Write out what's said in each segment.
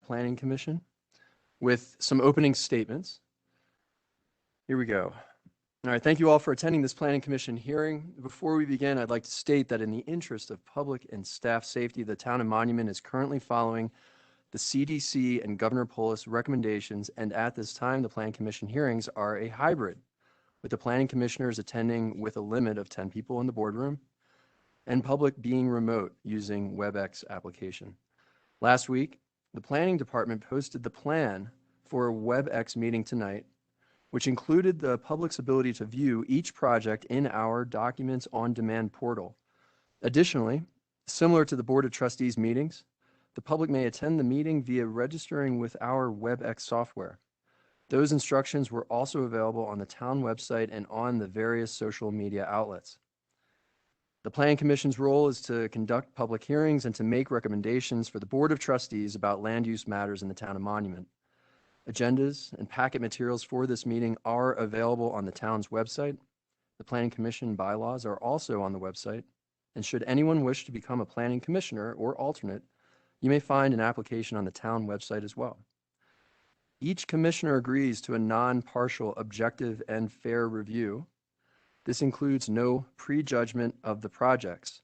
Planning Commission with some opening statements. Here we go. All right, thank you all for attending this Planning Commission hearing. Before we begin, I'd like to state that in the interest of public and staff safety, the town of Monument is currently following the CDC and Governor Polis recommendations, and at this time, the Planning Commission hearings are a hybrid, with the planning commissioners attending with a limit of 10 people in the boardroom and public being remote using WebEx application. Last week, the planning department posted the plan for a WebEx meeting tonight, which included the public's ability to view each project in our Documents on Demand portal. Additionally, similar to the Board of Trustees meetings, the public may attend the meeting via registering with our WebEx software. Those instructions were also available on the town website and on the various social media outlets. The Planning Commission's role is to conduct public hearings and to make recommendations for the Board of Trustees about land use matters in the town of Monument. Agendas and packet materials for this meeting are available on the town's website. The Planning Commission bylaws are also on the website, and should anyone wish to become a planning commissioner or alternate, you may find an application on the town website as well. Each commissioner agrees to a non-partial, objective, and fair review. This includes no prejudgment of the projects.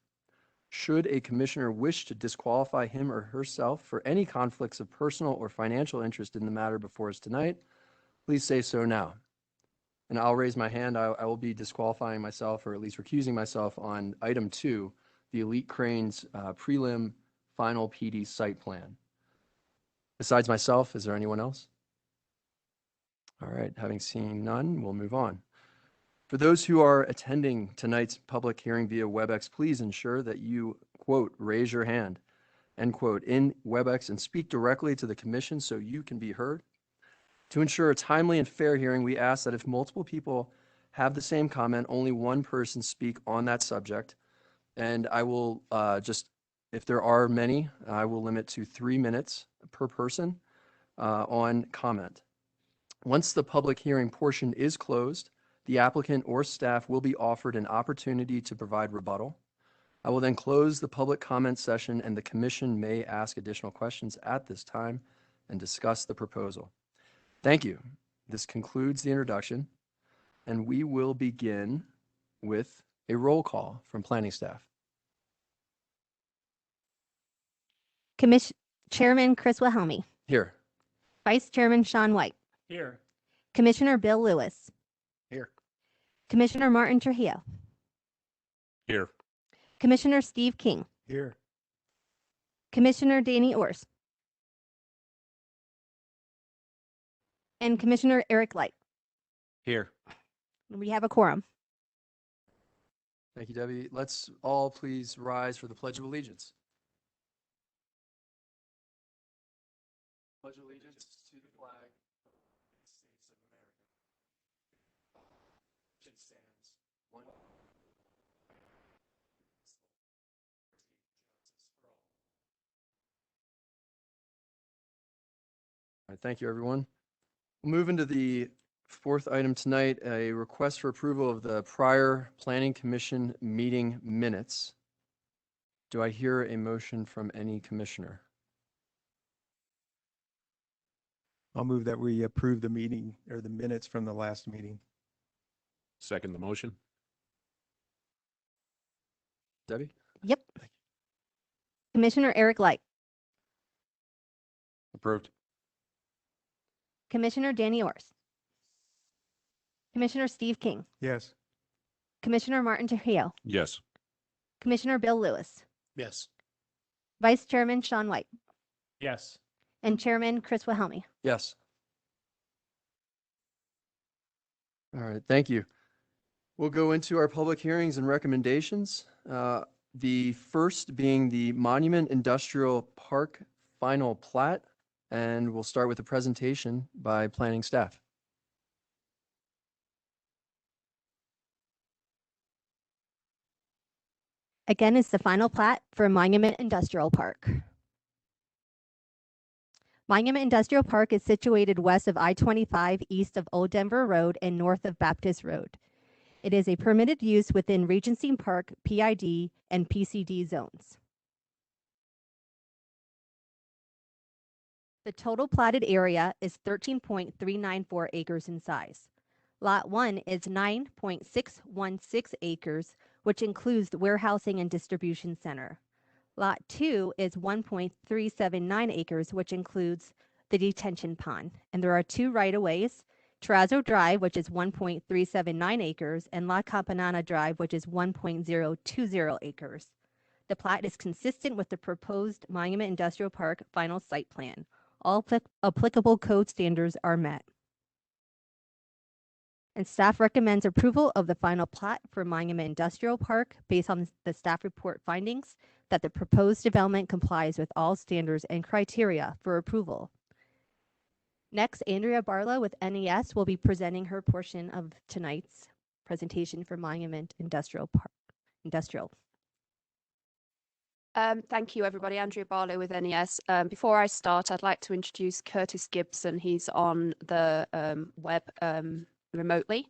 Should a commissioner wish to disqualify him or herself for any conflicts of personal or financial interest in the matter before us tonight, please say so now. And I'll raise my hand. I will be disqualifying myself, or at least recusing myself, on item 2, the Elite Cranes prelim final PD site plan. Besides myself, is there anyone else? All right, having seen none, we'll move on. For those who are attending tonight's public hearing via WebEx, please ensure that you, quote, raise your hand, end quote, in WebEx and speak directly to the commission so you can be heard. To ensure a timely and fair hearing, we ask that if multiple people have the same comment, only one person speak on that subject. And I will if there are many, I will limit to 3 minutes per person on comment. Once the public hearing portion is closed, the applicant or staff will be offered an opportunity to provide rebuttal. I will then close the public comment session, and the commission may ask additional questions at this time and discuss the proposal. Thank you. This concludes the introduction, and we will begin with a roll call from planning staff. Chairman Chris Wilhelmy. Here. Vice Chairman Sean White. Here. Commissioner Bill Lewis. Here. Commissioner Martin Trujillo. Here. Commissioner Steve King. Here. Commissioner Danny Ors. And Commissioner Eric Light. Here. We have a quorum. Thank you, Debbie. Let's all please rise for the Pledge of Allegiance. Pledge allegiance to the flag of the United States of America. It stands one. All right, thank you, everyone. We'll move into the fourth item tonight, a request for approval of the prior Planning Commission meeting minutes. Do I hear a motion from any commissioner? I'll move that we approve the meeting or the minutes from the last meeting. Second the motion. Debbie? Yep. Commissioner Eric Light. Approved. Commissioner Danny Ors. Commissioner Steve King. Yes. Commissioner Martin Trujillo. Yes. Commissioner Bill Lewis. Yes. Vice Chairman Sean White. Yes. And Chairman Chris Wilhelmy. Yes. All right, thank you. We'll go into our public hearings and recommendations. The first being the Monument Industrial Park final plat, and we'll start with a presentation by planning staff. Again, it's the final plat for Monument Industrial Park. Monument Industrial Park is situated west of I-25, east of Old Denver Road, and north of Baptist Road. It is a permitted use within Regency Park, PID, and PCD zones. The total platted area is 13.394 acres in size. Lot 1 is 9.616 acres, which includes the warehousing and distribution center. Lot 2 is 1.379 acres, which includes the detention pond. And there are two right-of-ways, Terrazzo Drive, which is 1.379 acres, and La Campanana Drive, which is 1.020 acres. The plat is consistent with the proposed Monument Industrial Park final site plan. All applicable code standards are met. And staff recommends approval of the final plat for Monument Industrial Park based on the staff report findings that the proposed development complies with all standards and criteria for approval. Next, Andrea Barlow with NES will be presenting her portion of tonight's presentation for Monument Industrial Park. Thank you, everybody. Andrea Barlow with NES. Before I start, I'd like to introduce Curtis Gibson. He's on the web remotely,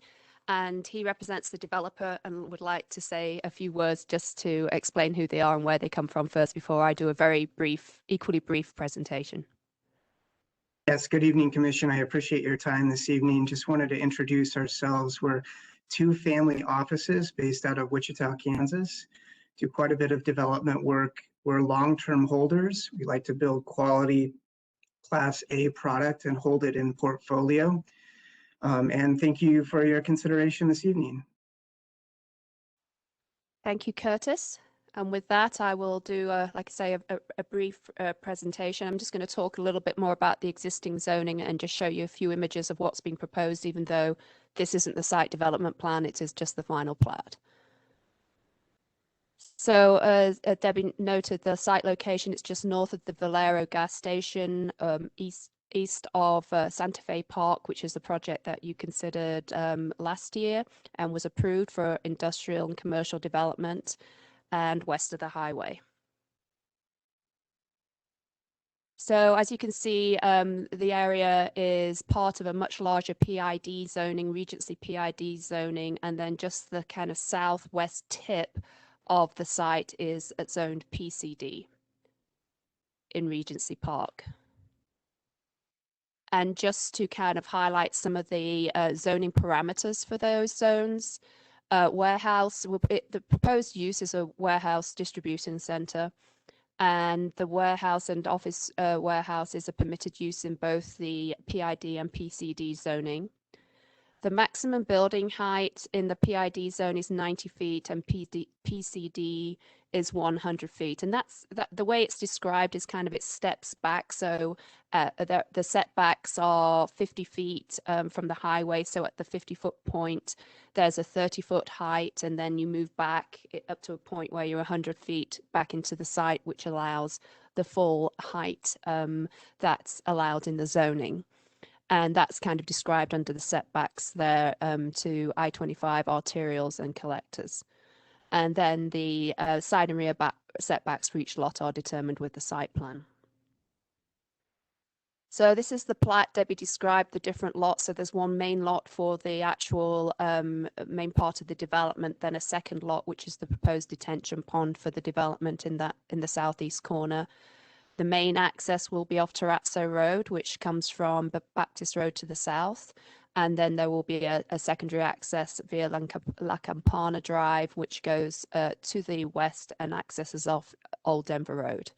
and he represents the developer and would like to say a few words just to explain who they are and where they come from first before I do a very brief, equally brief presentation. Yes, good evening, Commission. I appreciate your time this evening. Just wanted to introduce ourselves. We're two family offices based out of Wichita, Kansas. Do quite a bit of development work. We're long-term holders. We like to build quality Class A product and hold it in portfolio. And thank you for your consideration this evening. Thank you, Curtis. And with that, I will do, like I say, a brief presentation. I'm just going to talk a little bit more about the existing zoning and just show you a few images of what's being proposed, even though this isn't the site development plan, it is just the final plat. So as Debbie noted, the site location is just north of the Valero gas station, east of Santa Fe Park, which is the project that you considered last year and was approved for industrial and commercial development, and west of the highway. So as you can see, the area is part of a much larger PID zoning, Regency PID zoning, and then just the kind of southwest tip of the site is zoned PCD in Regency Park. And just to kind of highlight some of the zoning parameters for those zones, the proposed use is a warehouse distribution center, and the warehouse and office warehouses are permitted use in both the PID and PCD zoning. The maximum building height in the PID zone is 90 feet and PCD is 100 feet. And the way it's described is kind of it steps back. So the setbacks are 50 feet from the highway. So at the 50-foot point, there's a 30-foot height, and then you move back up to a point where you're 100 feet back into the site, which allows the full height that's allowed in the zoning. And that's kind of described under the setbacks there to I-25 arterials and collectors. And then the side and rear setbacks for each lot are determined with the site plan. So this is the plat Debbie described, the different lots. So there's one main lot for the actual main part of the development, then a second lot, which is the proposed detention pond for the development in the southeast corner. The main access will be off Terrazzo Road, which comes from Baptist Road to the south. And then there will be a secondary access via La Campana Drive, which goes to the west and accesses off Old Denver Road.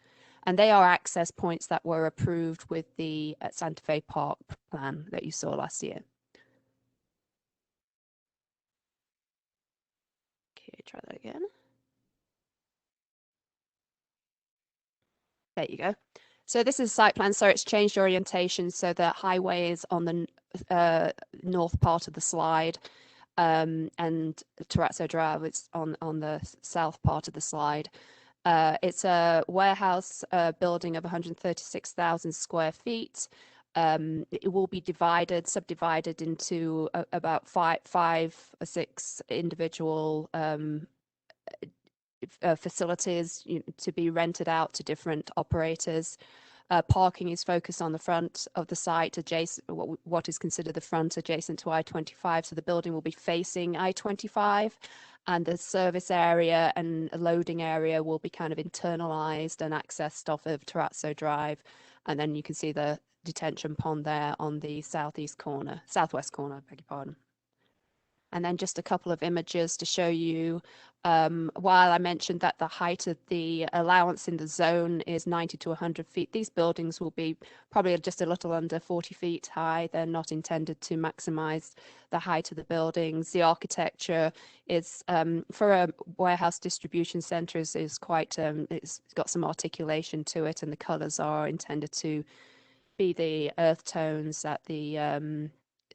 And they are access points that were approved with the Santa Fe Park plan that you saw last year. Okay, try that again. There you go. So this is a site plan. So it's changed orientation. So the highway is on the north part of the slide, and Terrazzo Drive is on the south part of the slide. It's a warehouse building of 136,000 square feet. It will be subdivided into about five or six individual facilities to be rented out to different operators. Parking is focused on the front of the site, adjacent what is considered the front adjacent to I-25. So the building will be facing I-25, and the service area and loading area will be kind of internalized and accessed off of Terrazzo Drive. And then you can see the detention pond there on the southwest corner, beg your pardon. And then just a couple of images to show you, while I mentioned that the height of the allowance in the zone is 90 to 100 feet, these buildings will be probably just a little under 40 feet high. They're not intended to maximize the height of the buildings. The architecture is, for a warehouse distribution center, is quite, it's got some articulation to it, and the colors are intended to be the earth tones that the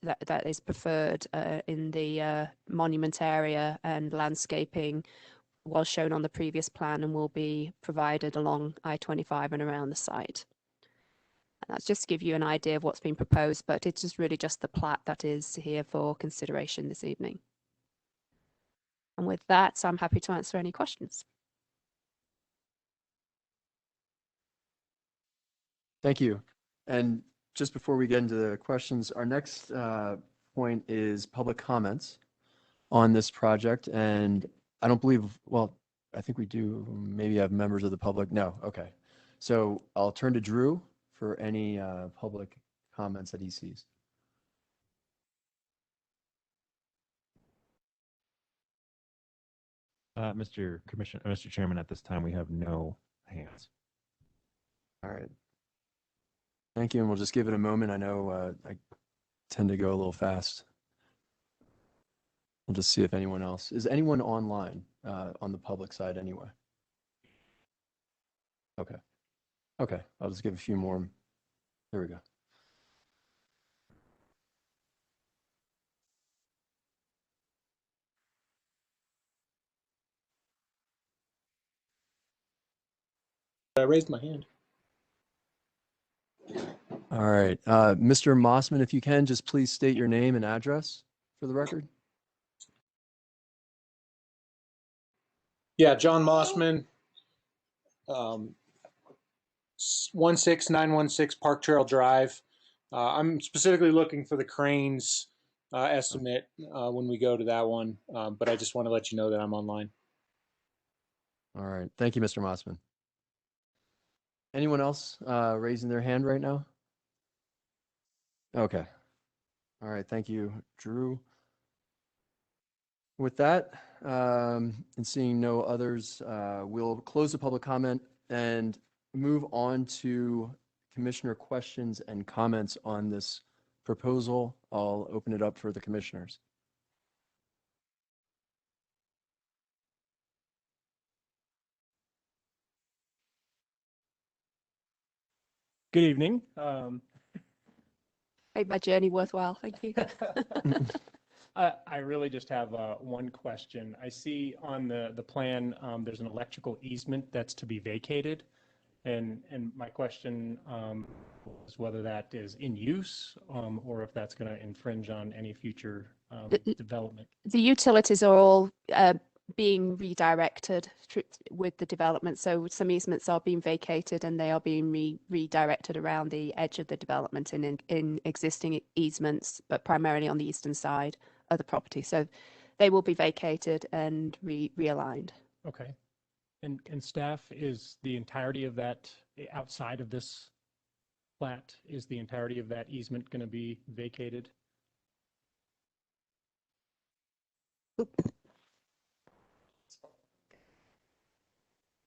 that is preferred in the monument area, and landscaping was shown on the previous plan and will be provided along I-25 and around the site. And that's just to give you an idea of what's been proposed, but it's just really just the plat that is here for consideration this evening. And with that, I'm happy to answer any questions. Thank you. And just before we get into the questions, our next point is public comments on this project. And I don't believe, well, I think we do maybe have members of the public. No, okay. So I'll turn to Drew for any public comments that he sees. Mr. Chairman, at this time, we have no hands. All right. Thank you. And we'll just give it a moment. I know I tend to go a little fast. We'll just see if anyone else, is anyone online on the public side anyway? Okay. Okay. I'll just give a few more. There we go. I raised my hand. All right. Mr. Mossman, if you can, just please state your name and address for the record. Yeah, John Mossman, 16916 Park Trail Drive. I'm specifically looking for the cranes estimate when we go to that one, but I just want to let you know that I'm online. All right. Thank you, Mr. Mossman. Anyone else raising their hand right now? Okay. All right. Thank you, Drew. With that, and seeing no others, we'll close the public comment and move on to commissioner questions and comments on this proposal. I'll open it up for the commissioners. Good evening. Made my journey worthwhile. Thank you. I really just have one question. I see on the plan there's an electrical easement that's to be vacated. And my question is whether that is in use or if that's going to infringe on any future development. The utilities are all being redirected with the development. So some easements are being vacated and they are being redirected around the edge of the development in existing easements, but primarily on the eastern side of the property. So they will be vacated and realigned. Okay. And staff, is the entirety of that outside of this plat, is the entirety of that easement going to be vacated?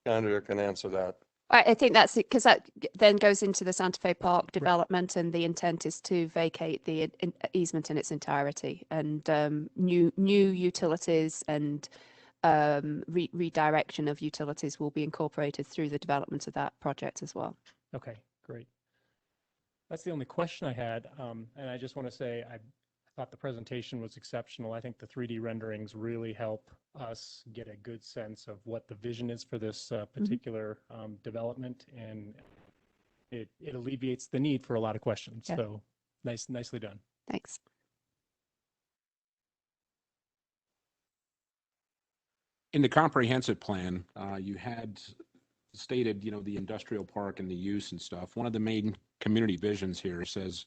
Andrea can answer that. I think that's it, because that then goes into the Santa Fe Park development, and the intent is to vacate the easement in its entirety, and new utilities and redirection of utilities will be incorporated through the development of that project as well. Okay, great. That's the only question I had, and I just want to say I thought the presentation was exceptional. I think the 3D renderings really help us get a good sense of what the vision is for this particular development, and it alleviates the need for a lot of questions. Yeah. So nicely done. Thanks. In the comprehensive plan, you had stated, the industrial park and the use and stuff. One of the main community visions here says,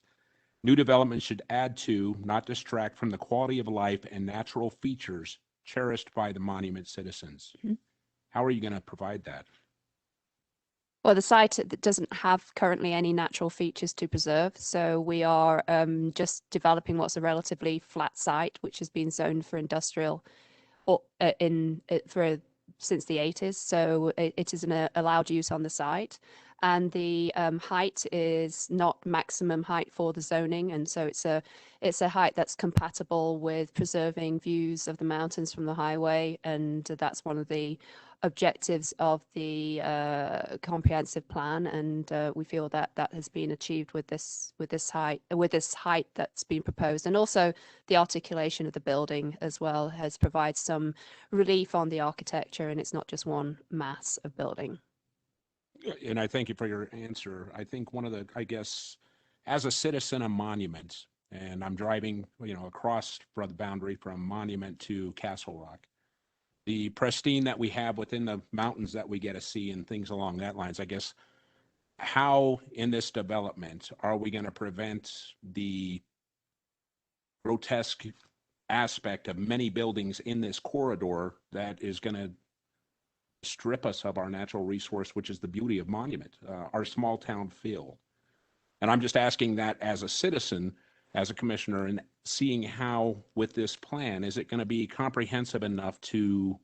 new development should add to, not distract from, the quality of life and natural features cherished by the monument citizens. Mm-hmm. How are you going to provide that? Well, the site doesn't have currently any natural features to preserve, so we are just developing what's a relatively flat site, which has been zoned for industrial or since the 80s. So it is an allowed use on the site, and the height is not maximum height for the zoning, and so it's a height that's compatible with preserving views of the mountains from the highway, and that's one of the objectives of the comprehensive plan, and we feel that that has been achieved with this height that's been proposed, and also the articulation of the building as well has provided some relief on the architecture, and it's not just one mass of building. And I thank you for your answer. I think one of the, I guess, as a citizen of Monument, and I'm driving, across the boundary from Monument to Castle Rock, the pristine that we have within the mountains that we get to see and things along that lines, I guess, how in this development are we going to prevent the grotesque aspect of many buildings in this corridor that is going to strip us of our natural resource, which is the beauty of Monument, our small town feel? And I'm just asking that as a citizen, as a commissioner, and seeing how with this plan, is it going to be comprehensive enough to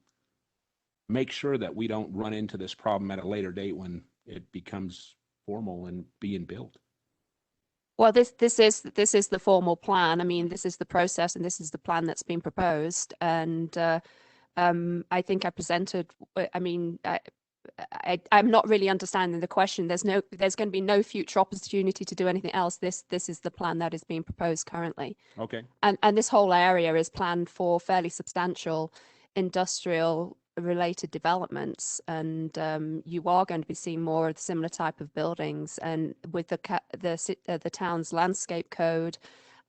make sure that we don't run into this problem at a later date when it becomes formal and being built? Well, this is the formal plan. I mean, this is the process, and this is the plan that's been proposed. And I think I presented. I mean, I'm not really understanding the question. There's going to be no future opportunity to do anything else. This is the plan that is being proposed currently. Okay. And this whole area is planned for fairly substantial industrial related developments, and you are going to be seeing more of the similar type of buildings. And with the town's landscape code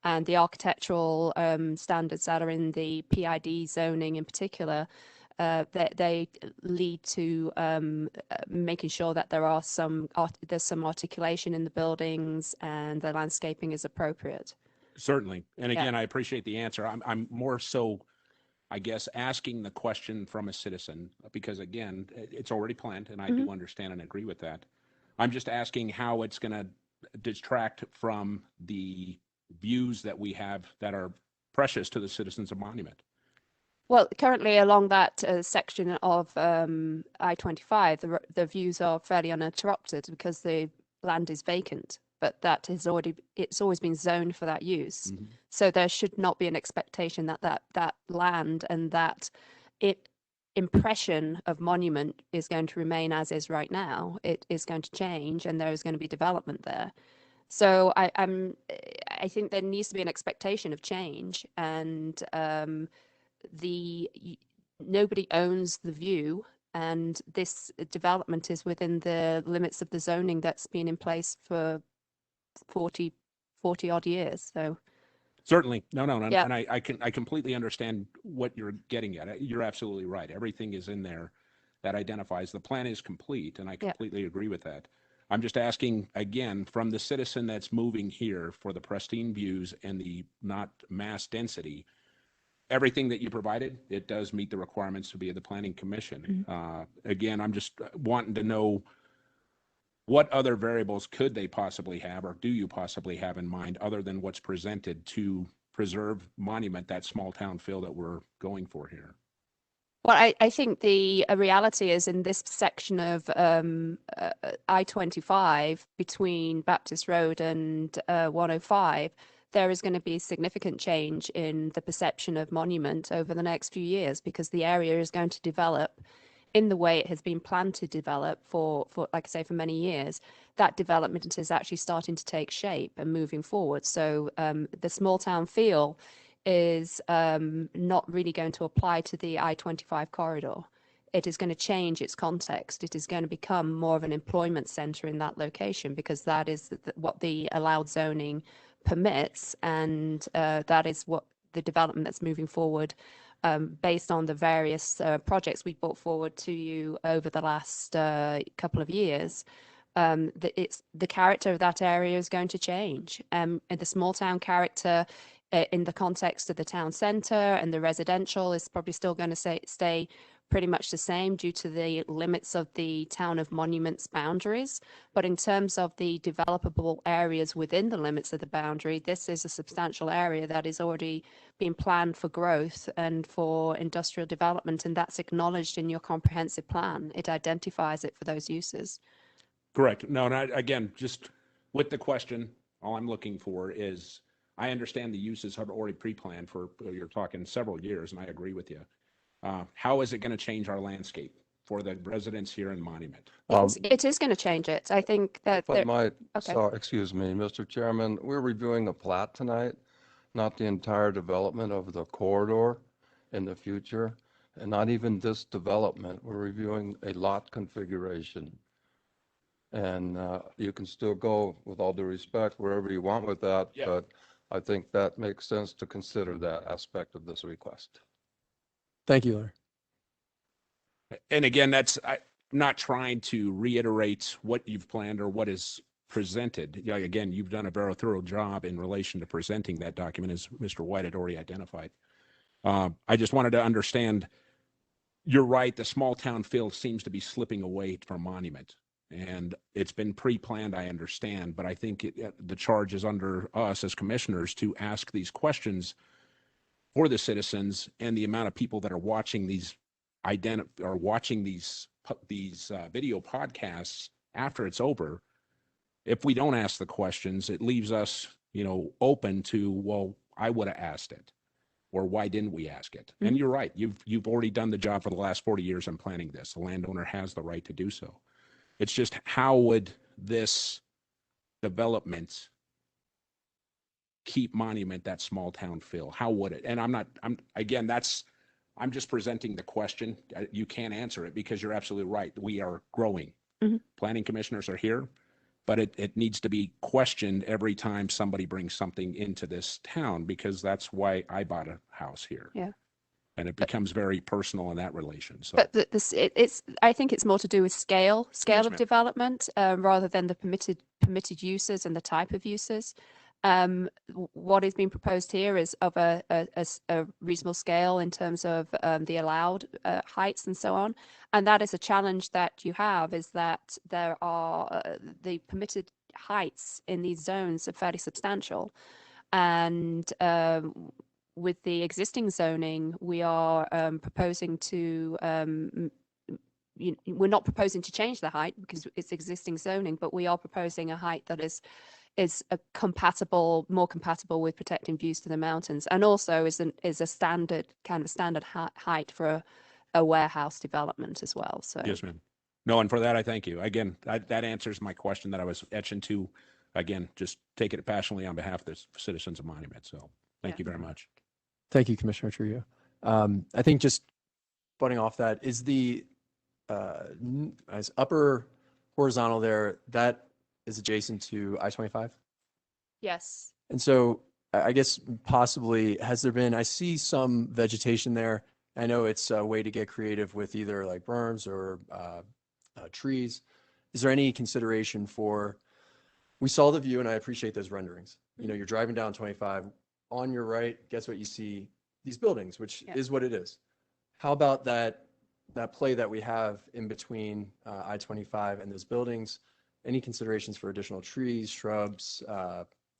and the architectural standards that are in the PID zoning in particular, they lead to making sure that there's some articulation in the buildings and the landscaping is appropriate. Certainly. And again, I appreciate the answer. I'm more so, I guess, asking the question from a citizen, because again, it's already planned, and I do understand and agree with that. I'm just asking how it's going to detract from the views that we have that are precious to the citizens of Monument. Well, currently along that section of I-25, the views are fairly uninterrupted because the land is vacant, but it's always been zoned for that use. Mm-hmm. So there should not be an expectation that land and that impression of Monument is going to remain as is right now. It is going to change, and there is going to be development there. So I think there needs to be an expectation of change, and nobody owns the view, and this development is within the limits of the zoning that's been in place for 40 odd years. So certainly, no, yeah. And I completely understand what you're getting at. You're absolutely right. Everything is in there that identifies the plan is complete, and I completely agree with that. I'm just asking again from the citizen that's moving here for the pristine views and the not mass density. Everything that you provided, it does meet the requirements to be the Planning Commission. Mm-hmm. Again, I'm just wanting to know what other variables could they possibly have, or do you possibly have in mind, other than what's presented to preserve Monument, that small town feel that we're going for here? Well, I think the reality is in this section of I-25 between Baptist Road and 105, there is going to be significant change in the perception of Monument over the next few years, because the area is going to develop in the way it has been planned to develop for like I say, for many years. That development is actually starting to take shape and moving forward. So the small town feel is not really going to apply to the I-25 corridor. It is going to change its context. It is going to become more of an employment center in that location, because that is what the allowed zoning permits, and that is what the development that's moving forward based on the various projects we brought forward to you over the last couple of years. The character of that area is going to change, and the small town character in the context of the town center and the residential is probably still going to stay pretty much the same due to the limits of the town of Monuments boundaries. But in terms of the developable areas within the limits of the boundary, this is a substantial area that is already being planned for growth and for industrial development, and that's acknowledged in your comprehensive plan. It identifies it for those uses. Correct. No, and again, just with the question, all I'm looking for is, I understand the uses are already pre-planned for, you're talking several years, and I agree with you. How is it going to change our landscape for the residents here in Monument? It is going to change it. I think that But my, okay. sorry, excuse me, Mr. Chairman, we're reviewing the plat tonight, not the entire development of the corridor in the future, and not even this development. We're reviewing a lot configuration. And you can still go, with all due respect, wherever you want with that, Yeah. but I think that makes sense to consider that aspect of this request. Thank you, Larry. And again, I'm not trying to reiterate what you've planned or what is presented. Yeah, again, you've done a very thorough job in relation to presenting that document, as Mr. White had already identified. I just wanted to understand, you're right, the small town feel seems to be slipping away from Monument. And it's been pre-planned, I understand, but I think the charge is under us as commissioners to ask these questions for the citizens, and the amount of people that are watching these video podcasts after it's over. If we don't ask the questions, it leaves us, open to, well, I would have asked it, or why didn't we ask it? And you're right, you've already done the job for the last 40 years in planning this. The landowner has the right to do so. It's just, how would this development keep Monument that small town feel? How would it? And I'm just presenting the question. You can't answer it because you're absolutely right. We are growing. Mm-hmm. Planning commissioners are here, but it needs to be questioned every time somebody brings something into this town, because that's why I bought a house here. Yeah. And it becomes very personal in that relation. So, but I think it's more to do with scale Yes, of ma'am. development, rather than the permitted uses and the type of uses. What is being proposed here is of a reasonable scale in terms of the allowed heights and so on. And that is a challenge that you have, is that there are the permitted heights in these zones are fairly substantial. And with the existing zoning, we are proposing to we're not proposing to change the height because it's existing zoning, but we are proposing a height that is more compatible with protecting views to the mountains, and also is a standard height for a warehouse development as well. So yes, ma'am. No, and for that, I thank you. Again, that answers my question that I was etching to. Again, just take it passionately on behalf of the citizens of Monument. So thank you very much. Thank you, Commissioner Trillo. I think just butting off that, is the as upper horizontal there, that is adjacent to I-25? yes. And so I guess possibly, has there been, I see some vegetation there. I know it's a way to get creative with either like berms or trees. Is there any consideration for, we saw the view and I appreciate those renderings. You're driving down 25, on your right, guess what you see? These buildings, which is what it is. How about that play that we have in between I-25 and those buildings? Any considerations for additional trees, shrubs,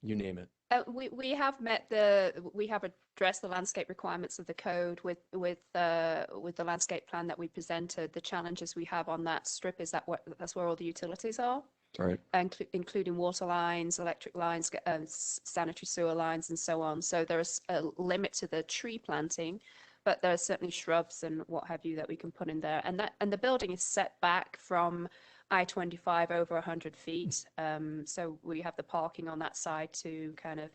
you name it? We have addressed the landscape requirements of the code with the landscape plan that we presented. The challenges we have on that strip is that's where all the utilities are. Right. Including water lines, electric lines, sanitary sewer lines, and so on. So there's a limit to the tree planting, but there are certainly shrubs and what have you that we can put in there. And the building is set back from I-25 over 100 feet. So we have the parking on that side to kind of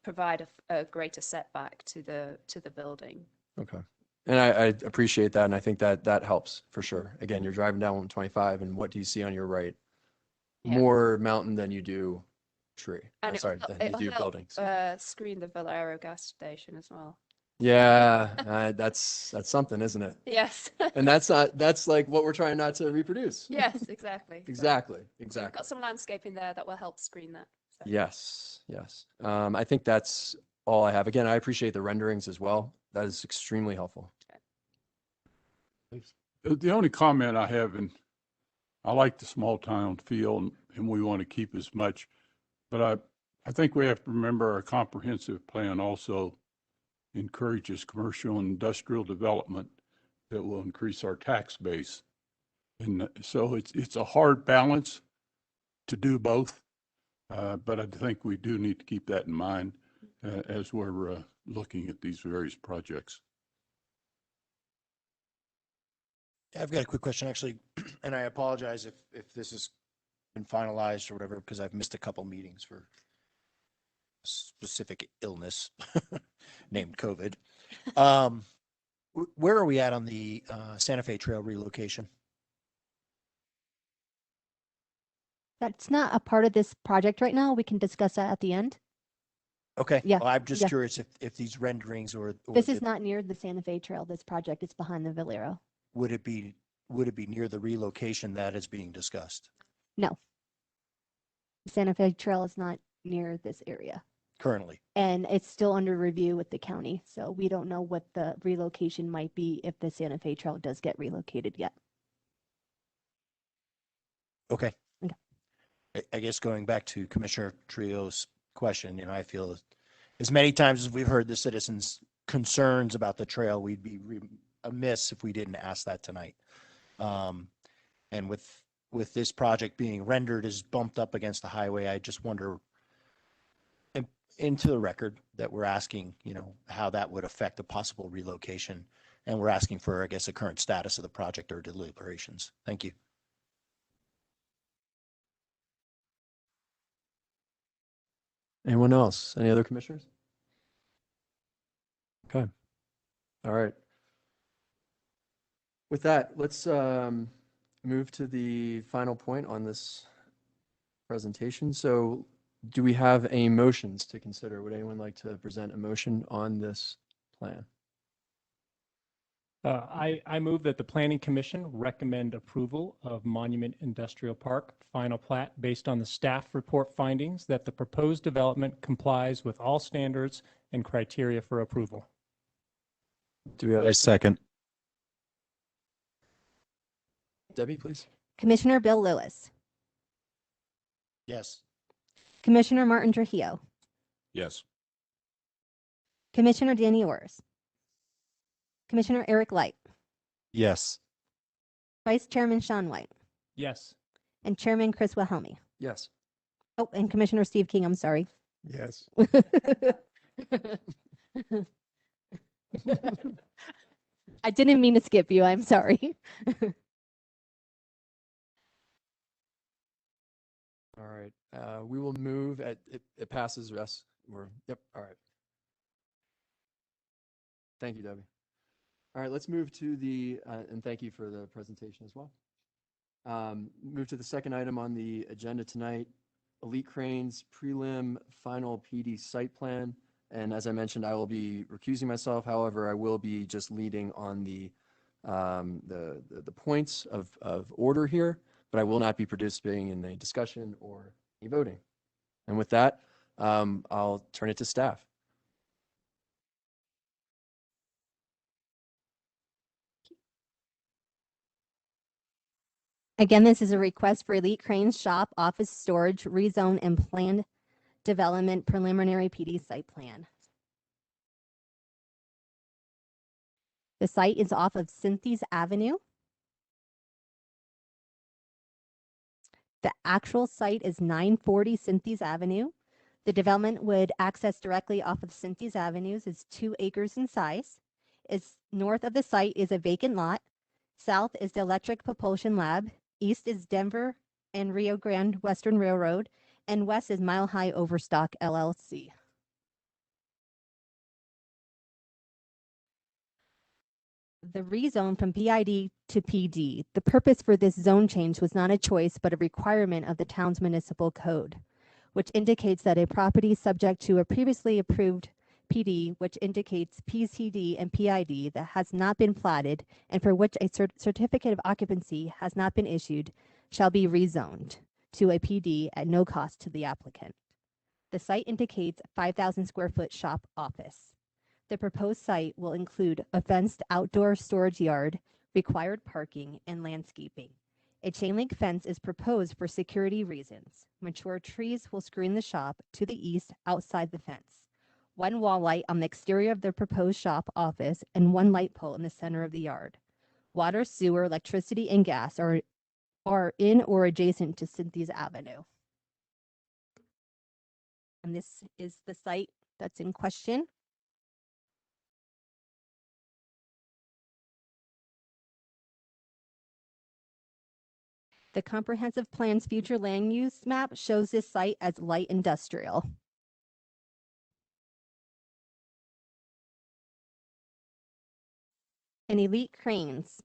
provide a greater setback to the building. Okay. And I appreciate that. And I think that helps for sure. Again, you're driving down 125 and what do you see on your right? Yeah. More mountain than you do tree. And Sorry, than you do buildings. Screen the Valero gas station as well. Yeah, that's something, isn't it? Yes. And that's like what we're trying not to reproduce. Yes, exactly. Exactly. We've got some landscaping there that will help screen that. So. Yes. I think that's all I have. Again, I appreciate the renderings as well. That is extremely helpful. The only comment I have, and I like the small town feel and we want to keep as much, but I think we have to remember our comprehensive plan also encourages commercial and industrial development that will increase our tax base. And so it's a hard balance to do both, but I think we do need to keep that in mind as we're looking at these various projects. I've got a quick question actually, and I apologize if this has been finalized or whatever, because I've missed a couple meetings for a specific illness named COVID. Where are we at on the Santa Fe Trail relocation? That's not a part of this project right now. We can discuss that at the end. Okay. Yeah, Well, I'm just yeah. curious if these renderings or This is not near the Santa Fe Trail. This project is behind the Valero. would it be near the relocation that is being discussed No. The Santa Fe Trail is not near this area. currently? And it's still under review with the county. So we don't know what the relocation might be if the Santa Fe Trail does get relocated yet. Okay. Okay. I guess going back to Commissioner Trio's question, you know, I feel as many times as we've heard the citizens' concerns about the trail, we'd be amiss if we didn't ask that tonight. And with this project being rendered as bumped up against the highway, I just wonder into the record that we're asking, you know, how that would affect a possible relocation. And we're asking for, I guess, a current status of the project or deliberations. Thank you. Anyone else? Any other commissioners? Okay. All right. With that, let's move to the final point on this presentation. So do we have any motions to consider? Would anyone like to present a motion on this plan? I move that the Planning Commission recommend approval of Monument Industrial Park final plat based on the staff report findings that the proposed development complies with all standards and criteria for approval. Do we have I second. Debbie, please? Commissioner Bill Lewis, Yes. Commissioner Martin Trujillo, Yes. Commissioner Danny Orrs, Commissioner Eric Light, Yes. Vice Chairman Sean White, Yes. and Chairman Chris Wilhelmi. Yes. Oh, and Commissioner Steve King, I'm sorry. Yes. I didn't mean to skip you. I'm sorry. All right. We will move at it passes. Yes. Yep. All right. Thank you, Debbie. All right, let's move to the, and thank you for the presentation as well. Move to the second item on the agenda tonight, Elite Cranes prelim final PD site plan. And as I mentioned, I will be recusing myself. However, I will be just leading on the points of order here, but I will not be participating in the discussion or any voting. And with that, I'll turn it to staff. Again, this is a request for Elite Cranes Shop Office Storage Rezone and Planned Development Preliminary PD Site Plan. The site is off of Cynthia's Avenue. The actual site is 940 Cynthia's Avenue. The development would access directly off of Cynthia's Avenues. It's 2 acres in size. It's north of the site is a vacant lot. South is the Electric Propulsion Lab. East is Denver and Rio Grande Western Railroad. And west is Mile High Overstock LLC. The rezone from PID to PD. The purpose for this zone change was not a choice, but a requirement of the town's municipal code, which indicates that a property subject to a previously approved PD, which indicates PCD and PID that has not been platted and for which a certificate of occupancy has not been issued, shall be rezoned to a PD at no cost to the applicant. The site indicates 5,000 square foot shop office. The proposed site will include a fenced outdoor storage yard required parking, and landscaping. A chain link fence is proposed for security reasons. Mature trees will screen the shop to the east outside the fence. One wall light on the exterior of the proposed shop office and one light pole in the center of the yard. Water, sewer, electricity, and gas are in or adjacent to Cynthia's Avenue. And this is the site that's in question. The comprehensive plan's future land use map shows this site as light industrial. And Elite Cranes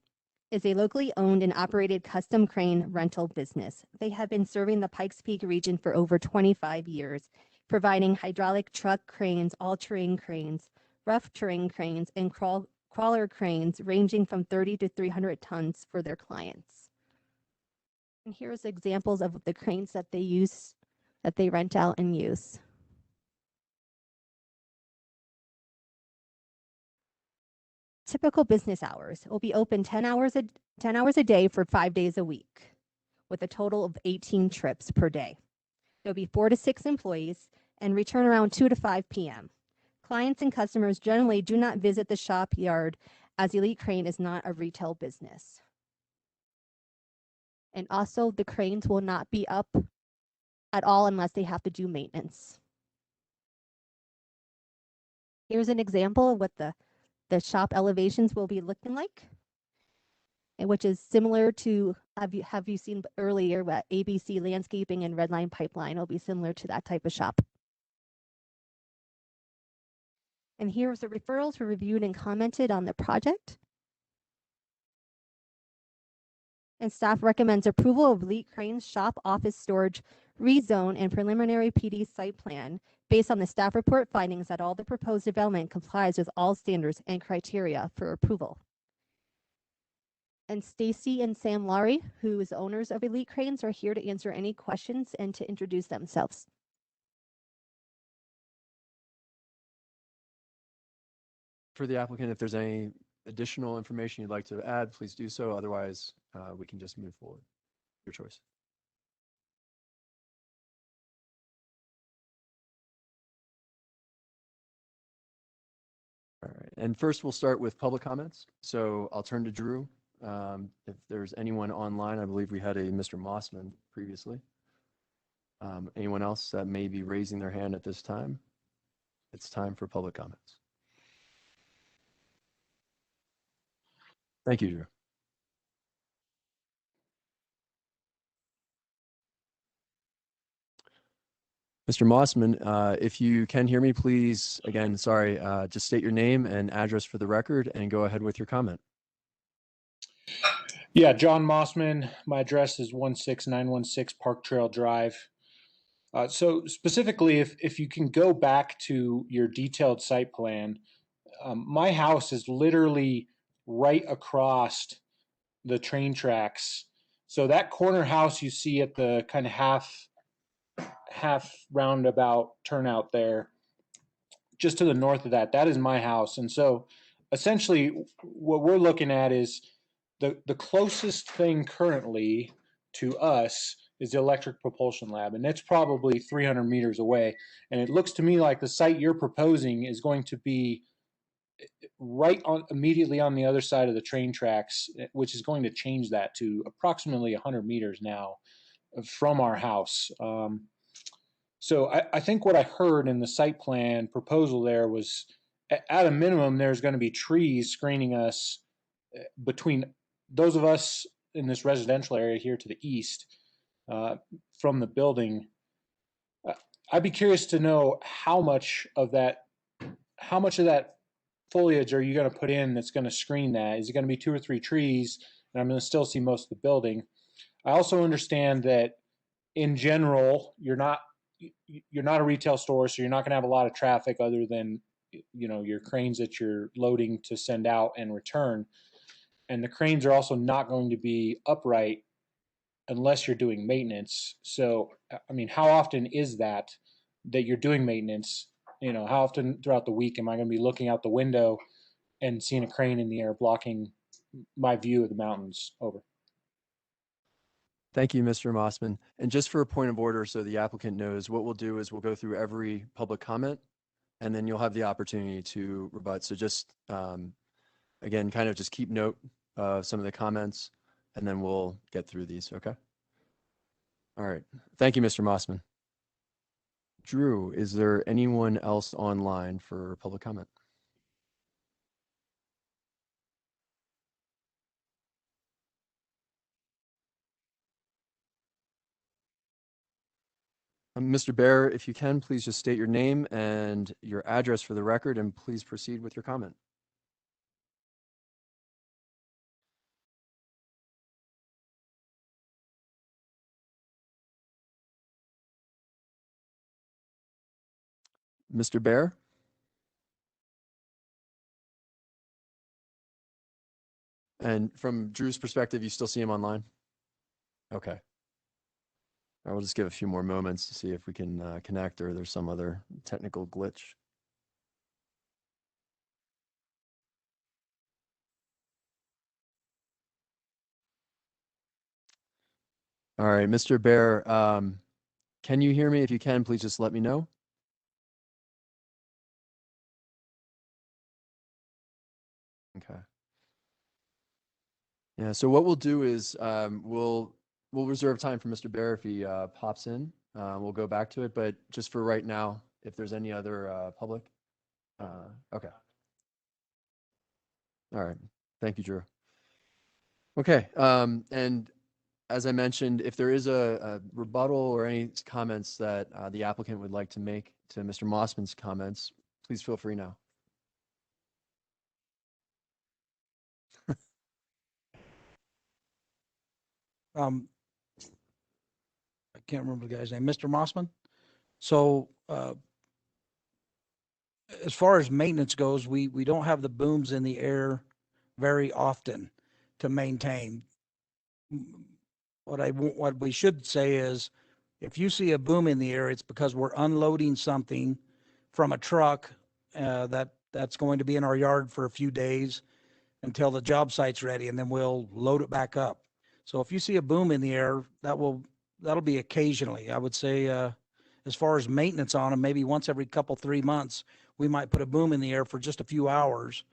is a locally owned and operated custom crane rental business. They have been serving the Pikes Peak region for over 25 years, providing hydraulic truck cranes, all-terrain cranes, rough terrain cranes, and crawler cranes ranging from 30 to 300 tons for their clients. And here's examples of the cranes that they use, that they rent out and use. Typical business hours will be open 10 hours a day for 5 days a week, with a total of 18 trips per day. There'll be 4 to 6 employees and return around 2 to 5 p.m. Clients and customers generally do not visit the shop yard, as Elite Crane is not a retail business. And also, the cranes will not be up at all unless they have to do maintenance. Here's an example of what the shop elevations will be looking like, and which is similar to, have you seen earlier what ABC Landscaping and Redline Pipeline will be similar to that type of shop. And here's the referrals who reviewed and commented on the project. And staff recommends approval of Elite Crane's shop office storage rezone and preliminary PD site plan based on the staff report findings that all the proposed development complies with all standards and criteria for approval. And Stacy and Sam Laurie, who is owners of Elite Cranes, are here to answer any questions and to introduce themselves. For the applicant, if there's any additional information you'd like to add, please do so. Otherwise, we can just move forward. Your choice. All right, and first we'll start with public comments. So I'll turn to Drew. If there's anyone online, I believe we had a Mr. Mossman previously. Anyone else that may be raising their hand at this time? It's time for public comments. Thank you, Drew. Mr. Mossman, if you can hear me, please, again, sorry, just state your name and address for the record and go ahead with your comment. Yeah, John Mossman. My address is 16916 Park Trail Drive. So specifically, if you can go back to your detailed site plan, my house is literally right across the train tracks. So that corner house you see at the kind of half roundabout turnout there, just to the north of that, that is my house. And so essentially what we're looking at is the closest thing currently to us is the electric propulsion lab, and it's probably 300 meters away. And it looks to me like the site you're proposing is going to be right on, immediately on the other side of the train tracks, which is going to change that to approximately 100 meters now from our house. So I think what I heard in the site plan proposal there was, at a minimum, there's going to be trees screening us between those of us in this residential area here to the east from the building. I'd be curious to know how much of that foliage are you going to put in that's going to screen that? Is it going to be 2 or 3 trees, and I'm going to still see most of the building? I also understand that in general, you're not a retail store, so you're not going to have a lot of traffic other than, you know, your cranes that you're loading to send out and return. And the cranes are also not going to be upright unless you're doing maintenance. So, I mean, how often is that you're doing maintenance? You know, how often throughout the week am I going to be looking out the window and seeing a crane in the air blocking my view of the mountains. Over. Thank you, Mr. Mossman. And just for a point of order, so the applicant knows, what we'll do is we'll go through every public comment, and then you'll have the opportunity to rebut. So just, again, kind of just keep note of some of the comments, and then we'll get through these, okay? All right. Thank you, Mr. Mossman. Drew, is there anyone else online for public comment? Mr. Bear, if you can, please just state your name and your address for the record, and please proceed with your comment. Mr. Bear? And from Drew's perspective, you still see him online? Okay. I will just give a few more moments to see if we can connect, or there's some other technical glitch. All right, Mr. Bear, can you hear me? If you can, please just let me know. Okay. Yeah, so what we'll do is we'll reserve time for Mr. Bear if he pops in. We'll go back to it, but just for right now, if there's any other public. Okay. All right. Thank you, Drew. Okay. And as I mentioned, if there is a rebuttal or any comments that the applicant would like to make to Mr. Mossman's comments, please feel free now. I can't remember the guy's name, Mr. Mossman. So as far as maintenance goes, we don't have the booms in the air very often to maintain. What we should say is, if you see a boom in the air, it's because we're unloading something from a truck that's going to be in our yard for a few days until the job site's ready, and then we'll load it back up. So if you see a boom in the air, that'll be occasionally. I would say, as far as maintenance on them, maybe once every 3 months, we might put a boom in the air for just a few hours,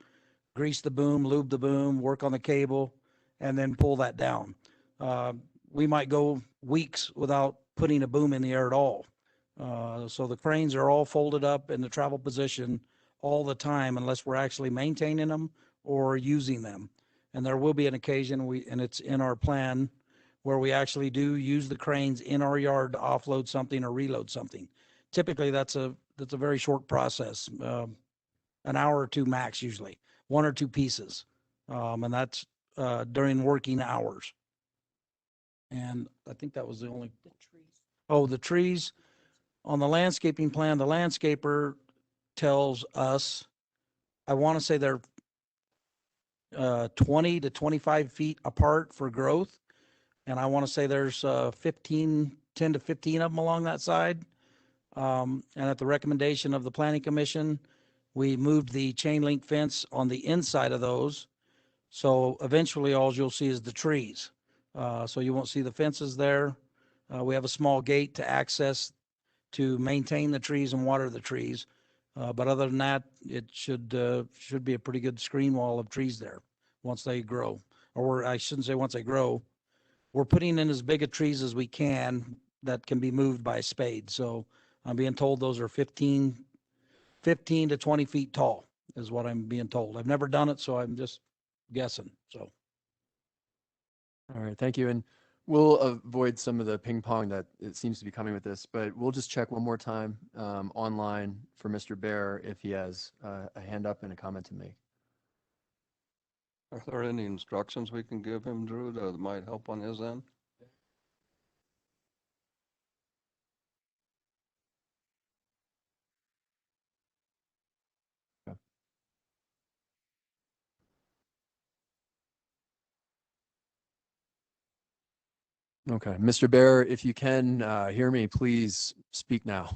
grease the boom, lube the boom, work on the cable, and then pull that down. We might go weeks without putting a boom in the air at all. So the cranes are all folded up in the travel position all the time, unless we're actually maintaining them or using them. And there will be an occasion, and it's in our plan, where we actually do use the cranes in our yard to offload something or reload something. Typically, that's a very short process, an hour or two max usually, 1 or 2 pieces. And that's during working hours. And I think that was the only. The trees. Oh, the trees. On the landscaping plan, the landscaper tells us, I want to say they're 20 to 25 feet apart for growth. And I want to say there's 10 to 15 of them along that side. And at the recommendation of the Planning Commission, we moved the chain link fence on the inside of those. So eventually all you'll see is the trees. So you won't see the fences there. We have a small gate to access to maintain the trees and water the trees. But other than that, it should be a pretty good screen wall of trees there once they grow. Or I shouldn't say once they grow. We're putting in as big of trees as we can that can be moved by a spade. So I'm being told those are 15 to 20 feet tall is what I'm being told. I've never done it, so I'm just guessing. So. All right, thank you. And we'll avoid some of the ping pong that it seems to be coming with this, but we'll just check one more time online for Mr. Bear if he has a hand up and a comment to make. Are there any instructions we can give him, Drew, that might help on his end? Okay, Mr. Bear, if you can hear me, please speak now.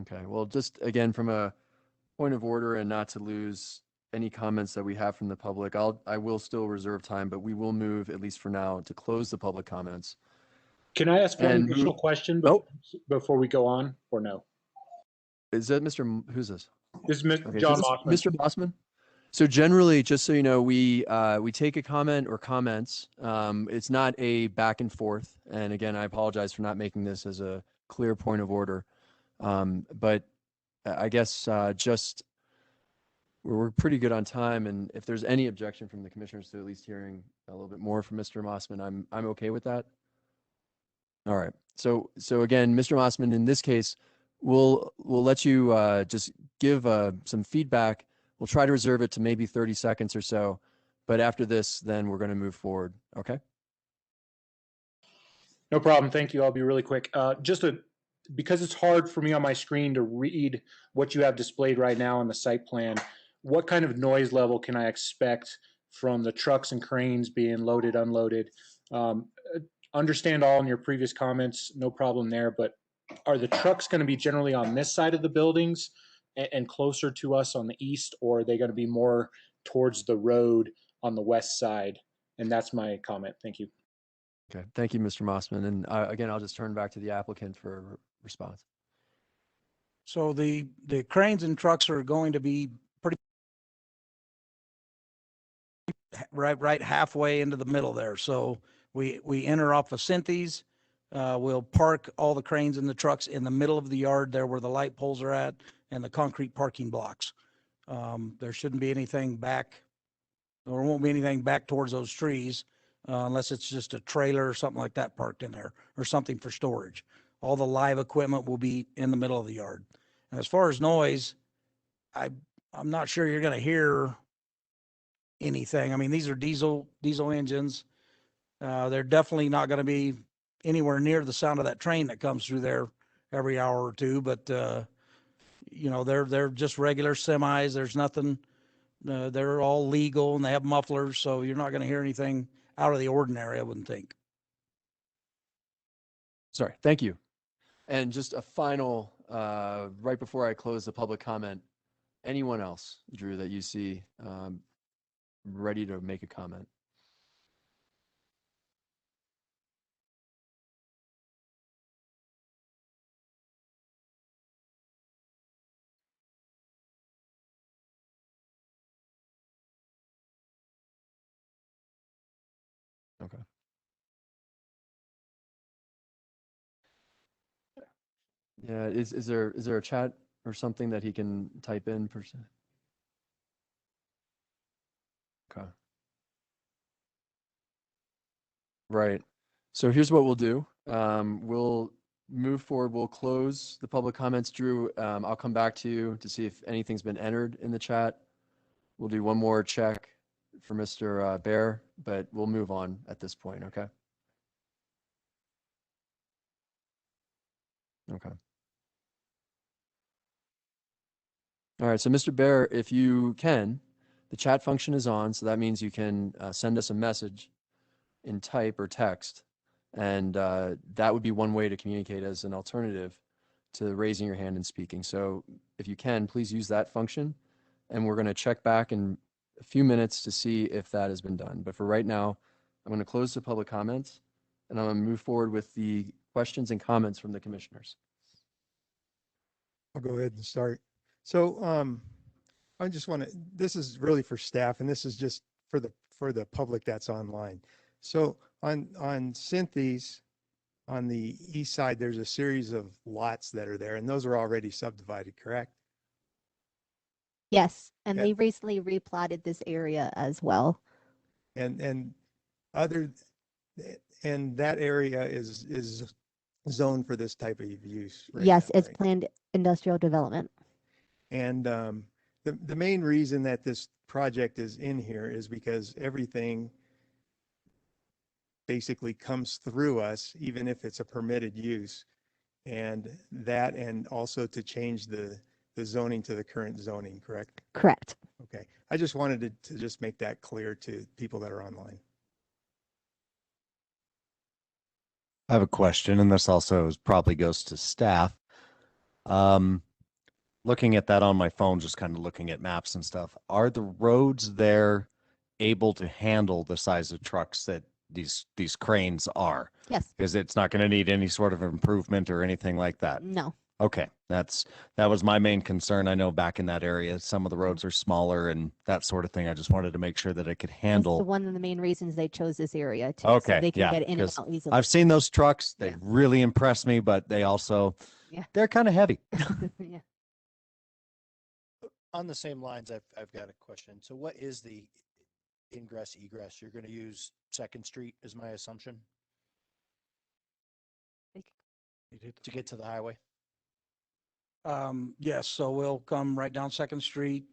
Okay, well, just again, from a point of order and not to lose any comments that we have from the public, I will still reserve time, but we will move, at least for now, to close the public comments. Can I ask one And additional question Oh, before we go on, or no? is that who's this? This is Okay, John is this Mossman. Mr. Mossman? So generally, just so you know, we take a comment or comments. It's not a back and forth. And again, I apologize for not making this as a clear point of order. But I guess just we're pretty good on time. And if there's any objection from the commissioners to at least hearing a little bit more from Mr. Mossman, I'm okay with that. All right. So again, Mr. Mossman, in this case, we'll let you just give some feedback. We'll try to reserve it to maybe 30 seconds or so, but after this, then we're going to move forward. Okay. No problem. Thank you. I'll be really quick. Because it's hard for me on my screen to read what you have displayed right now on the site plan, what kind of noise level can I expect from the trucks and cranes being loaded, unloaded? Understand all in your previous comments, no problem there, but are the trucks going to be generally on this side of the buildings and closer to us on the east, or are they going to be more towards the road on the west side? And that's my comment. Thank you. Okay. Thank you, Mr. Mossman. And again, I'll just turn back to the applicant for a response. So the cranes and trucks are going to be pretty right halfway into the middle there. So we enter off of Cynthies. We'll park all the cranes and the trucks in the middle of the yard there where the light poles are at and the concrete parking blocks. There shouldn't be anything back, or won't be anything back towards those trees unless it's just a trailer or something like that parked in there or something for storage. All the live equipment will be in the middle of the yard. And as far as noise, I'm not sure you're going to hear anything. I mean, these are diesel engines. They're definitely not going to be anywhere near the sound of that train that comes through there every hour or two, but you know, they're just regular semis. There's nothing, they're all legal and they have mufflers, so you're not going to hear anything out of the ordinary, I wouldn't think. Sorry. Thank you. And just a final, right before I close the public comment, anyone else, Drew, that you see ready to make a comment? Okay. Yeah, is there a chat or something that he can type in per se? Okay. Right. So here's what we'll do. We'll move forward. We'll close the public comments. Drew, I'll come back to you to see if anything's been entered in the chat. We'll do one more check for Mr. Bear, but we'll move on at this point, okay? Okay. All right, so Mr. Bear, if you can, the chat function is on, so that means you can send us a message in type or text, and that would be one way to communicate as an alternative to raising your hand and speaking. So if you can, please use that function, and we're going to check back in a few minutes to see if that has been done. But for right now, I'm going to close the public comments, and I'm going to move forward with the questions and comments from the commissioners. I'll go ahead and start. So I just want to, this is really for staff, and this is just for the public that's online. So on Cynthies, on the east side, there's a series of lots that are there, and those are already subdivided, correct? Yes, and Yeah. they recently replatted this area as well. And that area is zoned for this type of use. Right Yes, now, it's right? planned industrial development. And the main reason that this project is in here is because everything basically comes through us, even if it's a permitted use. And that, and also to change the zoning to the current zoning, correct? Correct. Okay. I just wanted to just make that clear to people that are online. I have a question, and this also probably goes to staff. Looking at that on my phone, just kind of looking at maps and stuff, are the roads there able to handle the size of trucks that these cranes are? Yes. Because it's not going to need any sort of improvement or anything like that. No. Okay, that was my main concern. I know back in that area, some of the roads are smaller and that sort of thing. I just wanted to make sure that it could That's handle. one of the main reasons they chose this area too. Okay, So they can yeah, get in and 'cause out easily. I've seen those trucks. They Yeah. really impress me, but they also, Yeah. they're kind of heavy. Yeah. On the same lines, I've got a question. So what is the ingress egress? You're going to use Second Street is my assumption to get to the highway? Yes, so we'll come right down Second Street,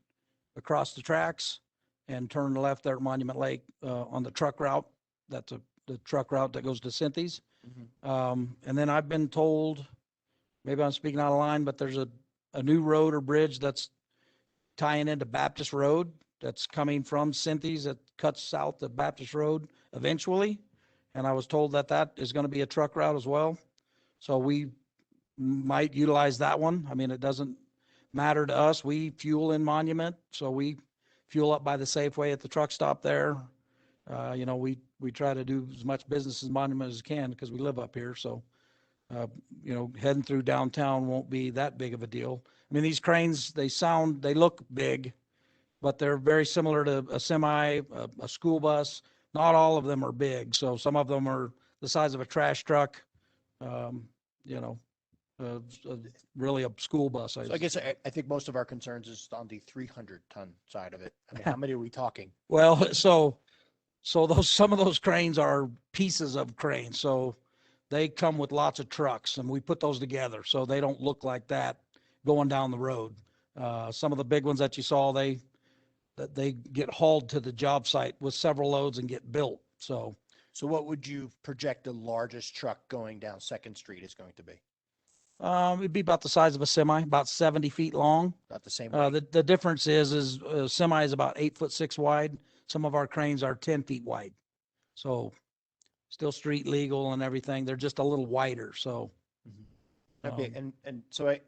across the tracks, and turn left there at Monument Lake on the truck route. That's the truck route that goes to Cynthia's. And then I've been told, maybe I'm speaking out of line, but there's a new road or bridge that's tying into Baptist Road that's coming from Cynthia's that cuts south to Baptist Road eventually. And I was told that that is going to be a truck route as well. So we might utilize that one. I mean, it doesn't matter to us. We fuel in Monument, so we fuel up by the Safeway at the truck stop there. You know, we try to do as much business as Monument as we can because we live up here. So, you know, heading through downtown won't be that big of a deal. I mean, these cranes, they look big, but they're very similar to a semi, a school bus. Not all of them are big. So some of them are the size of a trash truck, you know, really a school bus. So I guess I think most of our concerns is on the 300-ton side of it. I mean, how many are we talking? Well, so some of those cranes are pieces of cranes. So they come with lots of trucks and we put those together so they don't look like that going down the road. Some of the big ones that you saw, they get hauled to the job site with several loads and get built. So what would you project the largest truck going down Second Street is going to be? it'd be about the size of a semi, about 70 feet long. About the same weight? The difference is semi is about 8'6" wide. Some of our cranes are 10 feet wide. So still street legal and everything. They're just a little wider. So. Okay, and so I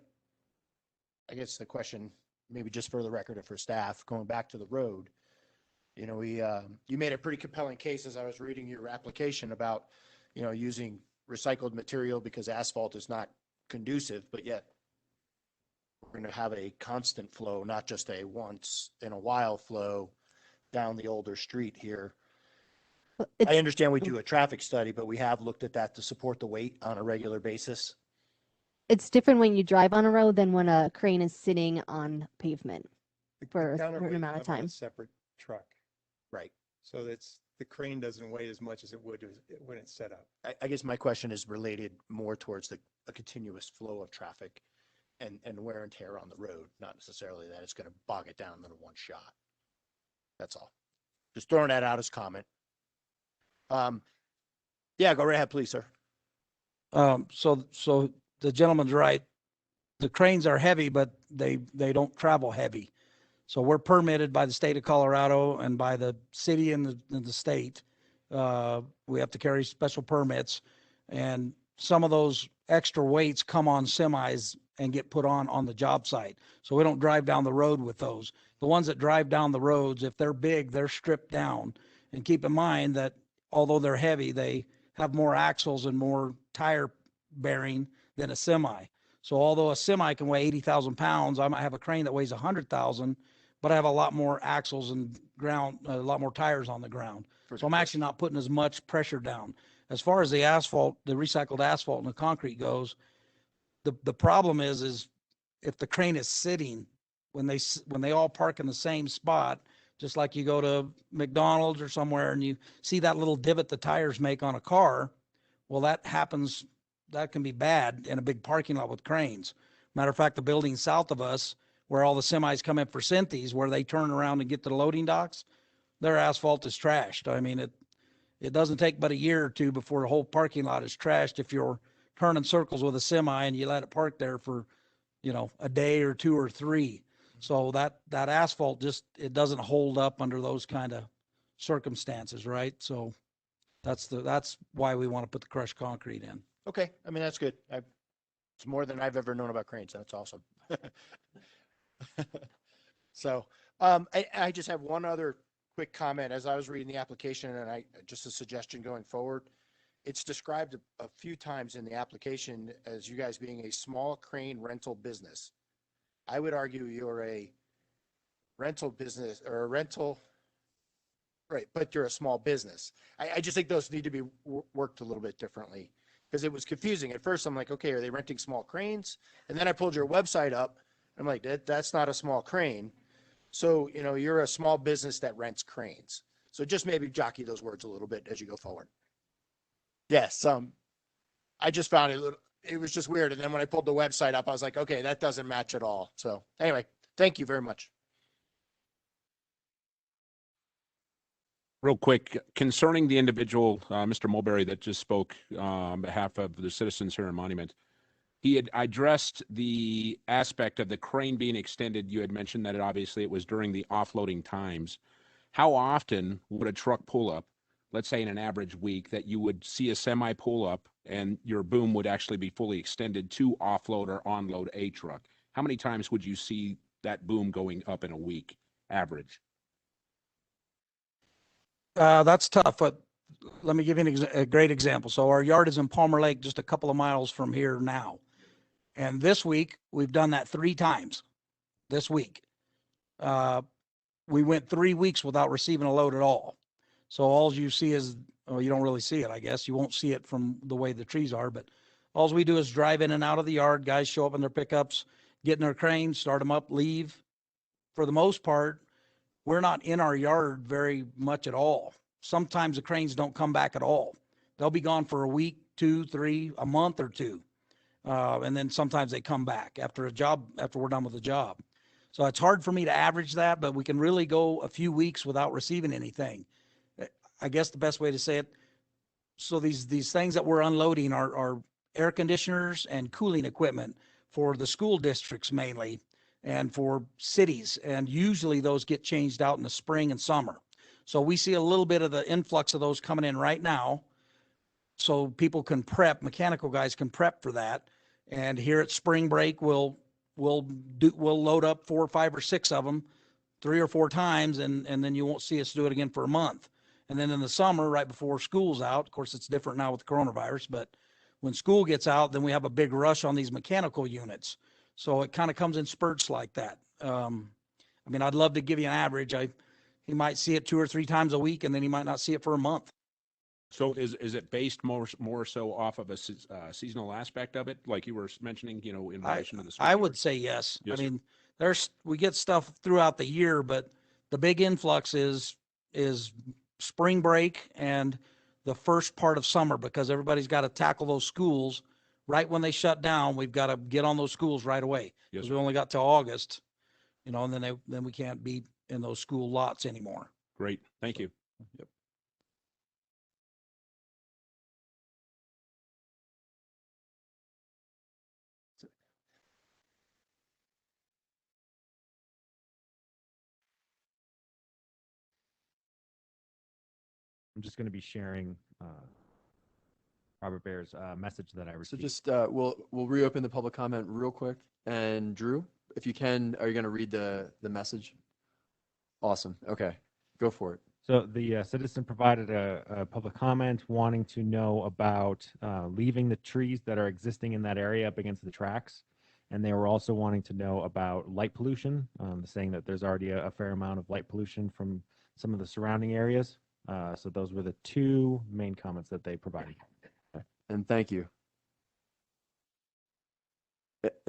guess the question, maybe just for the record or for staff, going back to the road, you know, you made a pretty compelling case as I was reading your application about, you know, using recycled material because asphalt is not conducive, but yet we're going to have a constant flow, not just a once in a while flow down the older street here. I understand we do a traffic study, but we have looked at that to support the weight on a regular basis. It's different when you drive on a road than when a crane is sitting on pavement for a Counterweight certain amount of on a time. separate truck. Right. So the crane doesn't weigh as much as it would when it's set up. I guess my question is related more towards a continuous flow of traffic and wear and tear on the road, not necessarily that it's going to bog it down in one shot. That's all. Just throwing that out as comment. Yeah, go right ahead, please, sir. So the gentleman's right. The cranes are heavy, but they don't travel heavy. So we're permitted by the state of Colorado and by the city and the state. We have to carry special permits, and some of those extra weights come on semis and get put on the job site. So we don't drive down the road with those. The ones that drive down the roads, if they're big, they're stripped down. And keep in mind that although they're heavy, they have more axles and more tire bearing than a semi. So although a semi can weigh 80,000 pounds, I might have a crane that weighs 100,000, but I have a lot more axles and a lot more tires on the ground. So I'm actually not putting as much pressure down. As far as the asphalt, the recycled asphalt and the concrete goes, the problem is if the crane is sitting, when they all park in the same spot, just like you go to McDonald's or somewhere and you see that little divot the tires make on a car, well, that can be bad in a big parking lot with cranes. Matter of fact, the building south of us, where all the semis come in for Cynthia's, where they turn around and get to the loading docks, their asphalt is trashed. I mean, it doesn't take but a year or two before the whole parking lot is trashed if you're turning circles with a semi and you let it park there for, you know, a day or two or three. So that asphalt it doesn't hold up under those kind of circumstances, right? So that's why we want to put the crushed concrete in. Okay, I mean, that's good. It's more than I've ever known about cranes. That's awesome. So I just have one other quick comment. As I was reading the application, and just a suggestion going forward, it's described a few times in the application as you guys being a small crane rental business. I would argue you're a rental business or a rental, right, but you're a small business. I just think those need to be worked a little bit differently because it was confusing. At first, I'm like, okay, are they renting small cranes? And then I pulled your website up. I'm like, that's not a small crane. So, you're a small business that rents cranes. So just maybe jockey those words a little bit as you go forward. Yes. I just found it was just weird. And then when I pulled the website up, I was like, okay, that doesn't match at all. So anyway, thank you very much. Real quick, concerning the individual, Mr. Mulberry, that just spoke on behalf of the citizens here in Monument, he had addressed the aspect of the crane being extended. You had mentioned that obviously it was during the offloading times. How often would a truck pull up, let's say in an average week, that you would see a semi pull up and your boom would actually be fully extended to offload or onload a truck? How many times would you see that boom going up in a week, average? That's tough, but let me give you a great example. So our yard is in Palmer Lake, just a couple of miles from here now. And this week, we've done that 3 times this week. We went 3 weeks without receiving a load at all. So all you see is, well, you don't really see it, I guess. You won't see it from the way the trees are, but all we do is drive in and out of the yard. Guys show up in their pickups, get in their cranes, start them up, leave. For the most part, we're not in our yard very much at all. Sometimes the cranes don't come back at all. They'll be gone for a week, 2, 3, a month or 2. And then sometimes they come back after we're done with the job. So it's hard for me to average that, but we can really go a few weeks without receiving anything. I guess the best way to say it, so these things that we're unloading are air conditioners and cooling equipment for the school districts mainly, and for cities. And usually those get changed out in the spring and summer. So we see a little bit of the influx of those coming in right now. So people can prep, mechanical guys can prep for that. And here at spring break, we'll load up 4 or 5 or 6 of them 3 or 4 times. And then you won't see us do it again for a month. And then in the summer, right before school's out, of course, it's different now with the coronavirus, but when school gets out, then we have a big rush on these mechanical units. So it kind of comes in spurts like that. I mean, I'd love to give you an average. He might see it 2 or 3 times a week, and then he might not see it for a month. So is it based more so off of a seasonal aspect of it, like you were mentioning, in relation to the school I year? would say yes. Yes, I mean, we get stuff throughout the year, but the big influx is spring break and the first part of summer, because everybody's got to tackle those schools right when they shut down. We've got to get on those schools right away, because we only got till August, and then we can't be in those school lots anymore. Great, thank you. Yep. I'm just going to be sharing Robert Baer's message that I So received. just we'll reopen the public comment real quick. And Drew, if you can, are you going to read the message? Awesome. Okay, go for it. So the citizen provided a public comment wanting to know about leaving the trees that are existing in that area up against the tracks. And they were also wanting to know about light pollution, saying that there's already a fair amount of light pollution from some of the surrounding areas. So those were the 2 main comments that they provided. And thank you.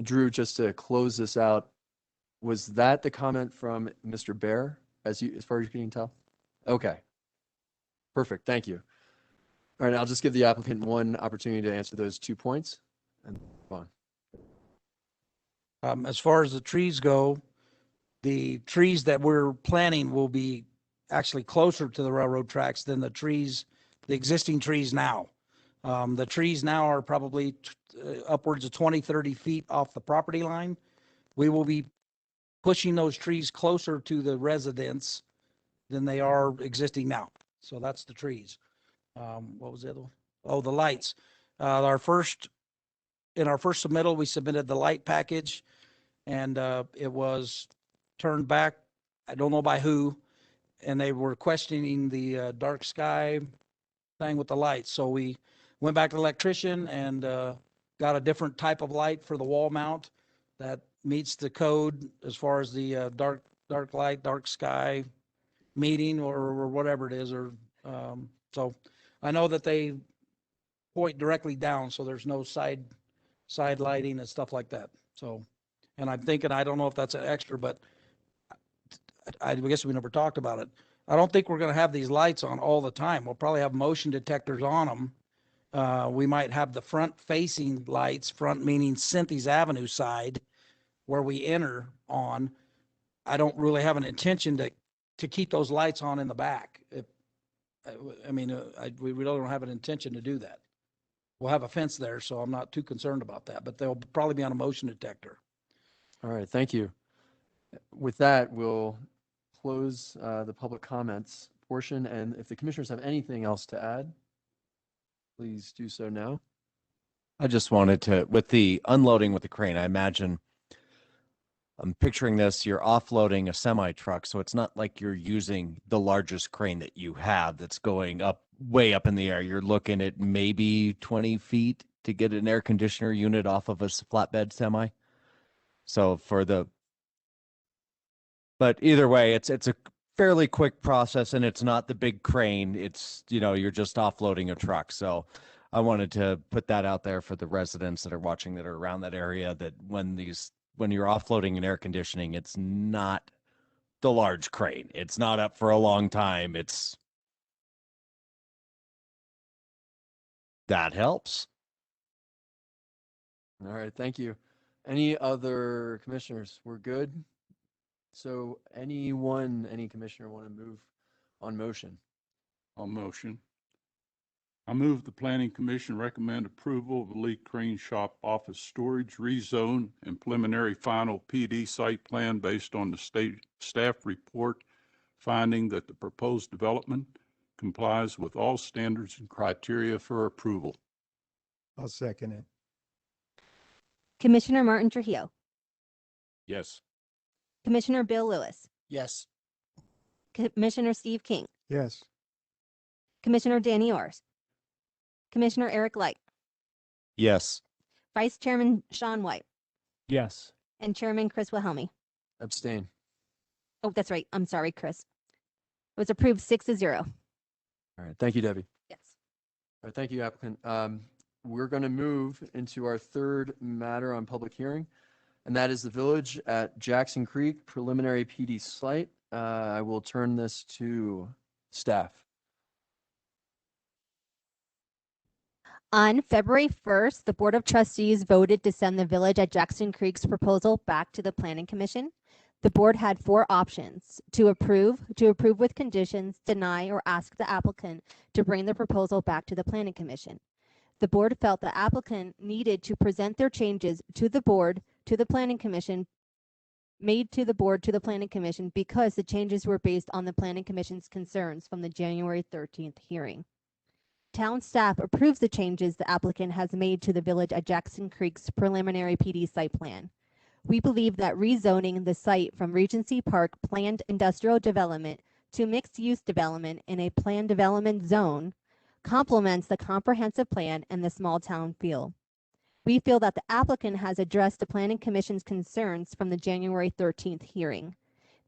Drew, just to close this out, was that the comment from Mr. Baer, as far as you can tell? Okay. Perfect. Thank you. All right, I'll just give the applicant one opportunity to answer those 2 points and move on. As far as the trees go, the trees that we're planting will be actually closer to the railroad tracks than the existing trees now. The trees now are probably upwards of 20, 30 feet off the property line. We will be pushing those trees closer to the residents than they are existing now. So that's the trees. What was the other one? Oh, the lights. Our first in our first submittal, we submitted the light package and it was turned back. I don't know by who, and they were questioning the dark sky thing with the lights. So we went back to the electrician and got a different type of light for the wall mount that meets the code as far as the dark light, dark sky meeting or whatever it is. Or so I know that they point directly down, so there's no side lighting and stuff like that. So, and I'm thinking, I don't know if that's an extra, but I guess we never talked about it. I don't think we're going to have these lights on all the time. We'll probably have motion detectors on them. We might have the front facing lights, front meaning Cynthia's Avenue side, where we enter on. I don't really have an intention to keep those lights on in the back. We really don't have an intention to do that. We'll have a fence there, so I'm not too concerned about that, but they'll probably be on a motion detector. All right, thank you. With that, we'll close the public comments portion, and if the commissioners have anything else to add, please do so now. I just wanted to, with the unloading with the crane, I imagine, I'm picturing this, you're offloading a semi truck, so it's not like you're using the largest crane that you have that's going up, way up in the air. You're looking at maybe 20 feet to get an air conditioner unit off of a flatbed semi. So but either way, it's a fairly quick process, and it's not the big crane. It's, you're just offloading a truck. So I wanted to put that out there for the residents that are watching that are around that area, that when you're offloading an air conditioning, it's not the large crane. It's not up for a long time. That helps. All right, thank you. Any other commissioners? We're good? So any commissioner want to move on motion? I'll motion. I move the Planning Commission recommend approval of the Lee Crane Shop Office Storage Rezone and preliminary final PD site plan based on the state staff report finding that the proposed development complies with all standards and criteria for approval. I'll second it. Commissioner Martin Trujillo, Yes. Commissioner Bill Lewis, Yes. Commissioner Steve King, Yes. Commissioner Danny Orrs, Commissioner Eric Light, Yes. Vice Chairman Sean White, Yes. and Chairman Chris Wilhelmi. Abstain. Oh, that's right. I'm sorry, Chris. It was approved 6-0. All right, thank you, Debbie. Yes. All right, thank you, applicant. We're going to move into our third matter on public hearing, and that is the Village at Jackson Creek preliminary PD site. I will turn this to staff. On February 1st, the Board of Trustees voted to send the Village at Jackson Creek's proposal back to the Planning Commission. The board had 4 options: to approve with conditions, deny, or ask the applicant to bring the proposal back to the Planning Commission. The board felt the applicant needed to present their changes to the board, to the Planning Commission, to the Planning Commission, because the changes were based on the Planning Commission's concerns from the January 13th hearing. Town staff approves the changes the applicant has made to the Village at Jackson Creek's preliminary PD site plan. We believe that rezoning the site from Regency Park planned industrial development to mixed-use development in a planned development zone complements the comprehensive plan and the small town feel. We feel that the applicant has addressed the Planning Commission's concerns from the January 13th hearing.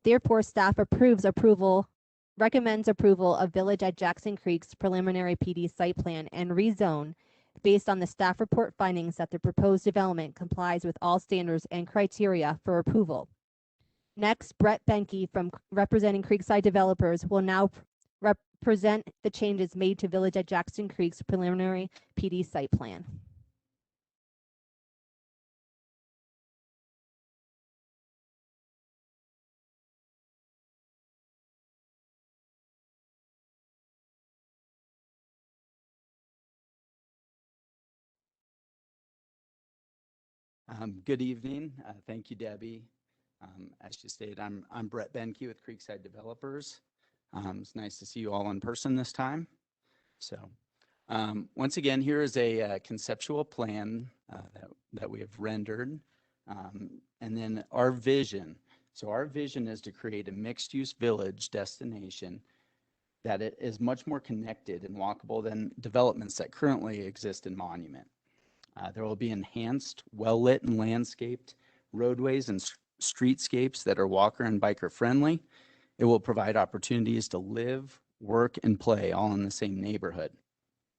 Therefore, staff recommends approval of Village at Jackson Creek's preliminary PD site plan and rezone based on the staff report findings that the proposed development complies with all standards and criteria for approval. Next, Brett Benke from representing Creekside Developers will now represent the changes made to Village at Jackson Creek's preliminary PD site plan. Good evening. Thank you, Debbie. As you stated, I'm Brett Benke with Creekside Developers. It's nice to see you all in person this time. So once again, here is a conceptual plan that we have rendered. And then our vision. So our vision is to create a mixed-use village destination that it is much more connected and walkable than developments that currently exist in Monument. There will be enhanced, well-lit and landscaped roadways and streetscapes that are walker and biker friendly. It will provide opportunities to live, work, and play all in the same neighborhood.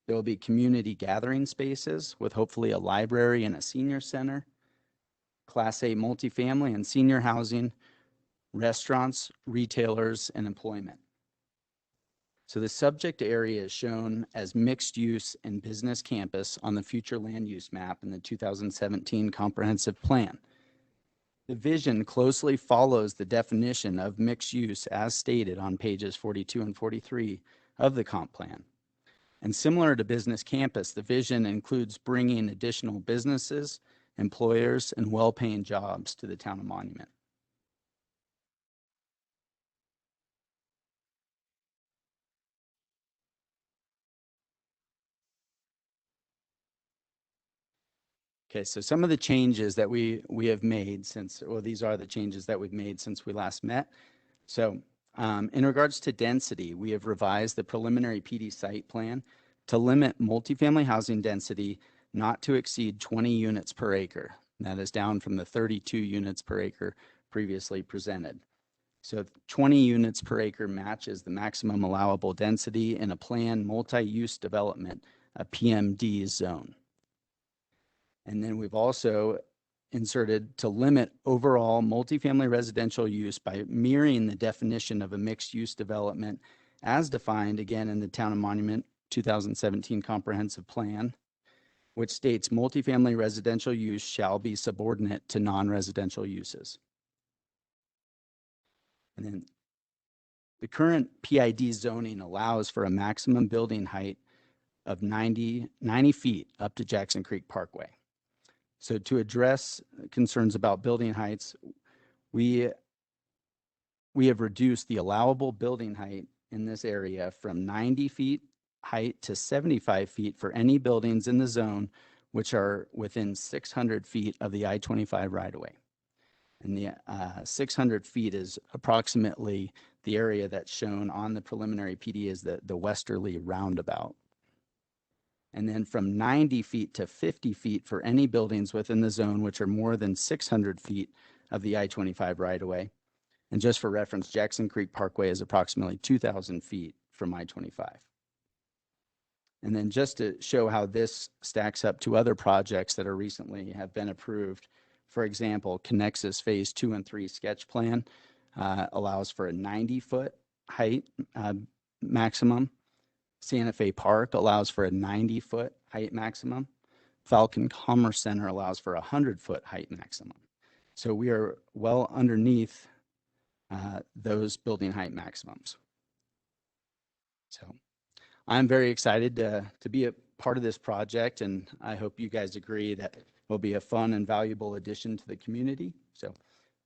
There will be community gathering spaces with hopefully a library and a senior center, Class A multifamily and senior housing, restaurants, retailers, and employment. So the subject area is shown as mixed use and business campus on the future land use map in the 2017 comprehensive plan. The vision closely follows the definition of mixed use as stated on pages 42 and 43 of the comp plan. And similar to business campus, the vision includes bringing additional businesses, employers, and well-paying jobs to the town of Monument. Okay, so some of the changes that we have made since, well, these are the changes that we've made since we last met. So in regards to density, we have revised the preliminary PD site plan to limit multifamily housing density not to exceed 20 units per acre. That is down from the 32 units per acre previously presented. So 20 units per acre matches the maximum allowable density in a planned multi-use development, a PMD zone. And then we've also inserted to limit overall multifamily residential use by mirroring the definition of a mixed-use development as defined again in the Town of Monument 2017 Comprehensive Plan, which states multifamily residential use shall be subordinate to non-residential uses. And then the current PID zoning allows for a maximum building height of 90 feet up to Jackson Creek Parkway. So to address concerns about building heights, we have reduced the allowable building height in this area from 90 feet height to 75 feet for any buildings in the zone which are within 600 feet of the I-25 right-of-way. And the 600 feet is approximately the area that's shown on the preliminary PD as the westerly roundabout. And then from 90 feet to 50 feet for any buildings within the zone which are more than 600 feet of the I-25 right-of-way. And just for reference, Jackson Creek Parkway is approximately 2,000 feet from I-25. And then just to show how this stacks up to other projects that are recently have been approved, for example, Connexus Phase 2 and 3 sketch plan allows for a 90-foot height maximum. Santa Fe Park allows for a 90-foot height maximum. Falcon Commerce Center allows for a 100-foot height maximum. So we are well underneath those building height maximums. So I'm very excited to be a part of this project, and I hope you guys agree that it will be a fun and valuable addition to the community. So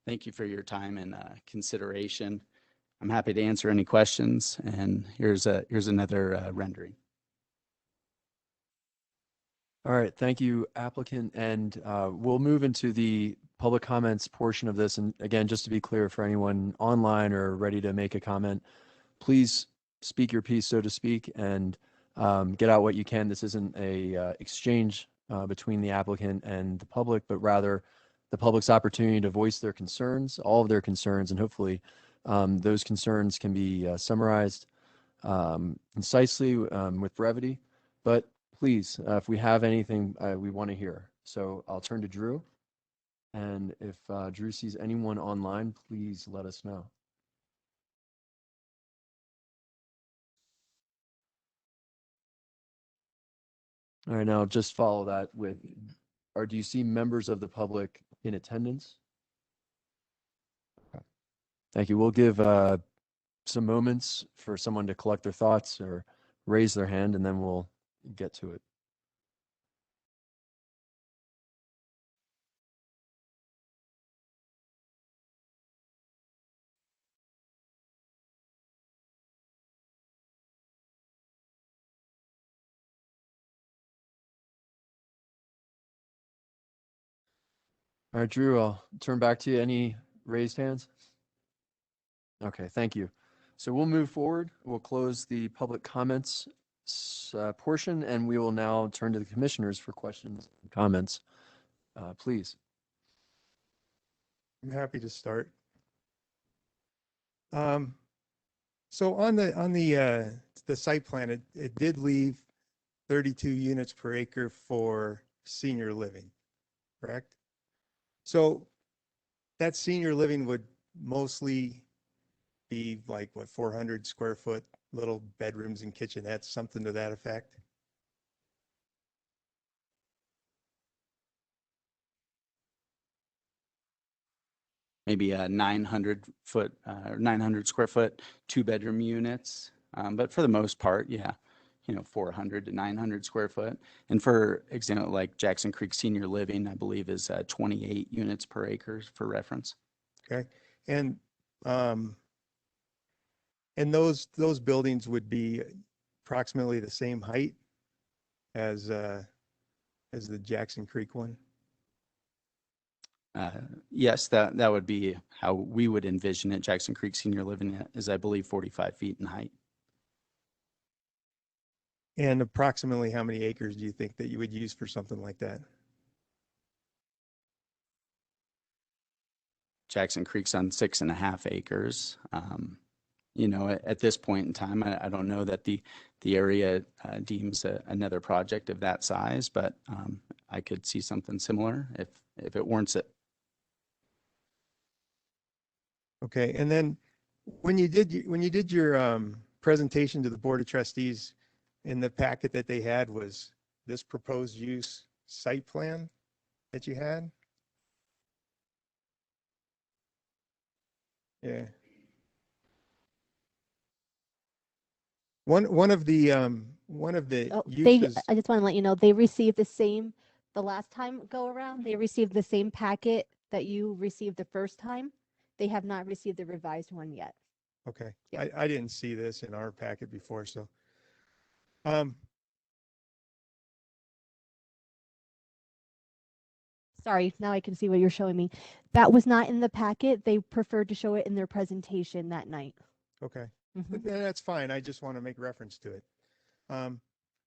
thank you for your time and consideration. I'm happy to answer any questions, and here's another rendering. All right, thank you, applicant. And we'll move into the public comments portion of this. And again, just to be clear for anyone online or ready to make a comment, please speak your piece, so to speak, and get out what you can. This isn't a exchange between the applicant and the public, but rather the public's opportunity to voice their concerns, all of their concerns, and hopefully those concerns can be summarized concisely with brevity. But please, if we have anything we want to hear. So I'll turn to Drew. And if Drew sees anyone online, please let us know. All right, now just follow that with, or do you see members of the public in attendance? Okay. Thank you. We'll give some moments for someone to collect their thoughts or raise their hand, and then we'll get to it. All right, Drew, I'll turn back to you. Any raised hands? Okay, thank you. So we'll move forward. We'll close the public comments portion, and we will now turn to the commissioners for questions and comments. Please. I'm happy to start. So on the site plan, it did leave 32 units per acre for senior living, correct? So that senior living would mostly be like what, 400 square foot little bedrooms and kitchenettes, something to that effect? Maybe a 900 square foot, 2-bedroom units. But for the most part, yeah, 400 to 900 square foot. And for example, like Jackson Creek Senior Living, I believe is 28 units per acre for reference. Okay. And those buildings would be approximately the same height as the Jackson Creek one? Yes, that would be how we would envision it. Jackson Creek Senior Living is, I believe, 45 feet in height. And approximately how many acres do you think that you would use for something like that? Jackson Creek's on 6.5 acres. At this point in time, I don't know that the area deems another project of that size, but I could see something similar if it warrants it. Okay, and then when you did your presentation to the Board of Trustees, in the packet that they had was this proposed use site plan that you had? Yeah. One of the uses. I just want to let you know, they received the last time go around, they received the same packet that you received the first time. They have not received the revised one yet. Okay, Yep. I didn't see this in our packet before, so. Sorry, now I can see what you're showing me. That was not in the packet. They preferred to show it in their presentation that night. Okay, Mhm. that's fine. I just want to make reference to it.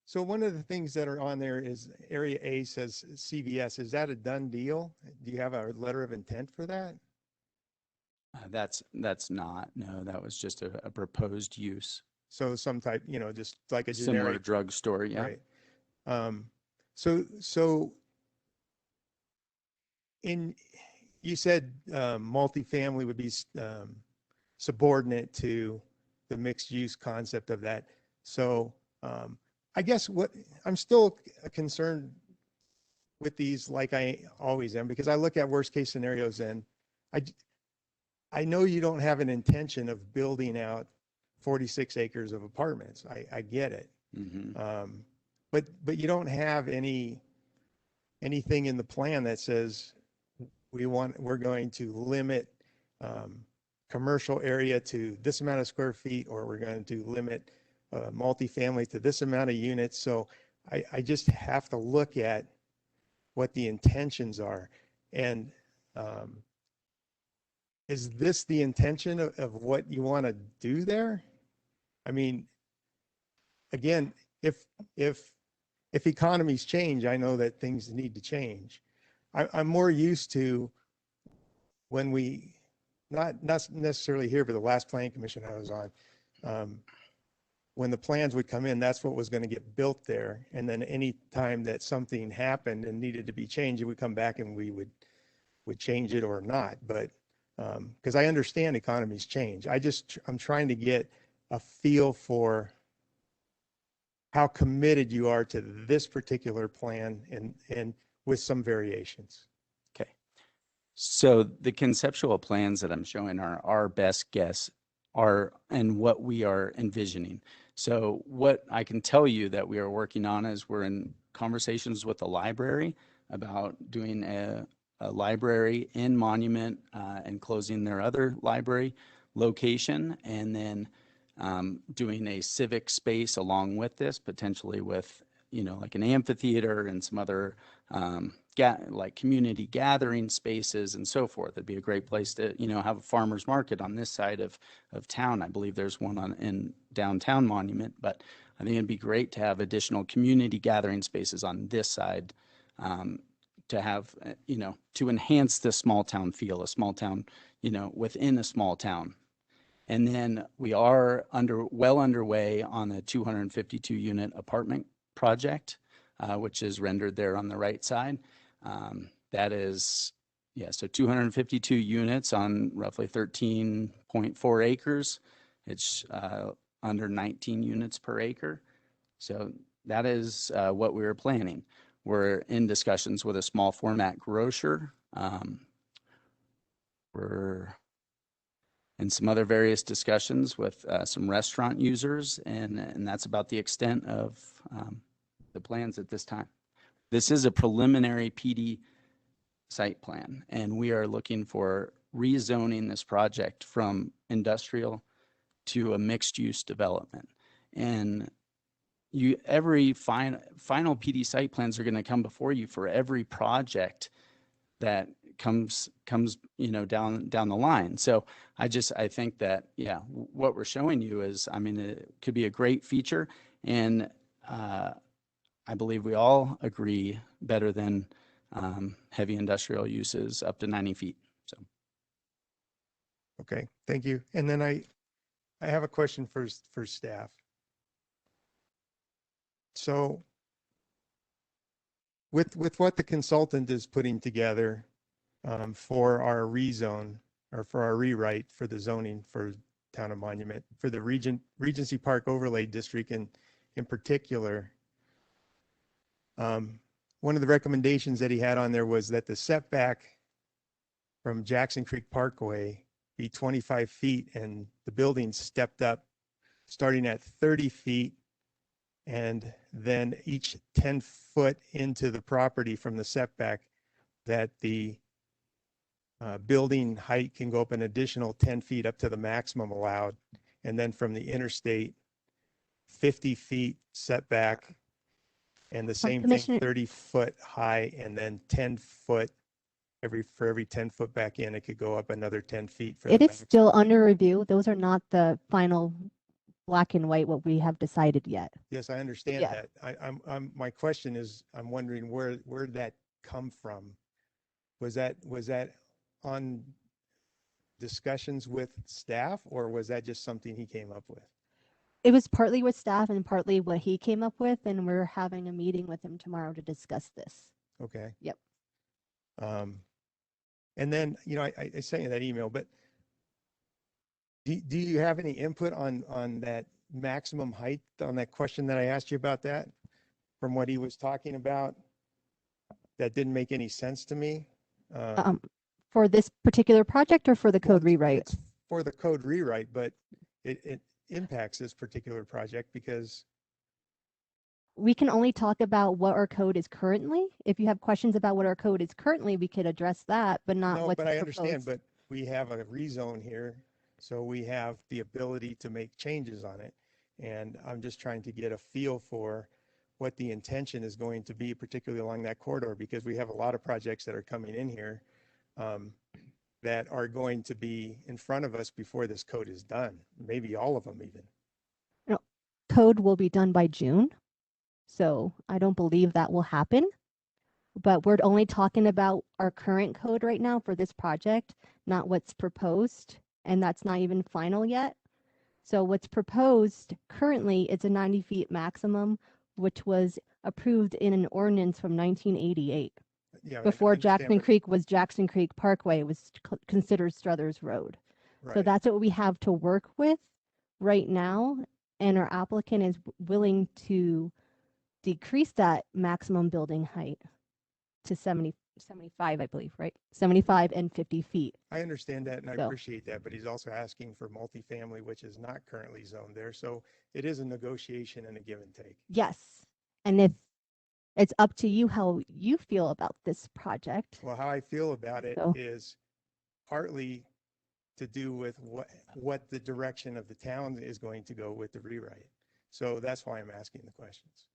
So one of the things that are on there is Area A says CVS. Is that a done deal? Do you have a letter of intent for that? That's not. No, that was just a proposed use. So some type, just like a Similar generic. drugstore, yeah. Right. So you said multifamily would be subordinate to the mixed use concept of that. So I guess what I'm still concerned with these, like I always am, because I look at worst case scenarios, and I know you don't have an intention of building out 46 acres of apartments. I get it. Mm-hmm. But you don't have anything in the plan that says we're going to limit commercial area to this amount of square feet, or we're going to limit multifamily to this amount of units. So I just have to look at what the intentions are. And is this the intention of what you want to do there? I mean, again, if economies change, I know that things need to change. I'm more used to when we, not necessarily here, but the last planning commission I was on, when the plans would come in, that's what was going to get built there. And then any time that something happened and needed to be changed, it would come back and we would change it or not. But because I understand economies change, I'm trying to get a feel for how committed you are to this particular plan and with some variations. Okay. So the conceptual plans that I'm showing are our best guess and what we are envisioning. So what I can tell you that we are working on is we're in conversations with the library about doing a library in Monument and closing their other library location, and then doing a civic space along with this, potentially with, like an amphitheater and some other like community gathering spaces and so forth. It'd be a great place to, you know, have a farmer's market on this side of town. I believe there's one in downtown Monument, but I think it'd be great to have additional community gathering spaces on this side, to have, you know, to enhance the small town feel, a small town, you know, within a small town. And then we are well underway on a 252 unit apartment project, which is rendered there on the right side. That is, yeah, so 252 units on roughly 13.4 acres. It's under 19 units per acre. So that is what we were planning. We're in discussions with a small format grocer. We're in some other various discussions with some restaurant users, and that's about the extent of the plans at this time. This is a preliminary PD site plan, and we are looking for rezoning this project from industrial to a mixed-use development. And every final PD site plans are going to come before you for every project that comes you know down the line. So I think that, yeah, what we're showing you is, I mean, it could be a great feature, and I believe we all agree better than heavy industrial uses up to 90 feet. So. Okay, thank you. And then I have a question for staff. So with what the consultant is putting together for our rezone, or for our rewrite for the zoning for Town of Monument, for the Regency Park Overlay District in particular, one of the recommendations that he had on there was that the setback from Jackson Creek Parkway be 25 feet, and the building stepped up starting at 30 feet, and then each 10 foot into the property from the setback, that the building height can go up an additional 10 feet up to the maximum allowed. And then from the interstate, 50 feet setback, and the same thing, 30 foot high, and then 10 foot for every 10 foot back in, it could go up another 10 feet. It is still under review. Those are not the final black and white, what we have decided yet. Yes, I understand that. My question is, I'm wondering where did that come from? Was that on discussions with staff, or was that just something he came up with? It was partly with staff and partly what he came up with, and we're having a meeting with him tomorrow to discuss this. Okay. Yep. And then, you know, I sent you that email, but do you have any input on that maximum height, on that question that I asked you about that, from what he was talking about? That didn't make any sense to me. For this particular project, or for the code rewrite? It's for the code rewrite, but it impacts this particular project because we can only talk about what our code is currently. If you have questions about what our code is currently, we could address that, but not no, what's but I proposed. understand, but we have a rezone here, so we have the ability to make changes on it. And I'm just trying to get a feel for what the intention is going to be, particularly along that corridor, because we have a lot of projects that are coming in here that are going to be in front of us before this code is done, maybe all of them even. No, code will be done by June, so I don't believe that will happen. But we're only talking about our current code right now for this project, not what's proposed, and that's not even final yet. So what's proposed currently, it's a 90 feet maximum, which was approved in an ordinance from 1988. Yeah, before Jackson Creek was Jackson Creek Parkway, it was considered Struthers Road. Right. So that's what we have to work with right now, and our applicant is willing to decrease that maximum building height to 75, I believe, right? 75 and 50 feet. I understand that, and I appreciate that, but he's also asking for multifamily, which is not currently zoned there. So it is a negotiation and a give and take. Yes. And if it's up to you how you feel about this project. Well, how I feel about it is partly to do with what the direction of the town is going to go with the rewrite. So that's why I'm asking the questions.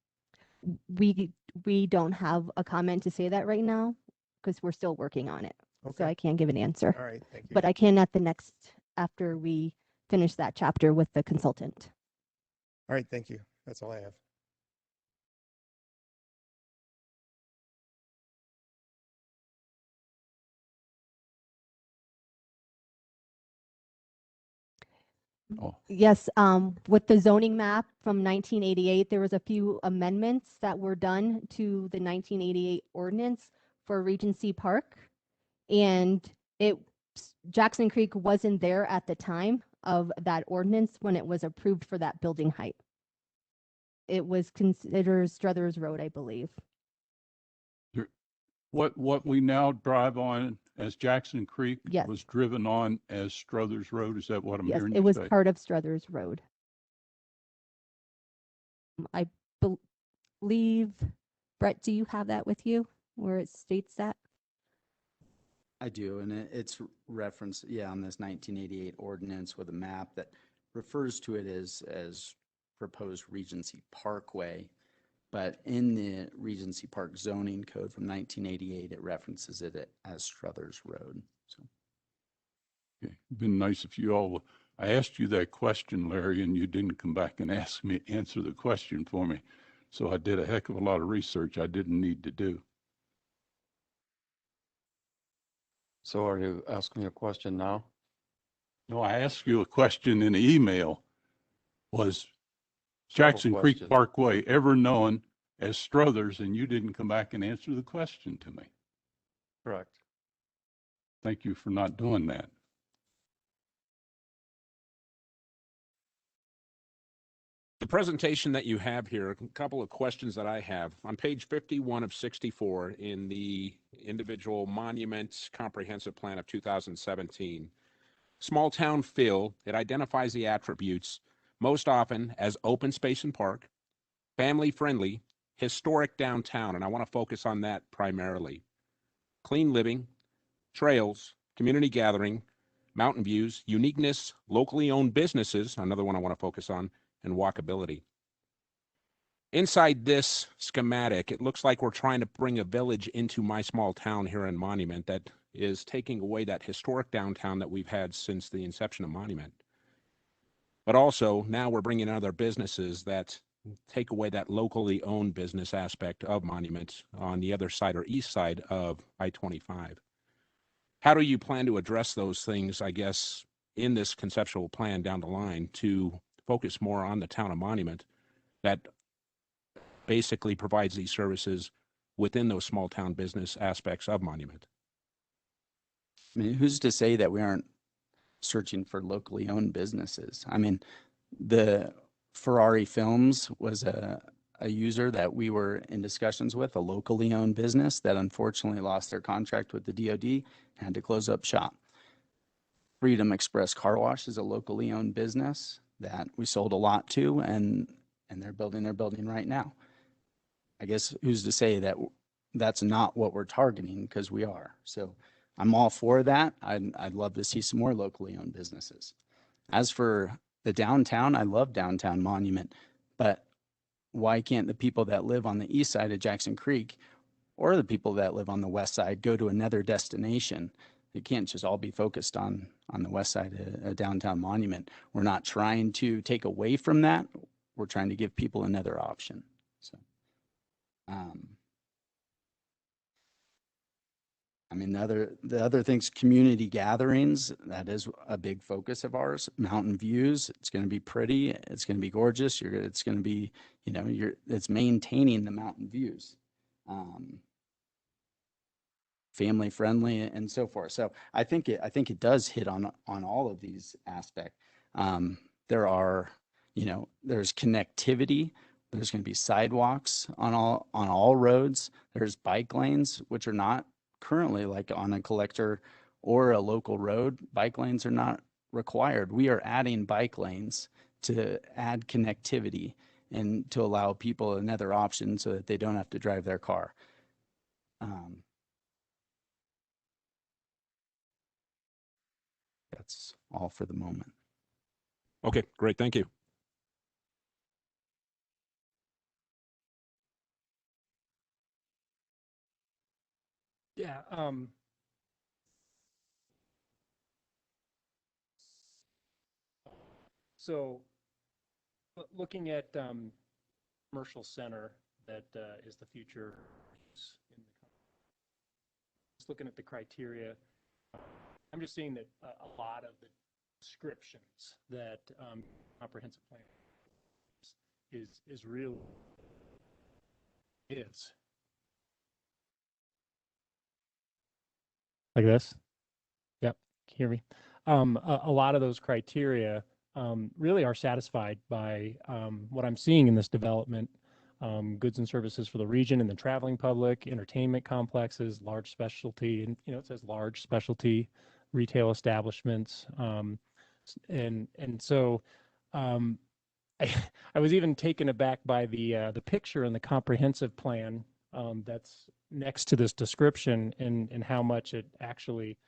We don't have a comment to say that right now because we're still working on it. So Okay. I can't give an answer. All right, thank you. But I can at the next, after we finish that chapter with the consultant. All right, thank you. That's all I have. Oh, Yes, with the zoning map from 1988, there was a few amendments that were done to the 1988 ordinance for Regency Park. And Jackson Creek wasn't there at the time of that ordinance when it was approved for that building height. It was considered Struthers Road, I believe. what we now drive on as Jackson Creek Yes. was driven on as Struthers Road. Is that what I'm Yes, hearing it you was say? part of Struthers Road. I believe, Brett, do you have that with you where it states that? I do, and it's referenced, yeah, on this 1988 ordinance with a map that refers to it as proposed Regency Parkway. But in the Regency Park zoning code from 1988, it references it as Struthers Road. So Okay. It'd been nice if you all, I asked you that question, Larry, and you didn't come back and answer the question for me. So I did a heck of a lot of research I didn't need to do. So are you asking a question now? No, I asked you a question in the email. Was Several Jackson Creek questions. Parkway ever known as Struthers, and you didn't come back and answer the question to me? Correct. Thank you for not doing that. The presentation that you have here, a couple of questions that I have. On page 51 of 64 in the individual monument comprehensive plan of 2017, small town feel, it identifies the attributes most often as open space and park, family friendly, historic downtown, and I want to focus on that primarily. Clean living, trails, community gathering, mountain views, uniqueness, locally owned businesses, another one I want to focus on, and walkability. Inside this schematic, it looks like we're trying to bring a village into my small town here in Monument that is taking away that historic downtown that we've had since the inception of Monument. But also now we're bringing in other businesses that take away that locally owned business aspect of Monument on the other side or east side of I-25. How do you plan to address those things, I guess, in this conceptual plan down the line to focus more on the town of Monument that basically provides these services within those small town business aspects of Monument? I mean, who's to say that we aren't searching for locally owned businesses? I mean, the Ferrari Films was a user that we were in discussions with, a locally owned business that unfortunately lost their contract with the DOD and had to close up shop. Freedom Express Car Wash is a locally owned business that we sold a lot to, and they're building their building right now. I guess who's to say that that's not what we're targeting, because we are. So I'm all for that. I'd love to see some more locally owned businesses. As for the downtown, I love downtown Monument, but why can't the people that live on the east side of Jackson Creek or the people that live on the west side go to another destination? It can't just all be focused on the west side of downtown Monument. We're not trying to take away from that. We're trying to give people another option. So, I mean, the other things, community gatherings, that is a big focus of ours. Mountain views, it's going to be pretty, it's going to be gorgeous. It's going to be, it's maintaining the mountain views. Family friendly and so forth. So I think it does hit on all of these aspects. There are, there's connectivity. There's going to be sidewalks on all roads. There's bike lanes, which are not currently, like on a collector or a local road. Bike lanes are not required. We are adding bike lanes to add connectivity and to allow people another option so that they don't have to drive their car. That's all for the moment. Okay, great. Thank you. Yeah. So looking at commercial center that is the future use in the just looking at the criteria, I'm just seeing that a lot of the descriptions that comprehensive plan is really is like this. Yep, can you hear me? A lot of those criteria really are satisfied by what I'm seeing in this development. Goods and services for the region and the traveling public, entertainment complexes, large specialty, and it says large specialty retail establishments, and so I, I was even taken aback by the picture in the comprehensive plan that's next to this description and how much it actually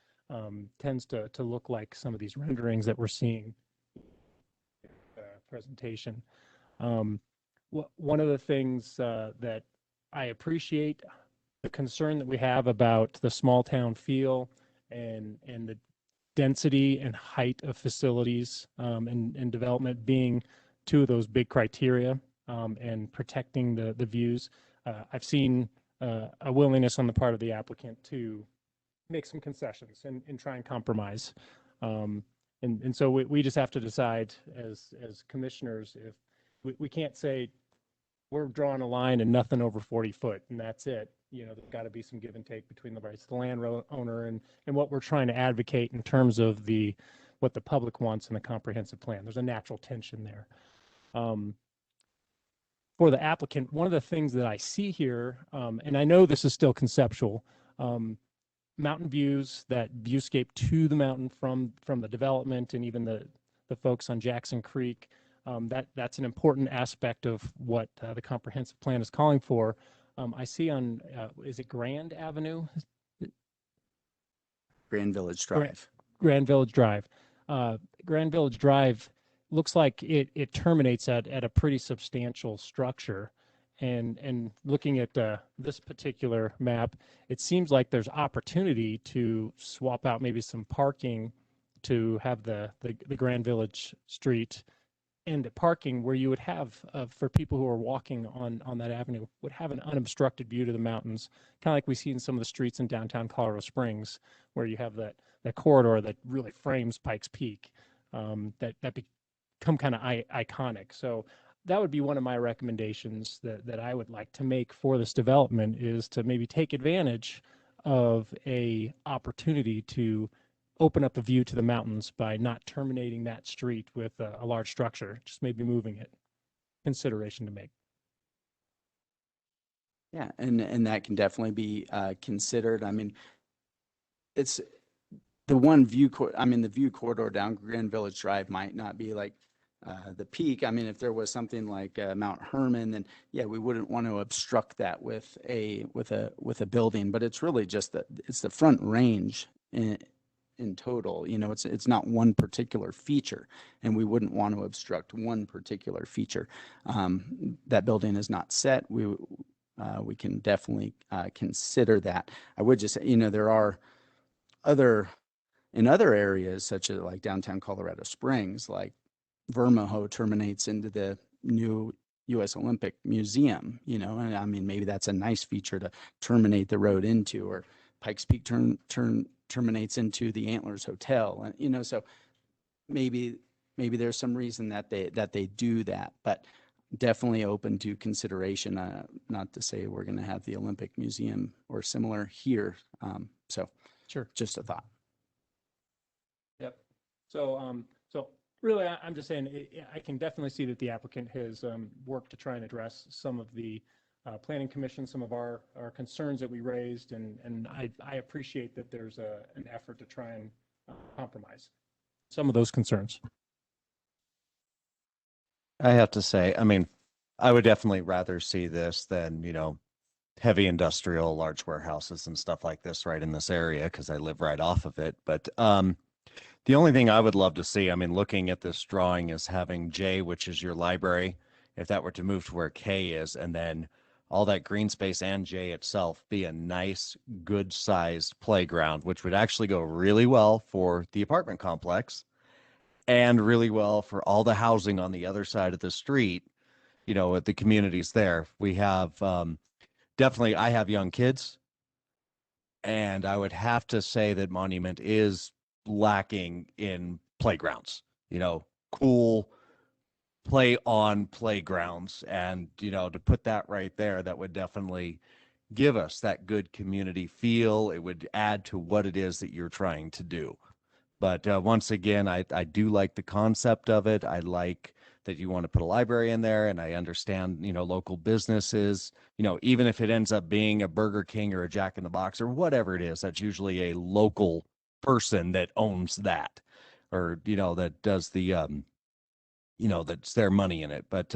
tends to look like some of these renderings that we're seeing presentation. One of the things that I appreciate, the concern that we have about the small town feel and the density and height of facilities and development being two of those big criteria, and protecting the views. I've seen a willingness on the part of the applicant to make some concessions and try and compromise. And so we just have to decide as commissioners if we can't say we're drawing a line and nothing over 40 foot and that's it. There's got to be some give and take between the rights of the landowner and what we're trying to advocate in terms of what the public wants in the comprehensive plan. There's a natural tension there. For the applicant, one of the things that I see here, and I know this is still conceptual, mountain views, that viewscape to the mountain from the development and even the folks on Jackson Creek, that's an important aspect of what the comprehensive plan is calling for. I see on, is it Grand Avenue? Grand Village Drive. Grand Village Drive. Grand Village Drive looks like it terminates at a pretty substantial structure. And looking at this particular map, it seems like there's opportunity to swap out maybe some parking to have the Grand Village Street and parking where you would have, for people who are walking on that avenue, would have an unobstructed view to the mountains, kind of like we see in some of the streets in downtown Colorado Springs, where you have that corridor that really frames Pikes Peak, that become kind of iconic. So that would be one of my recommendations that I would like to make for this development, is to maybe take advantage of a opportunity to open up a view to the mountains by not terminating that street with a large structure, just maybe moving it. Consideration to make. Yeah, and that can definitely be considered. I mean, it's the one view, the view corridor down Grand Village Drive might not be like the peak. I mean, if there was something like Mount Herman, then yeah, we wouldn't want to obstruct that with a building. But it's really just it's the front range in total. It's not one particular feature, and we wouldn't want to obstruct one particular feature. That building is not set. We can definitely consider that. I would just say, there are in other areas, such as like downtown Colorado Springs, like Vermoho terminates into the new U.S. Olympic Museum, and I mean, maybe that's a nice feature to terminate the road into, or Pikes Peak terminates into the Antlers Hotel, and so maybe there's some reason that they do that, but definitely open to consideration. Not to say we're going to have the Olympic Museum or similar here. So sure, just a thought. Yep. So really, I'm just saying I can definitely see that the applicant has worked to try and address some of the Planning Commission, some of our concerns that we raised, and I appreciate that there's an effort to try and compromise some of those concerns. I have to say, I mean, I would definitely rather see this than, heavy industrial, large warehouses and stuff like this right in this area, because I live right off of it. But the only thing I would love to see, I mean, looking at this drawing, is having J, which is your library, if that were to move to where K is, and then all that green space and J itself be a nice, good sized playground, which would actually go really well for the apartment complex and really well for all the housing on the other side of the street, you know, at the communities there. We have definitely, I have young kids, and I would have to say that Monument is lacking in playgrounds, you know, cool play on playgrounds. And, you know, to put that right there, that would definitely give us that good community feel. It would add to what it is that you're trying to do. But once again, I do like the concept of it. I like that you want to put a library in there, and I understand, you know, local businesses, you know, even if it ends up being a Burger King or a Jack in the Box or whatever it is, that's usually a local person that owns that, or, you know, that does the, you know, that's their money in it. But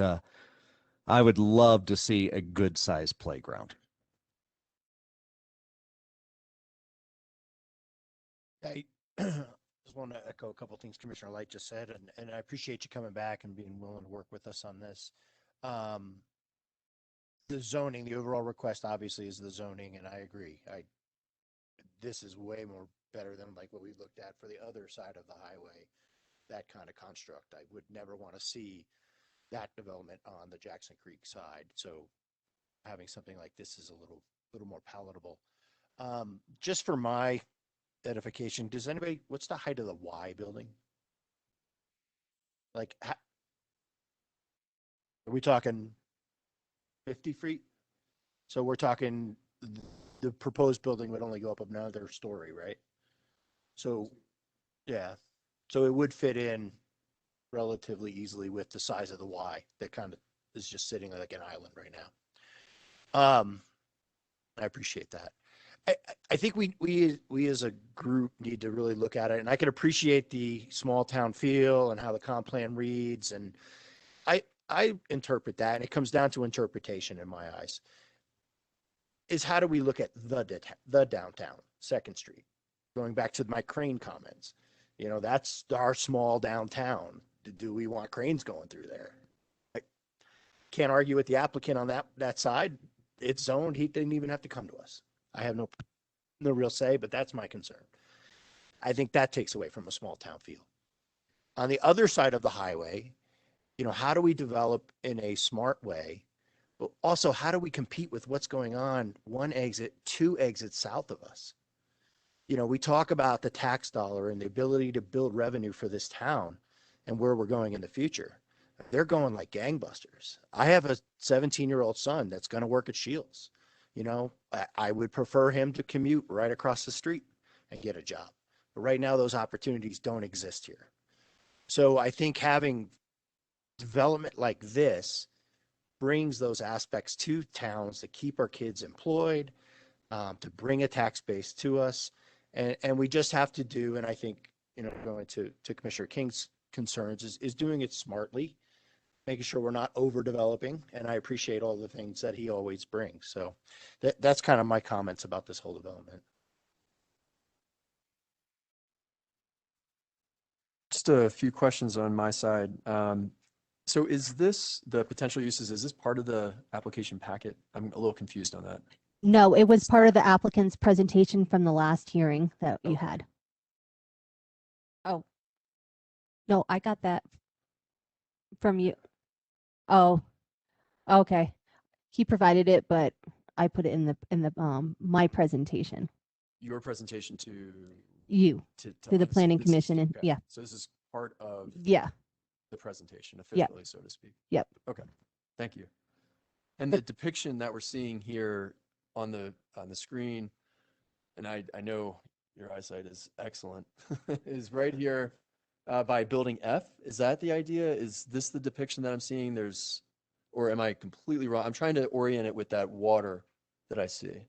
I would love to see a good sized playground. I just want to echo a couple things Commissioner Light just said, and I appreciate you coming back and being willing to work with us on this. The zoning, the overall request obviously is the zoning, and I agree. This is way more better than like what we looked at for the other side of the highway, that kind of construct. I would never want to see that development on the Jackson Creek side. So having something like this is a little more palatable. Just for my edification, does anybody, what's the height of the Y building? Like, are we talking 50 feet? So we're talking the proposed building would only go up another story, right? So, yeah. So it would fit in relatively easily with the size of the Y that kind of is just sitting like an island right now. I appreciate that. I think we as a group need to really look at it, and I can appreciate the small town feel and how the comp plan reads, and I interpret that, and it comes down to interpretation in my eyes. Is how do we look at the downtown, Second Street? Going back to my crane comments, you know, that's our small downtown. Do we want cranes going through there? I can't argue with the applicant on that side. It's zoned. He didn't even have to come to us. I have no real say, but that's my concern. I think that takes away from a small town feel. On the other side of the highway, you know, how do we develop in a smart way? But also, how do we compete with what's going on 2 exits south of us? You know, we talk about the tax dollar and the ability to build revenue for this town and where we're going in the future. They're going like gangbusters. I have a 17-year-old son that's going to work at Shields. You know, I would prefer him to commute right across the street and get a job. But right now, those opportunities don't exist here. So I think having development like this brings those aspects to towns to keep our kids employed, to bring a tax base to us. And we just have to do, and I think, you know, going to Commissioner King's concerns is doing it smartly, making sure we're not overdeveloping. And I appreciate all the things that he always brings. So that's kind of my comments about this whole development. Just a few questions on my side. So is this, the potential uses, is this part of the application packet? I'm a little confused on that. No, it was part of the applicant's presentation from the last hearing that you had. Oh, no, I got that from you. Oh, okay. He provided it, but I put it in the my presentation. Your presentation to To the us. planning This is- commission and okay. yeah. So this is part of Yeah. the presentation Yep. officially, so to speak. Yep. Okay, thank you. And the depiction that we're seeing here on the screen, and I know your eyesight is excellent, is right here by building F. Is that the idea? Is this the depiction that I'm seeing? Or am I completely wrong? I'm trying to orient it with that water that I see.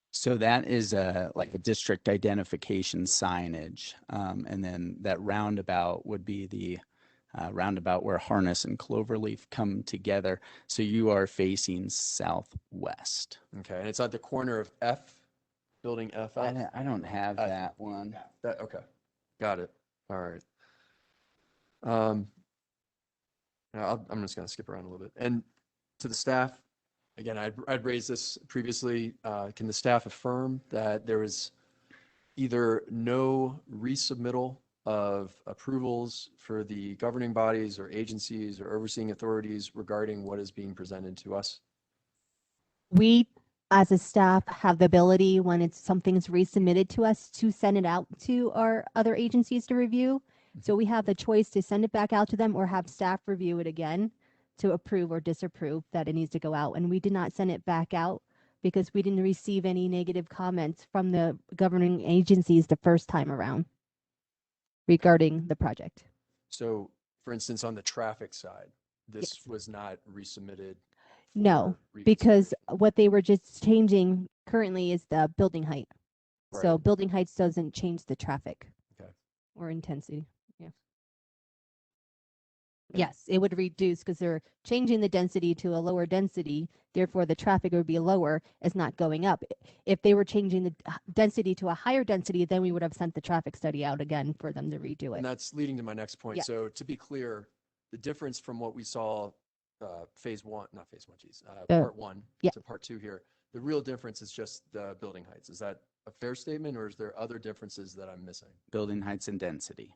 So that is like a district identification signage. And then that roundabout would be the roundabout where Harness and Cloverleaf come together. So you are facing southwest. Okay, and it's at the corner of F, building FF? I don't have that one. Okay, got it. All right. I'm just going to skip around a little bit. And to the staff, again, I'd raised this previously. Can the staff affirm that there was either no resubmittal of approvals for the governing bodies or agencies or overseeing authorities regarding what is being presented to us? We, as a staff, have the ability when it's something's resubmitted to us to send it out to our other agencies to review. So we have the choice to send it back out to them or have staff review it again to approve or disapprove that it needs to go out. And we did not send it back out because we didn't receive any negative comments from the governing agencies the first time around regarding the project. So, for instance, on the traffic side, this Yes. was not resubmitted? No, for because what they were just changing currently is the building height. So Right. building heights doesn't change the traffic Okay. or intensity. Yeah. Yes, it would reduce because they're changing the density to a lower density. Therefore, the traffic would be lower. It's not going up. If they were changing the density to a higher density, then we would have sent the traffic study out again for them to redo And it. that's leading to my next point. Yeah. So to be clear, the difference from what we saw phase one, not phase one, geez, The- part one yeah. to part two here, the real difference is just the building heights. Is that a fair statement, or is there other differences that I'm missing? Building heights and density.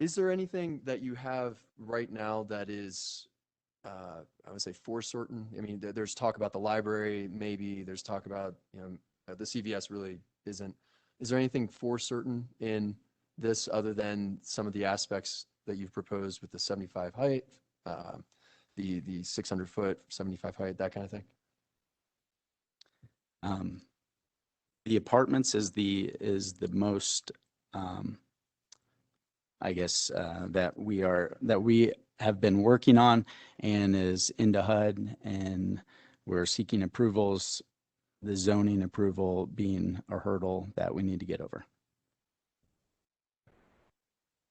Is there anything that you have right now that is, I would say, for certain? I mean, there's talk about the library, maybe there's talk about, the CVS really isn't. Is there anything for certain in this other than some of the aspects that you've proposed with the 75 height, the 600 foot, 75 height, that kind of thing? The apartments is the most, I guess, that we have been working on and is into HUD, and we're seeking approvals, the zoning approval being a hurdle that we need to get over.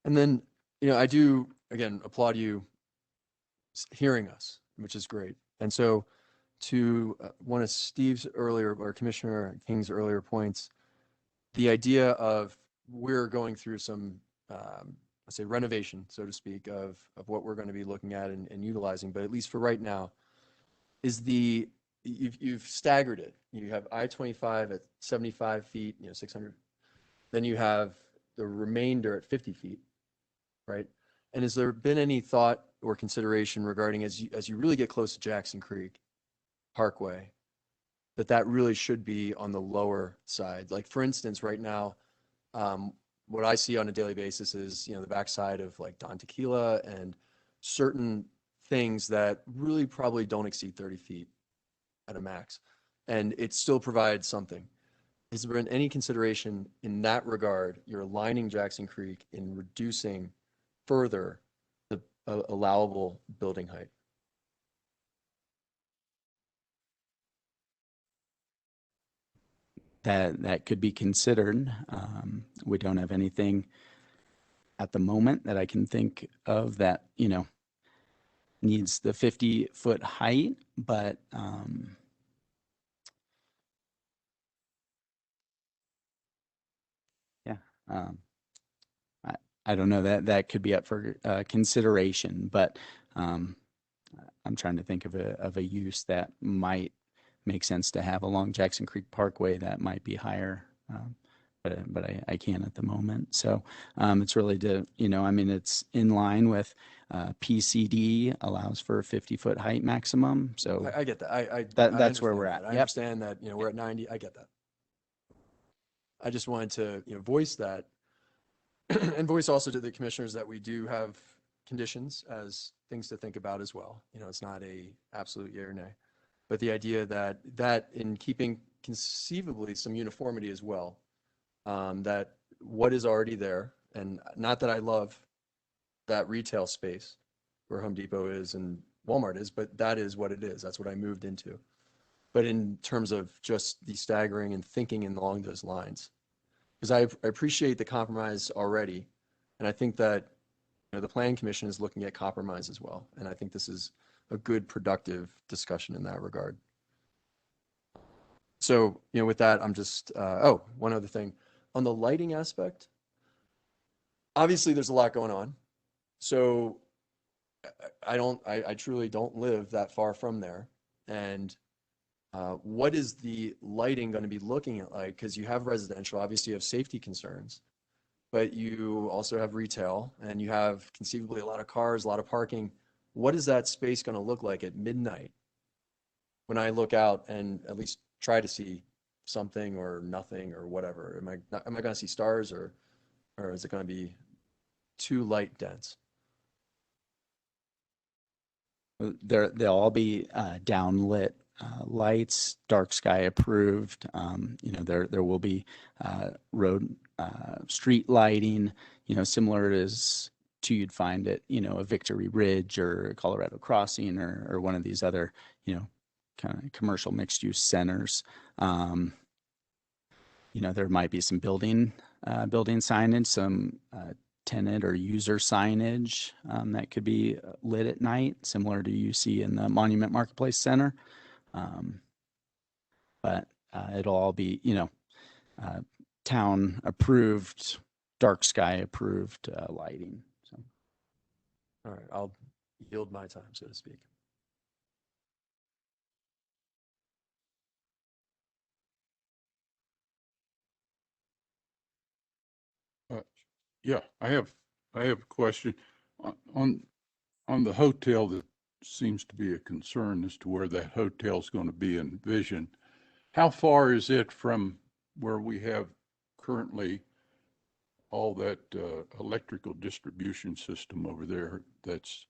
And then, I do, again, applaud you hearing us, which is great. And so to one of Steve's earlier, or Commissioner King's earlier points, the idea of we're going through some, let's say, renovation, so to speak, of what we're going to be looking at and utilizing, but at least for right now, is you've staggered it. You have I-25 at 75 feet, 600. Then you have the remainder at 50 feet, right? And has there been any thought or consideration regarding as you really get close to Jackson Creek Parkway, that really should be on the lower side? Like, for instance, right now, what I see on a daily basis is, the backside of like Don Tequila and certain things that really probably don't exceed 30 feet at a max. And it still provides something. Has there been any consideration in that regard? You're aligning Jackson Creek in reducing further the allowable building height? That could be considered. We don't have anything at the moment that I can think of that, needs the 50-foot height, but yeah, I don't know, that could be up for consideration, but I'm trying to think of a use that might make sense to have along Jackson Creek Parkway that might be higher, but I can't at the moment. So it's really it's in line with PCD allows for a 50-foot height maximum. So I get that. I that's where we're understand at. that. I Yep. understand that, we're at 90. I get that. I just wanted to, voice that and voice also to the commissioners that we do have conditions as things to think about as well. It's not a absolute yea or nay, but the idea that in keeping conceivably some uniformity as well, that what is already there, and not that I love that retail space where Home Depot is and Walmart is, but that is what it is. That's what I moved into. But in terms of just the staggering and thinking along those lines, because I appreciate the compromise already, and I think that the Plan Commission is looking at compromise as well, and I think this is a good, productive discussion in that regard. So, with that, I'm just, one other thing. On the lighting aspect, obviously there's a lot going on. So I truly don't live that far from there. And what is the lighting going to be looking at like? Because you have residential, obviously you have safety concerns, but you also have retail and you have conceivably a lot of cars, a lot of parking. What is that space going to look like at midnight when I look out and at least try to see something or nothing or whatever? Am I going to see stars or is it going to be too light dense? They'll all be downlit lights, dark sky approved. There will be road street lighting, similar as to you'd find at a Victory Ridge or Colorado Crossing or one of these other kind of commercial mixed use centers. There might be some building signage, some tenant or user signage that could be lit at night, similar to you see in the Monument Marketplace Center. But it'll all be, town approved, dark sky approved lighting. So. All right, I'll yield my time, so to speak. Yeah, I have a question on the hotel. That seems to be a concern as to where that hotel is going to be envisioned. How far is it from where we have currently all that electrical distribution system over there that's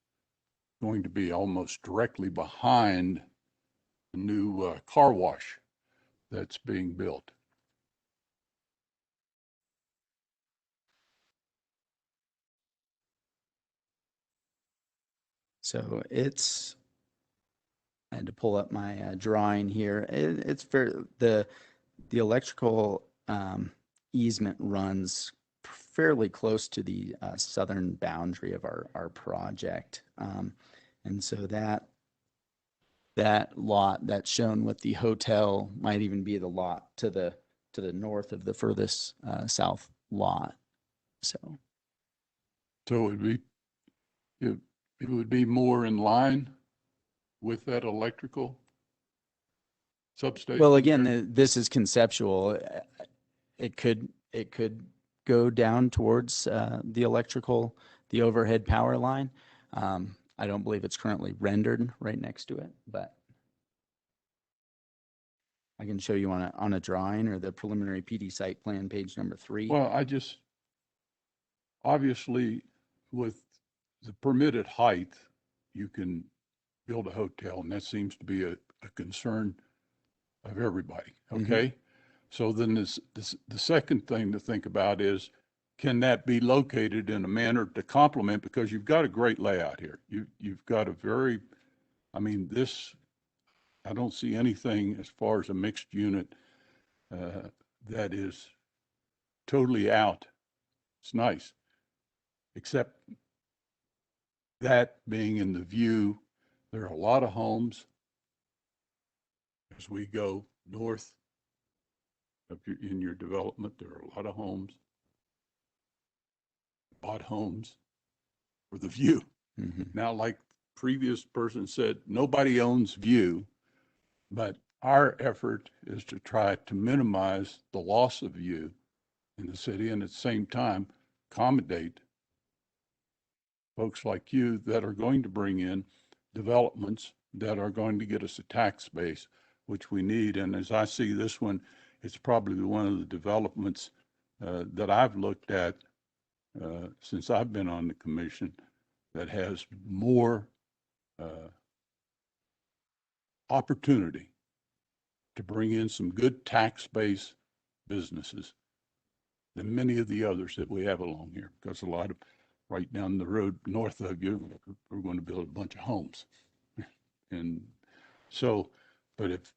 going to be almost directly behind the new car wash that's being built? So I had to pull up my drawing here. It's fair. The electrical easement runs fairly close to the southern boundary of our project. And so that lot that's shown with the hotel might even be the lot to the north of the furthest south lot. So it would be more in line with that electrical substation? Well, again, this is conceptual. It could go down towards the overhead power line. I don't believe it's currently rendered right next to it, but I can show you on a drawing or the preliminary PD site plan, page number 3. Well, obviously with the permitted height, you can build a hotel, and that seems to be a concern of everybody. Okay. Mm-hmm. So then the second thing to think about is, can that be located in a manner to complement, because you've got a great layout here. You've got I don't see anything as far as a mixed unit that is totally out. It's nice, except that being in the view. There are a lot of homes as we go north in your development. There are a lot of homes, bought homes for the view. Mm-hmm. Now, like previous person said, nobody owns view, but our effort is to try to minimize the loss of view in the city, and at the same time accommodate folks like you that are going to bring in developments that are going to get us a tax base, which we need. And as I see this one, it's probably one of the developments that I've looked at since I've been on the commission that has more opportunity to bring in some good tax base businesses than many of the others that we have along here, because a lot of right down the road north of you, we're going to build a bunch of homes. And so, but if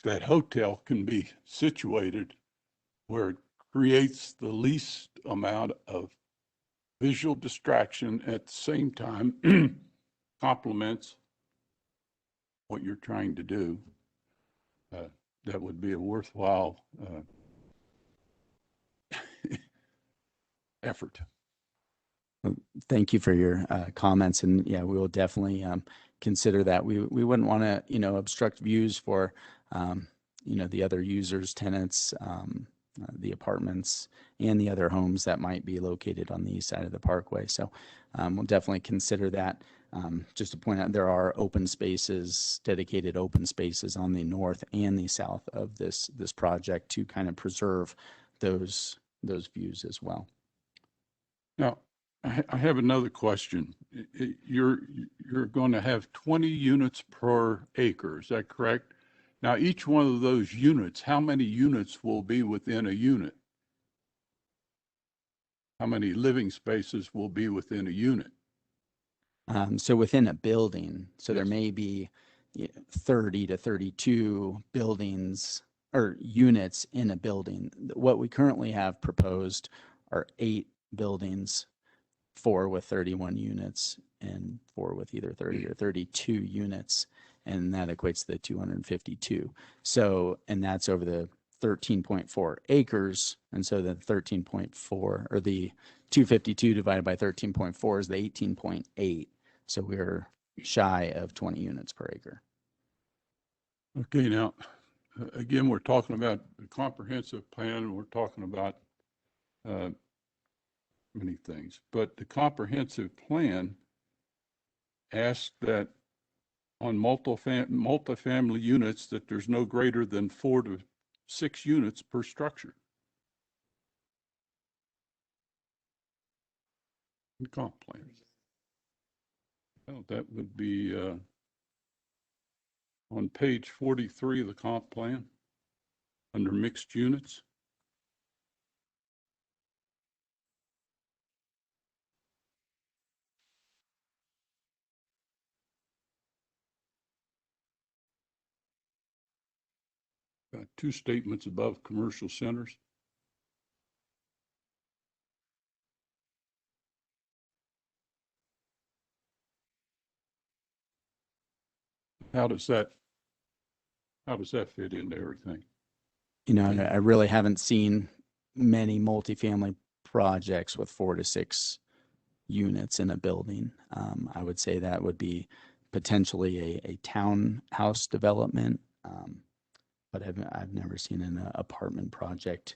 that hotel can be situated where it creates the least amount of visual distraction, at the same time complements what you're trying to do, that would be a worthwhile effort. Thank you for your comments, and yeah, we will definitely consider that. We wouldn't want to, obstruct views for, the other users, tenants, the apartments, and the other homes that might be located on the east side of the parkway. So we'll definitely consider that. Just to point out, there are open spaces, dedicated open spaces on the north and the south of this project to kind of preserve those views as well. Now, I have another question. You're going to have 20 units per acre, is that correct? Now, each one of those units, how many units will be within a unit? How many living spaces will be within a unit? So within a building, so there Yes. may be 30 to 32 buildings or units in a building. What we currently have proposed are 8 buildings, 4 with 31 units and 4 with either 30 or 32 units. And that equates to the 252. So, and that's over the 13.4 acres. And so the 13.4 or the 252 divided by 13.4 is the 18.8. So we're shy of 20 units per acre. Okay, now, again, we're talking about the comprehensive plan, and we're talking about many things, but the comprehensive plan asks that on multifamily units that there's no greater than 4 to 6 units per structure. In comp plan. Well, that would be on page 43 of the comp plan under mixed units. Got 2 statements above commercial centers. How does that fit into everything? I really haven't seen many multifamily projects with 4 to 6 units in a building. I would say that would be potentially a townhouse development, but I've never seen an apartment project,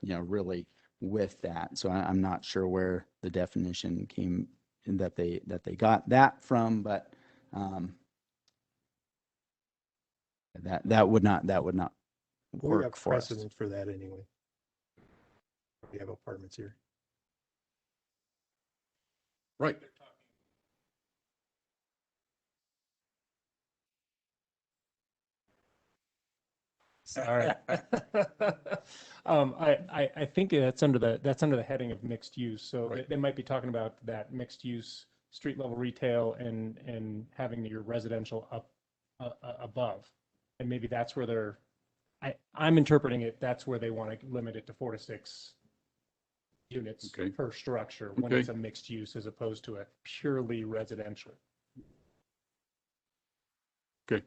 really with that. So I'm not sure where the definition came in that they got that from, but that would not We have work for us. precedent for that anyway. We have apartments here. Right. Sorry. I think that's under the heading of mixed use. So Right. they might be talking about that mixed use street level retail and having your residential up above. And maybe that's where I'm interpreting it, that's where they want to limit it to 4 to 6 units Okay. per structure when Okay. it's a mixed use as opposed to a purely residential. Okay.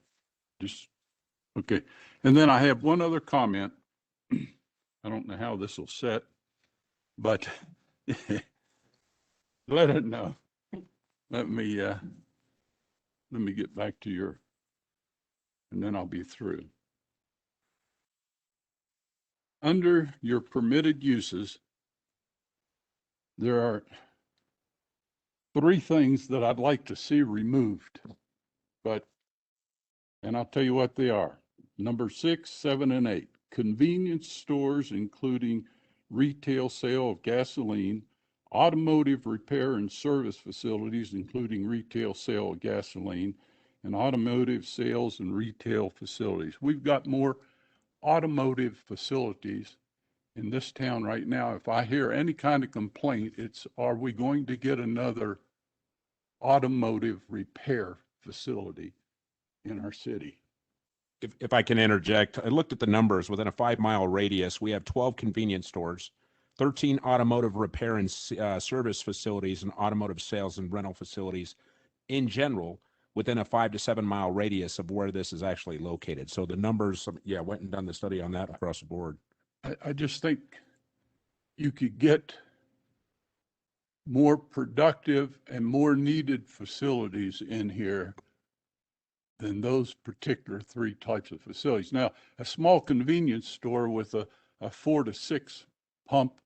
Okay. And then I have one other comment. I don't know how this will set, but let it know. Let me get back to and then I'll be through. Under your permitted uses, there are 3 things that I'd like to see removed, and I'll tell you what they are. Number 6, 7, and 8, convenience stores, including retail sale of gasoline, automotive repair and service facilities, including retail sale of gasoline, and automotive sales and retail facilities. We've got more automotive facilities in this town right now. If I hear any kind of complaint, it's, are we going to get another automotive repair facility in our city? If I can interject, I looked at the numbers. Within a 5-mile radius, we have 12 convenience stores, 13 automotive repair and service facilities, and automotive sales and rental facilities in general within a 5 to 7 mile radius of where this is actually located. So the numbers, went and done the study on that across the board. I just think you could get more productive and more needed facilities in here than those particular three types of facilities. Now, a small convenience store with a 4 to 6 pump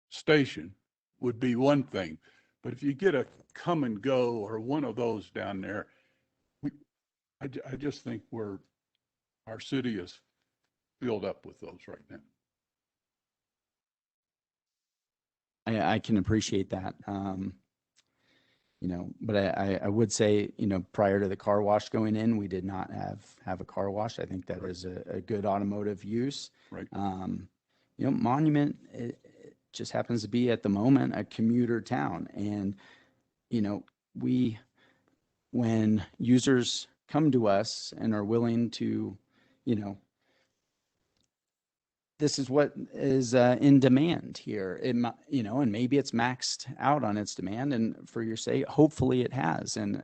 station would be one thing. But if you get a come and go or one of those down there, I just think our city is filled up with those right now. I can appreciate that. But I would say, prior to the car wash going in, we did not have a car wash. I think that is a good automotive use. Right. Monument, it just happens to be at the moment a commuter town. And, when users come to us and are willing to, this is what is in demand here. And maybe it's maxed out on its demand, and for your sake, hopefully it has. And,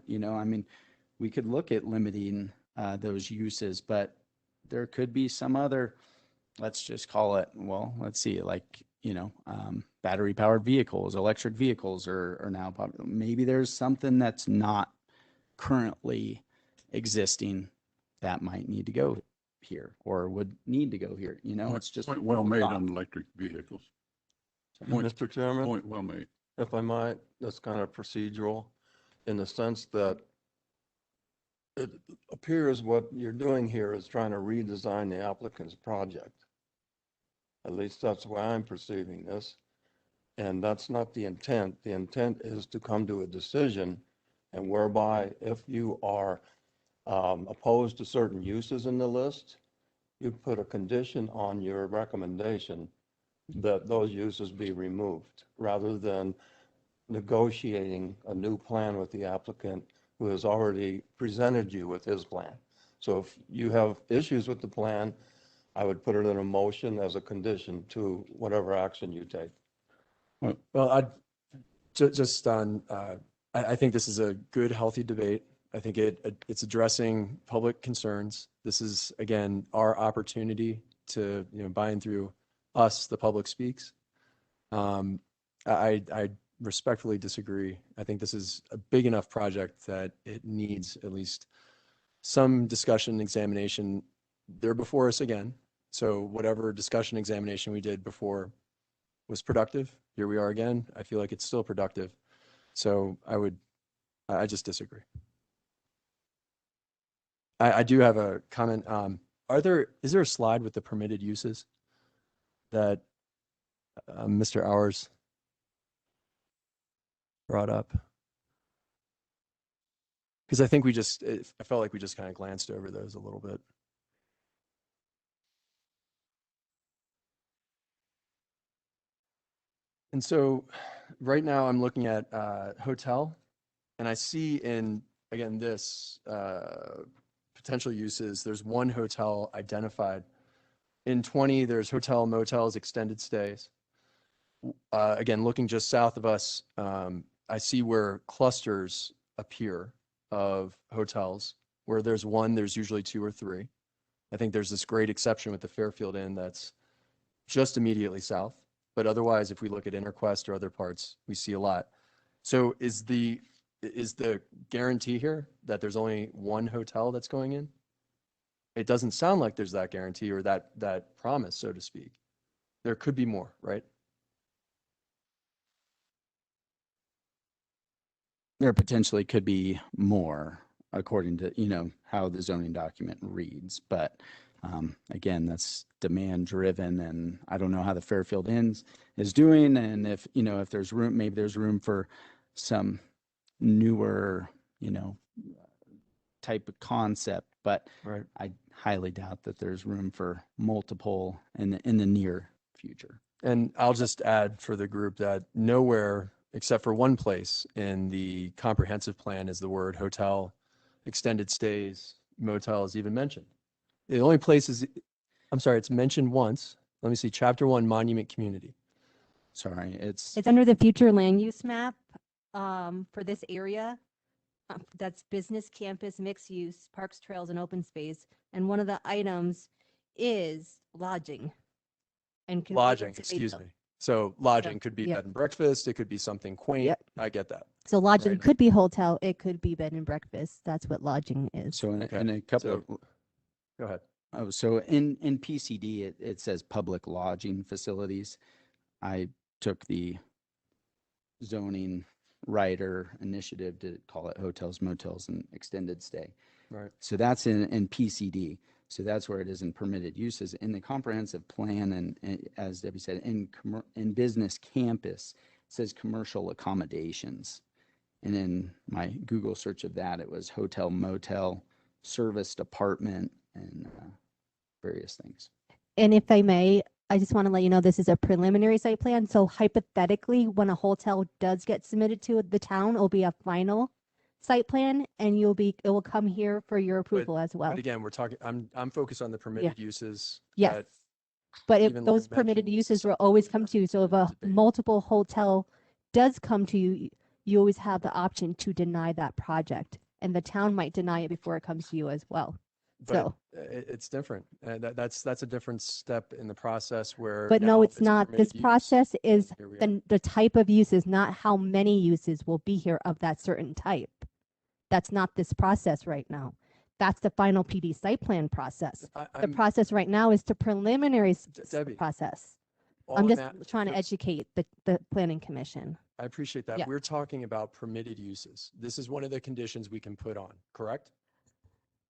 we could look at limiting those uses, but there could be some other, let's just call it, well, let's see, like, battery powered vehicles, electric vehicles are now popular. Maybe there's something that's not currently existing that might need to go here or would need to go here. It's just point well made on electric vehicles. Mr. Chairman, Point well made. if I might, that's kind of procedural in the sense that it appears what you're doing here is trying to redesign the applicant's project. At least that's the way I'm perceiving this. And that's not the intent. The intent is to come to a decision, and whereby if you are opposed to certain uses in the list, you put a condition on your recommendation that those uses be removed, rather than negotiating a new plan with the applicant who has already presented you with his plan. So if you have issues with the plan, I would put it in a motion as a condition to whatever action you take. Well, just on, I think this is a good, healthy debate. I think it's addressing public concerns. This is, again, our opportunity to, by and through us, the public speaks. I respectfully disagree. I think this is a big enough project that it needs at least some discussion, examination. They're before us again. So whatever discussion, examination we did before was productive. Here we are again. I feel like it's still productive. So I just disagree. I do have a comment. Is there a slide with the permitted uses that Mr. Hours brought up? Because I think I felt like we just kind of glanced over those a little bit. And so right now I'm looking at hotel, and I see in, again, this potential uses, there's one hotel identified. In 20, there's hotel, motels, extended stays. Again, looking just south of us, I see where clusters appear of hotels. Where there's one, there's usually 2 or 3. I think there's this great exception with the Fairfield Inn that's just immediately south. But otherwise, if we look at Interquest or other parts, we see a lot. So is the guarantee here that there's only one hotel that's going in? It doesn't sound like there's that guarantee or that promise, so to speak. There could be more, right? There potentially could be more according to, how the zoning document reads. But again, that's demand driven, and I don't know how the Fairfield Inn is doing. And if there's room, maybe there's room for some newer, type of concept, but right. I highly doubt that there's room for multiple in the near future. And I'll just add for the group that nowhere except for one place in the comprehensive plan is the word hotel, extended stays, motels even mentioned. The only place is, I'm sorry, it's mentioned once. Let me see, Chapter 1, Monument Community. Sorry, it's under the future land use map for this area. That's business, campus, mixed use, parks, trails, and open space. And one of the items is lodging. And Lodging, convenience excuse retail. me. So lodging could be Yeah. bed and breakfast. It could be something quaint. Yep. I get that. So lodging Right. could be hotel, it could be bed and breakfast. That's what lodging is. So in, Okay, in a couple so- of, Go ahead. oh, so in PCD, it says public lodging facilities. I took the zoning writer initiative to call it hotels, motels, and extended stay. Right. So that's in PCD. So that's where it is in permitted uses. In the comprehensive plan, and as Debbie said, in business campus, it says commercial accommodations. And in my Google search of that, it was hotel, motel, serviced apartment, and various things. And if I may, I just want to let you know this is a preliminary site plan. So hypothetically, when a hotel does get submitted to the town, it'll be a final site plan, and it will come here for your approval as well. But again, we're talking, I'm focused on the permitted uses. Yes. that But if even those Lauren permitted mentioned, uses will always come to you. So if a multiple hotel does come to you, you always have the option to deny that project. And the town might deny it before it comes to you as well. But So, it's different. That's a different step in the process where. but now no, it's not. permitted This use. process is Here we are. the type of uses, not how many uses will be here of that certain type. That's not this process right now. That's the final PD site plan process. The I'm- process right now is the preliminary Debbie, process. all I'm just at- trying to just- educate the planning commission. I appreciate that. Yeah. We're talking about permitted uses. This is one of the conditions we can put on, correct?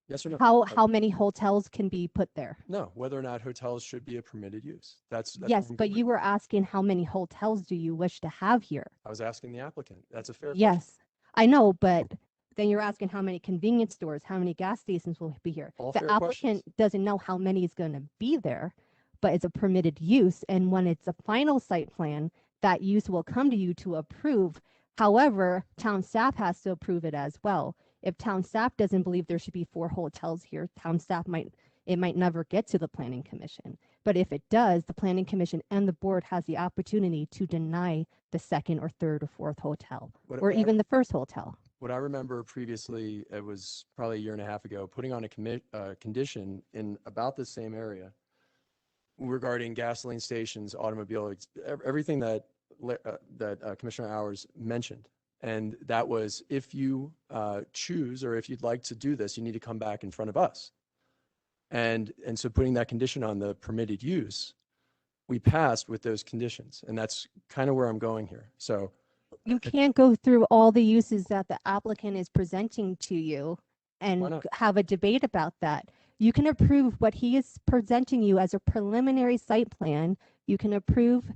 Yes or no? How many hotels can be put there? No, whether or not hotels should be a permitted use. That's Yes, what I'm but going- you were asking how many hotels do you wish to have here? I was asking the applicant. That's a fair question. Yes, I know, but then you're asking how many convenience stores, how many gas stations will be here? All The fair applicant questions. doesn't know how many is going to be there, but it's a permitted use. And when it's a final site plan, that use will come to you to approve. However, town staff has to approve it as well. If town staff doesn't believe there should be 4 hotels here, town staff might never get to the planning commission. But if it does, the planning commission and the board has the opportunity to deny the second or third or fourth hotel, What- or what I- even the first hotel. What I remember previously, it was probably a year and a half ago, putting on a condition in about the same area regarding gasoline stations, automobile, everything that Commissioner Hours mentioned. And that was, if you choose, or if you'd like to do this, you need to come back in front of us. And so putting that condition on the permitted use, we passed with those conditions. And that's kind of where I'm going here. So You can't go through all the uses that the applicant is presenting to you and Why not? have a debate about that. You can approve what he is presenting you as a preliminary site plan. You can approve,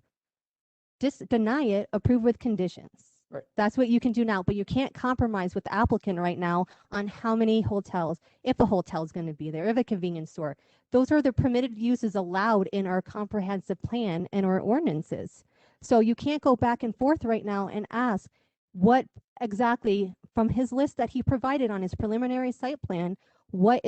deny it, approve with conditions. Right. That's what you can do now, but you can't compromise with the applicant right now on how many hotels, if a hotel is going to be there, if a convenience store. Those are the permitted uses allowed in our comprehensive plan and our ordinances. So you can't go back and forth right now and ask what exactly from his list that he provided on his preliminary site plan, what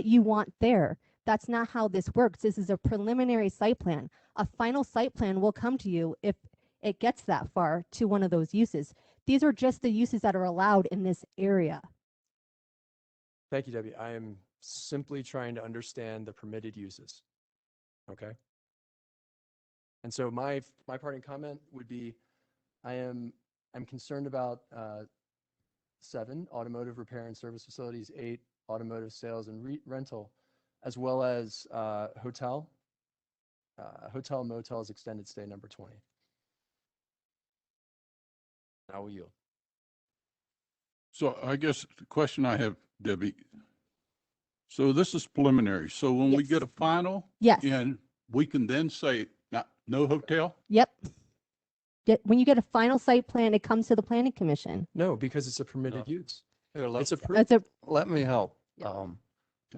you want there. That's not how this works. This is a preliminary site plan. A final site plan will come to you if it gets that far to one of those uses. These are just the uses that are allowed in this area. thank you, Debbie. I am simply trying to understand the permitted uses. Okay? And so my parting comment would be, I'm concerned about 7, automotive repair and service facilities, 8, automotive sales and rental, as well as hotel, motels, extended stay, number 20. I will yield. So I guess the question I have, Debbie, so this is preliminary. So when we Yes. get a final, Yes. and we can then say, no hotel? Yep. When you get a final site plan, it comes to the planning commission. No, because it's a permitted use. Here, It's approved. That's a, let me help. Yeah.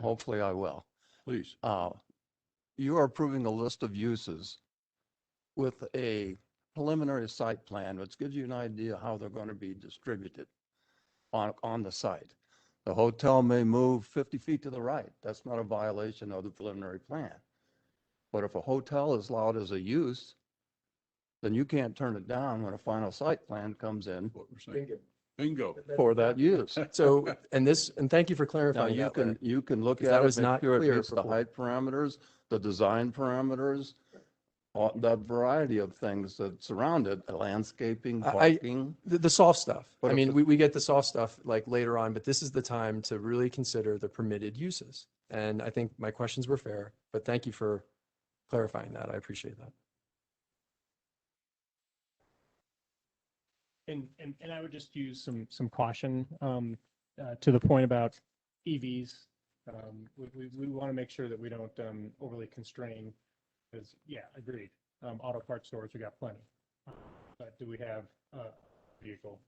Hopefully I will. Please. You are approving a list of uses with a preliminary site plan, which gives you an idea how they're going to be distributed on the site. The hotel may move 50 feet to the right. That's not a violation of the preliminary plan. But if a hotel is allowed as a use, then you can't turn it down when a final site plan comes in What we're saying. Bingo. for that use. So, and thank you for Now, clarifying that, Larry. you can look Because at that it, was make not sure it clear meets the before. height parameters, the design parameters. that variety of things that surround it, landscaping, I- parking. The soft stuff. But I if mean, it's- we get the soft stuff like later on, but this is the time to really consider the permitted uses. And I think my questions were fair, but thank you for clarifying that. I appreciate that. And I would just use some caution to the point about EVs. We want to make sure that we don't overly constrain, because, yeah, agreed. Auto parts stores, we got plenty. But do we have vehicle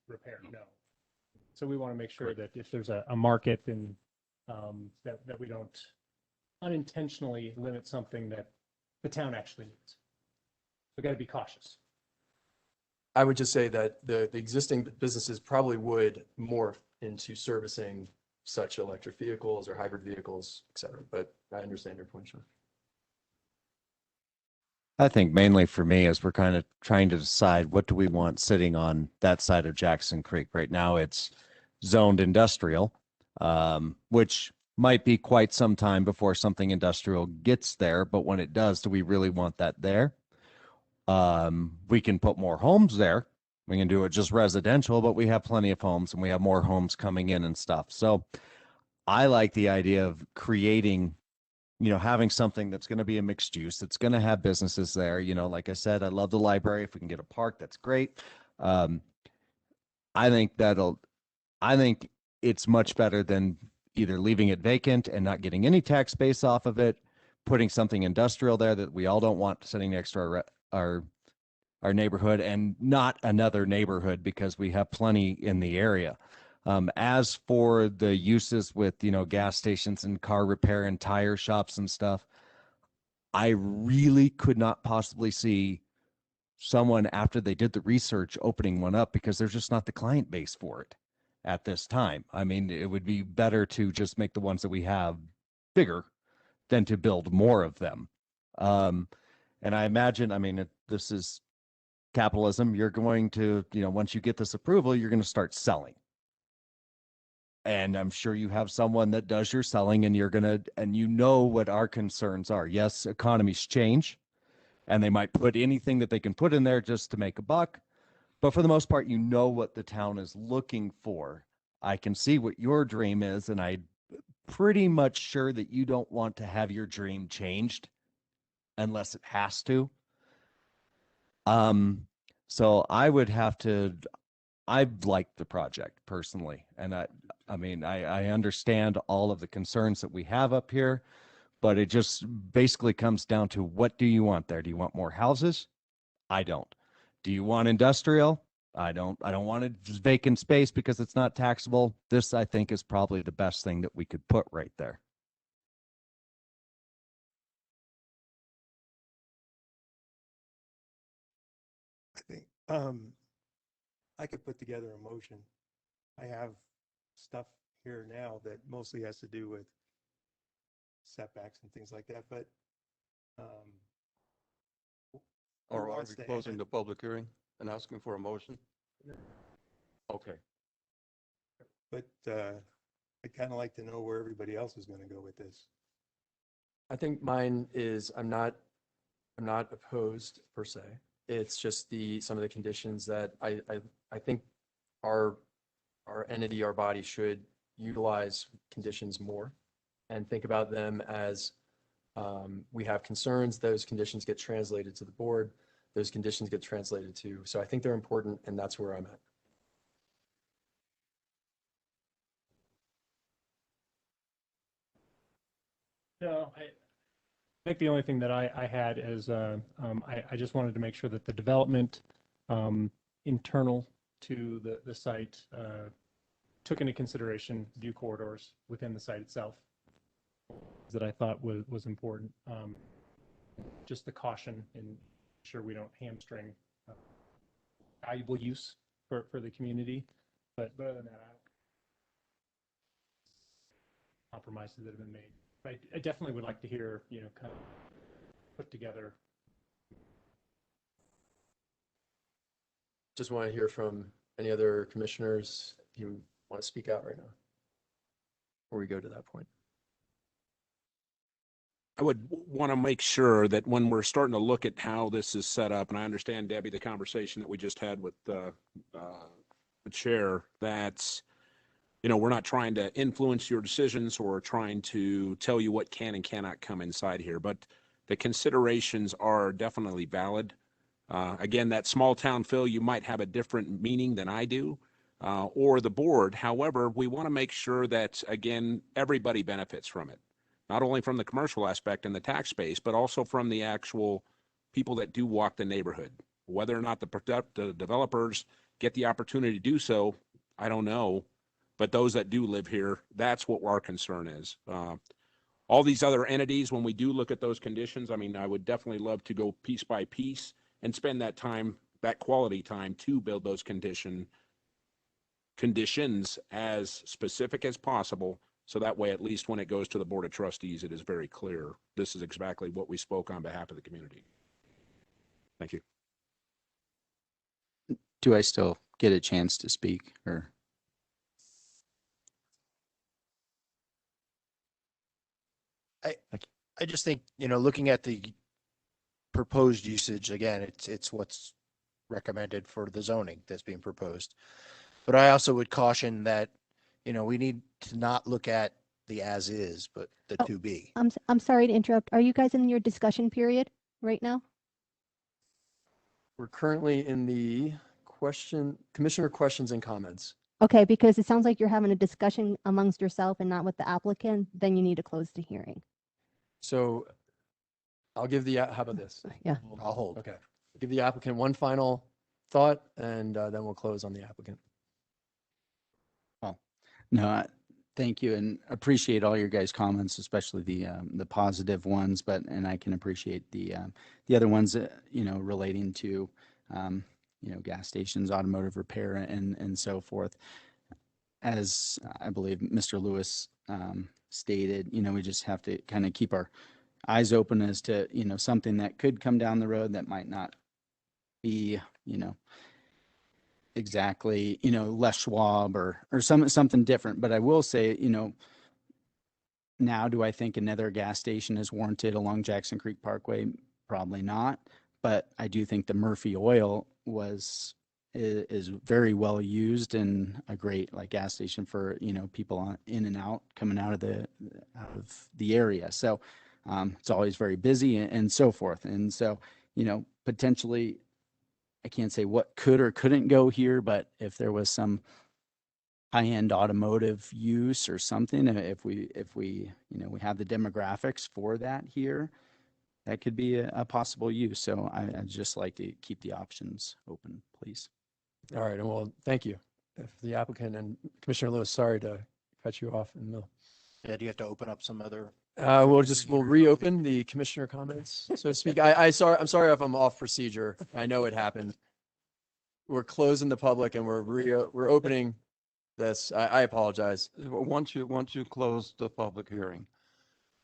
repair? No. So we want to make sure that if there's a market, and that we don't unintentionally limit something that the town actually needs. We got to be cautious. I would just say that the existing businesses probably would morph into servicing such electric vehicles or hybrid vehicles, et cetera. But I understand your point, Sean. I think mainly for me is we're kind of trying to decide what do we want sitting on that side of Jackson Creek. Right now it's zoned industrial, which might be quite some time before something industrial gets there. But when it does, do we really want that there? We can put more homes there. We can do it just residential, but we have plenty of homes and we have more homes coming in and stuff. So I like the idea of creating, having something that's going to be a mixed use, that's going to have businesses there. Like I said, I love the library. If we can get a park, that's great. I think it's much better than either leaving it vacant and not getting any tax base off of it, putting something industrial there that we all don't want sitting next to our neighborhood, and not another neighborhood, because we have plenty in the area. As for the uses with, gas stations and car repair and tire shops and stuff, I really could not possibly see someone, after they did the research, opening one up, because there's just not the client base for it at this time. I mean, it would be better to just make the ones that we have bigger than to build more of them. And I imagine, this is capitalism. You're going to, once you get this approval, you're going to start selling. And I'm sure you have someone that does your selling, and and what our concerns are. Yes, economies change, and they might put anything that they can put in there just to make a buck. But for the most part, what the town is looking for. I can see what your dream is, and I'm pretty much sure that you don't want to have your dream changed unless it has to. So I like the project personally. And I understand all of the concerns that we have up here, but it just basically comes down to, what do you want there? Do you want more houses? I don't. Do you want industrial? I don't want it just vacant space because it's not taxable. This, I think, is probably the best thing that we could put right there. I think I could put together a motion. I have stuff here now that mostly has to do with setbacks and things like that, but Or are wants we to closing add- the public hearing and asking for a motion? Okay. but I'd kind of like to know where everybody else is going to go with this. I think mine is, I'm not opposed per se. It's just some of the conditions that I think our entity, our body should utilize conditions more and think about them as we have concerns, those conditions get translated to the board, those conditions get translated to. So I think they're important, and that's where I'm at. No, I think the only thing that I had is I just wanted to make sure that the development internal to the site took into consideration view corridors within the site itself, that I thought was important. Just the caution, and sure we don't hamstring valuable use for the community. But other than that, compromises that have been made. But I definitely would like to hear, kind of put together. Just want to hear from any other commissioners if you want to speak out right now, before we go to that point. I would want to make sure that when we're starting to look at how this is set up, and I understand, Debbie, the conversation that we just had with the chair, that, you know, we're not trying to influence your decisions or trying to tell you what can and cannot come inside here, but the considerations are definitely valid. Again, that small town feel, you might have a different meaning than I do, or the board. However, we want to make sure that, again, everybody benefits from it. Not only from the commercial aspect and the tax base, but also from the actual people that do walk the neighborhood. Whether or not the developers get the opportunity to do so, I don't know. But those that do live here, that's what our concern is. All these other entities, when we do look at those conditions, I mean, I would definitely love to go piece by piece and spend that time, that quality time, to build those conditions as specific as possible. So that way, at least when it goes to the Board of Trustees, it is very clear. This is exactly what we spoke on behalf of the community. Thank you. Do I still get a chance to speak, or? I just think, you know, looking at the proposed usage, again, it's what's recommended for the zoning that's being proposed. But I also would caution that, you know, we need to not look at the as is, but the to be. I'm sorry to interrupt. Are you guys in your discussion period right now? We're currently in the commissioner questions and comments. Okay, because it sounds like you're having a discussion amongst yourself and not with the applicant, then you need to close the hearing. So I'll give how about this? Yeah. I'll hold. Okay. Give the applicant one final thought, and then we'll close on the applicant. No, thank you, and appreciate all your guys' comments, especially the positive ones. And I can appreciate the other ones, you know, relating to you know, gas stations, automotive repair, and so forth. As I believe Mr. Lewis stated, you know, we just have to kind of keep our eyes open as to, you know, something that could come down the road that might not be, you know, exactly, you know, Les Schwab or something different. But I will say, you know, now do I think another gas station is warranted along Jackson Creek Parkway? Probably not. But I do think the Murphy Oil is very well used and a great like gas station for, you know, people in and out, coming out of the area. So it's always very busy and so forth. And so, you know, potentially, I can't say what could or couldn't go here, but if there was some high-end automotive use or something, if we, you know, we have the demographics for that here, that could be a possible use. So I'd just like to keep the options open, please. All right, and well, thank you. If the applicant and Commissioner Lewis, sorry to cut you off in the middle. Yeah, do you have to open up some other? We'll reopen the commissioner comments, so to speak. I'm sorry if I'm off procedure. I know it happened. We're closing the public and we're opening this. I apologize. Once you close the public hearing,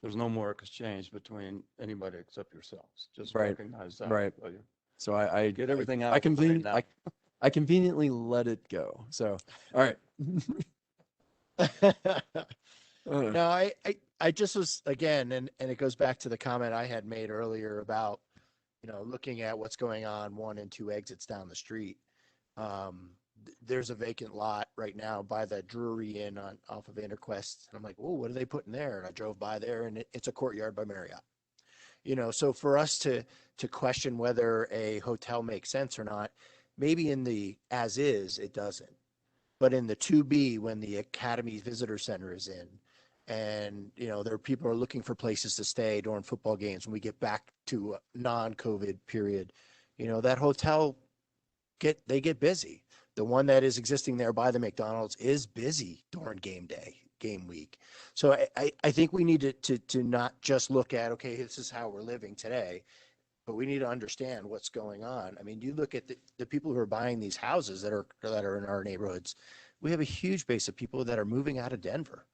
there's no more exchange between anybody except yourselves. Just Right. recognize that. Right. will you? So I Get everything out. I conveniently let it go. So, all right. No, I just was, again, and it goes back to the comment I had made earlier about, you know, looking at what's going on 1 and 2 exits down the street. There's a vacant lot right now by the Drury Inn off of Interquest. And I'm like, oh, what are they putting there? And I drove by there, and it's a Courtyard by Marriott. You know, so for us to question whether a hotel makes sense or not, maybe in the as is, it doesn't. But in the 2B, when the Academy Visitor Center is in, and, you know, there are people who are looking for places to stay during football games when we get back to a non-COVID period, you know, that hotel they get busy. The one that is existing there by the McDonald's is busy during game week. So I think we need to not just look at, okay, this is how we're living today, but we need to understand what's going on. I mean, you look at the people who are buying these houses that are in our neighborhoods. We have a huge base of people that are moving out of Denver,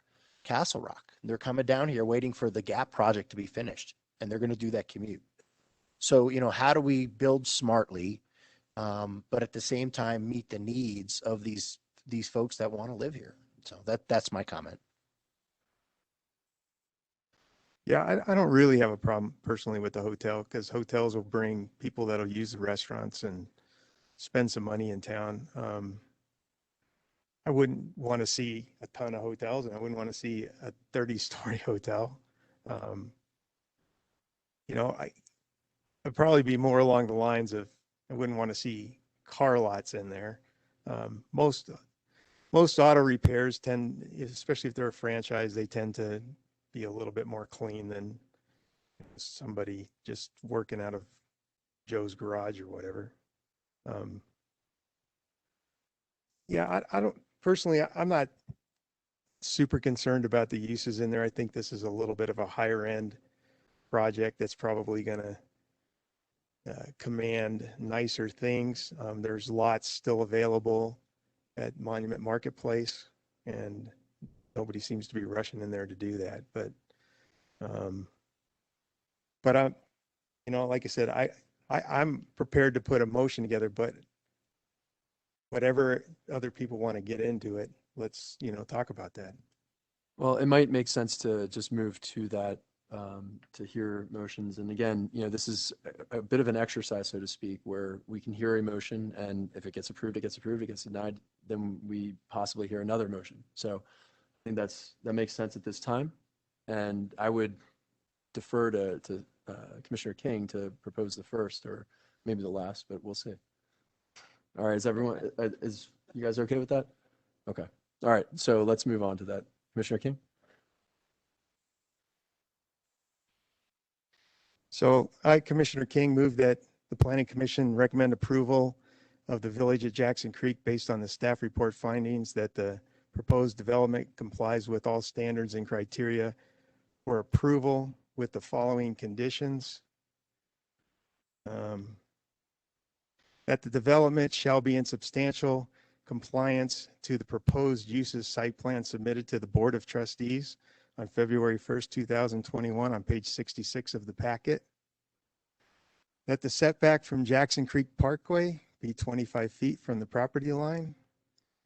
Castle Rock. They're coming down here waiting for the Gap project to be finished, and they're going to do that commute. So, you know, how do we build smartly, but at the same time meet the needs of these folks that want to live here? So that's my comment. Yeah, I don't really have a problem personally with the hotel because hotels will bring people that'll use the restaurants and spend some money in town. I wouldn't want to see a ton of hotels and I wouldn't want to see a 30-story hotel. Um, you know, I'd probably be more along the lines of I wouldn't want to see car lots in there. Most auto repairs tend, especially if they're a franchise, they tend to be a little bit more clean than somebody just working out of Joe's garage or whatever. Yeah, I don't personally, I'm not super concerned about the uses in there. I think this is a little bit of a higher end project that's probably going to command nicer things. There's lots still available at Monument Marketplace, and nobody seems to be rushing in there to do that. Um, but I'm, like I said, I'm prepared to put a motion together, but whatever other people want to get into it, let's, talk about that. Well, it might make sense to just move to that, to hear motions. And again, this is a bit of an exercise, so to speak, where we can hear a motion, and if it gets approved, it gets approved. If it gets denied, then we possibly hear another motion. So I think that makes sense at this time. And I would defer to Commissioner King to propose the first or maybe the last, but we'll see. All right, is you guys okay with that? Okay. All right, so let's move on to that. Commissioner King? So I, Commissioner King, move that the Planning Commission recommend approval of the Village at Jackson Creek based on the staff report findings that the proposed development complies with all standards and criteria for approval with the following conditions. That the development shall be in substantial compliance to the proposed uses site plan submitted to the Board of Trustees on February 1st, 2021 on page 66 of the packet. That the setback from Jackson Creek Parkway be 25 feet from the property line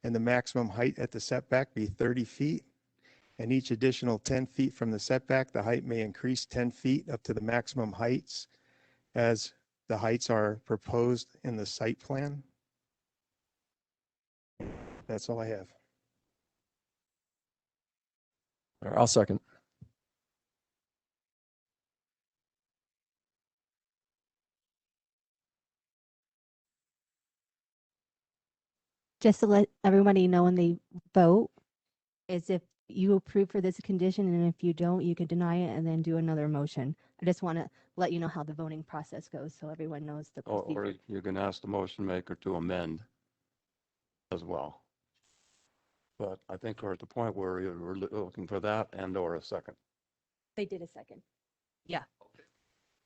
and the maximum height at the setback be 30 feet. And each additional 10 feet from the setback, the height may increase 10 feet up to the maximum heights as the heights are proposed in the site plan. That's all I have. All right, I'll second. Just to let everybody know when they vote, is if you approve for this condition, and if you don't, you can deny it and then do another motion. I just want to let you know how the voting process goes so everyone knows the procedure. Or you can ask the motion maker to amend as well. But I think we're at the point where we're looking for that and or a second. They did a second. Yeah.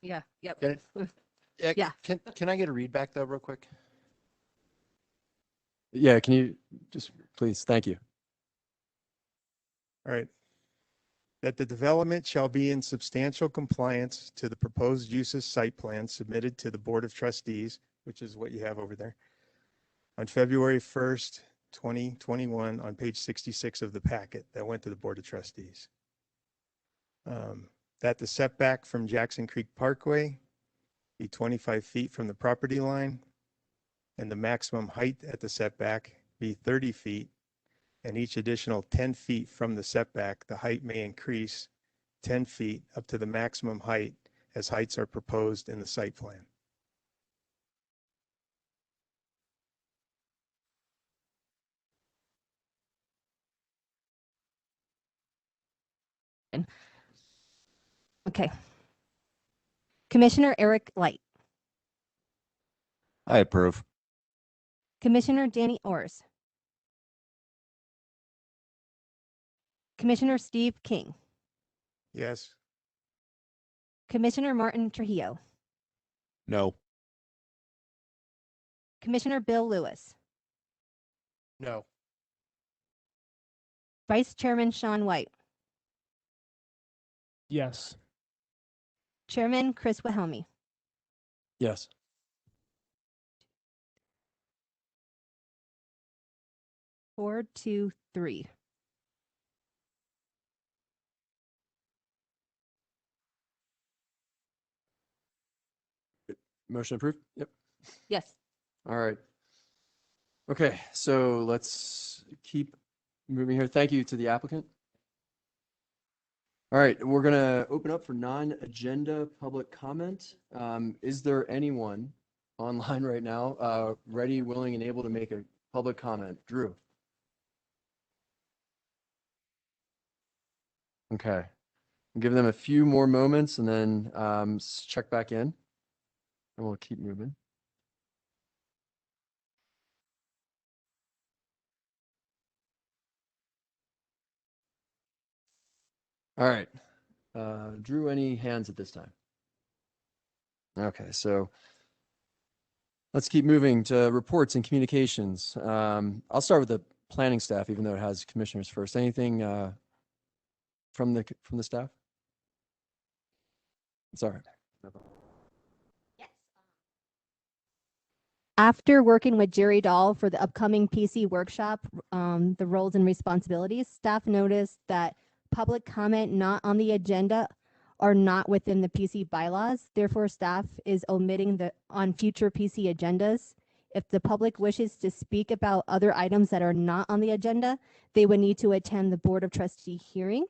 Yeah. Yep. Get it? Yeah. Can I get a read back though, real quick? Yeah, can you just please? Thank you. All right. That the development shall be in substantial compliance to the proposed uses site plan submitted to the Board of Trustees, which is what you have over there, on February 1st, 2021 on page 66 of the packet that went to the Board of Trustees. That the setback from Jackson Creek Parkway be 25 feet from the property line and the maximum height at the setback be 30 feet, and each additional 10 feet from the setback, the height may increase 10 feet up to the maximum height as heights are proposed in the site plan. Okay. Commissioner Eric Light, I approve. Commissioner Danny Orrs, Commissioner Steve King, Yes. Commissioner Martin Trujillo, No. Commissioner Bill Lewis, No. Vice Chairman Sean White, Yes. Chairman Chris Wilhelmy. Yes. Four, two, three. Motion approved? Yep. Yes. All right. Okay, so let's keep moving here. Thank you to the applicant. All right, we're gonna open up for non-agenda public comment. Is there anyone online right now, ready, willing, and able to make a public comment? Drew? Okay. Give them a few more moments and then check back in, and we'll keep moving. All right. Drew, any hands at this time? Okay, so let's keep moving to reports and communications. I'll start with the planning staff, even though it has commissioners first. Anything from the staff? It's all right. No problem. After working with Jerry Dahl for the upcoming PC workshop, the roles and responsibilities, staff noticed that public comment not on the agenda are not within the PC bylaws. Therefore, staff is omitting on future PC agendas. If the public wishes to speak about other items that are not on the agenda, they would need to attend the Board of Trustee hearing.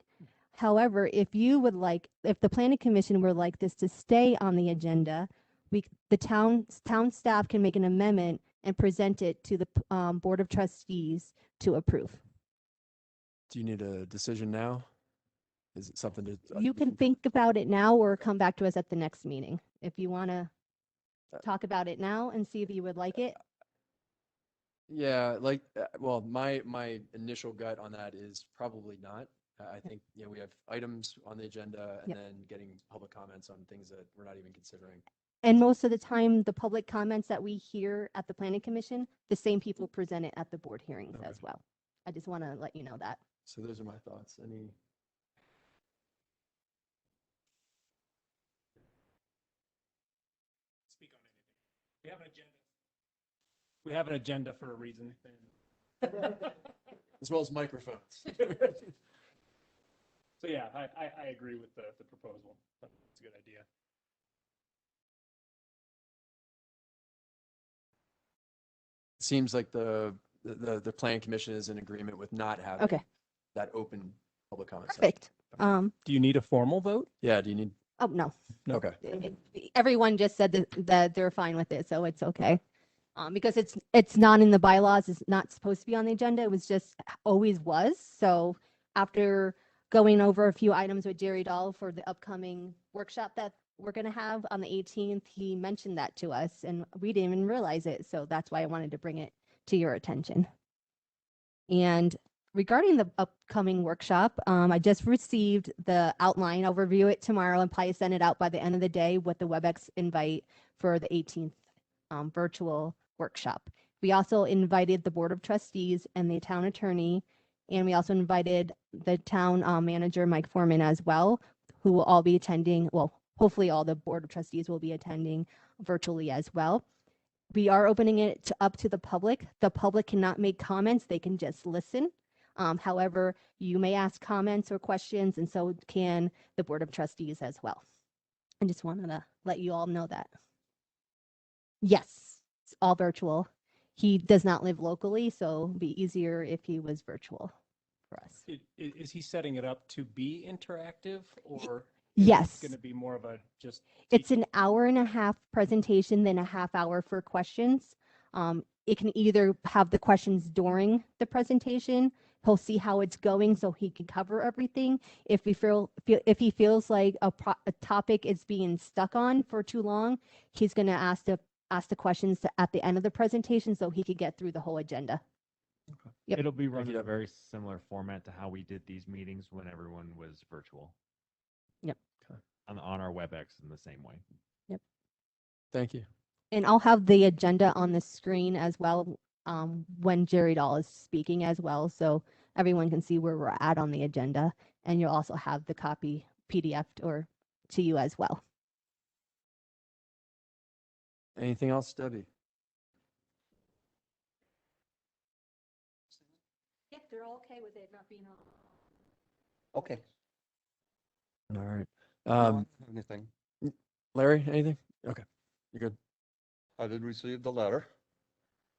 However, if the Planning Commission would like this to stay on the agenda, the town staff can make an amendment and present it to the Board of Trustees to approve. Do you need a decision now? Is it something to? You can think about it now or come back to us at the next meeting. If you want to talk about it now and see if you would like it. Yeah, well, my initial gut on that is probably not. I think, we have items on the agenda and then getting public comments on things that we're not even considering. And most of the time, the public comments that we hear at the Planning Commission, the same people present it at the board hearings as well. I just want to let you know that. So those are my thoughts. Any? Speak on anything. We have an agenda. We have an agenda for a reason. As well as microphones. So yeah, I agree with the proposal. It's a good idea. It seems like the Planning Commission is in agreement with not having that open public comment. Perfect. Do you need a formal vote? Yeah, do you need? Oh, no. Okay. Everyone just said that they're fine with it, so it's okay. Because it's not in the bylaws, it's not supposed to be on the agenda. It was just always was. So after going over a few items with Jerry Dahl for the upcoming workshop that we're going to have on the 18th, he mentioned that to us and we didn't even realize it. So that's why I wanted to bring it to your attention. And regarding the upcoming workshop, I just received the outline. I'll review it tomorrow and probably send it out by the end of the day with the WebEx invite for the 18th virtual workshop. We also invited the Board of Trustees and the town attorney, and we also invited the town manager, Mike Foreman, as well, who will all be attending. Well, hopefully all the Board of Trustees will be attending virtually as well. We are opening it up to the public. The public cannot make comments. They can just listen. However, you may ask comments or questions, and so can the Board of Trustees as well. I just wanted to let you all know that. Yes, it's all virtual. He does not live locally, so it'd be easier if he was virtual for us. Is he setting it up to be interactive, or yes, it's going to be more of a just? It's an hour and a half presentation, then a half hour for questions. It can either have the questions during the presentation. He'll see how it's going, so he can cover everything. If he feels like a topic is being stuck on for too long, he's going to ask the questions at the end of the presentation, so he could get through the whole agenda. Okay. Yep. It'll be run in a very similar format to how we did these meetings when everyone was virtual. Yep. Okay. On our WebEx in the same way. Yep. Thank you. And I'll have the agenda on the screen as well when Jerry Dahl is speaking as well, so everyone can see where we're at on the agenda. And you'll also have the copy PDF or to you as well. Anything else, Debbie? Yeah, they're all okay with it not being on. Okay. All right. No, I don't have anything. Larry, anything? Okay, you're good. I did receive the letter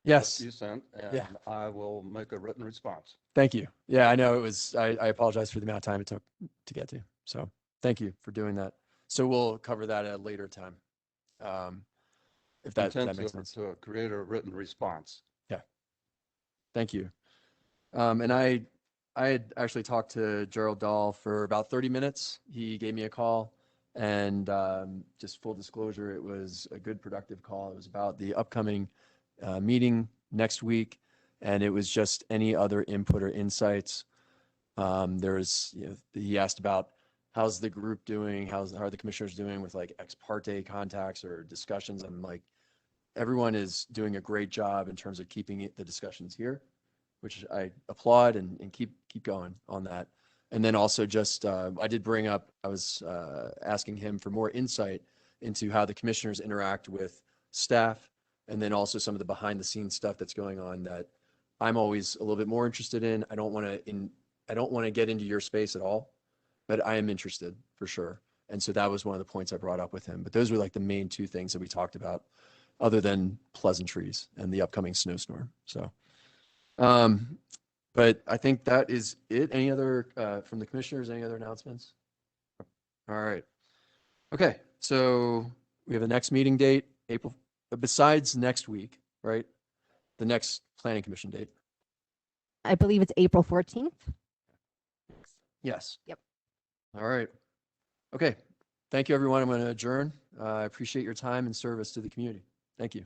that Yes. you sent, Yeah. and I will make a written response. Thank you. Yeah, I know it was, I apologize for the amount of time it took to get to. So thank you for doing that. So we'll cover that at a later time. If that Intent makes to, sense. to create a written response. Yeah. Thank you. And I had actually talked to Gerald Dahl for about 30 minutes. He gave me a call, and just full disclosure, it was a good, productive call. It was about the upcoming meeting next week, and it was just any other input or insights. There's, he asked about how's the group doing, how are the commissioners doing with like ex parte contacts or discussions. I'm like, everyone is doing a great job in terms of keeping the discussions here, which I applaud, and keep going on that. And then also just, I did bring up, I was asking him for more insight into how the commissioners interact with staff, and then also some of the behind the scenes stuff that's going on that I'm always a little bit more interested in. I don't want to get into your space at all, but I am interested for sure. And so that was one of the points I brought up with him. But those were like the main two things that we talked about, other than pleasantries and the upcoming snowstorm. So, but I think that is it. Any other, from the commissioners, any other announcements? All right. Okay. So we have the next meeting date, April, besides next week, right? The next planning commission date. I believe it's April 14th. Yes. Yep. All right. Okay. Thank you, everyone. I'm going to adjourn. I appreciate your time and service to the community. Thank you.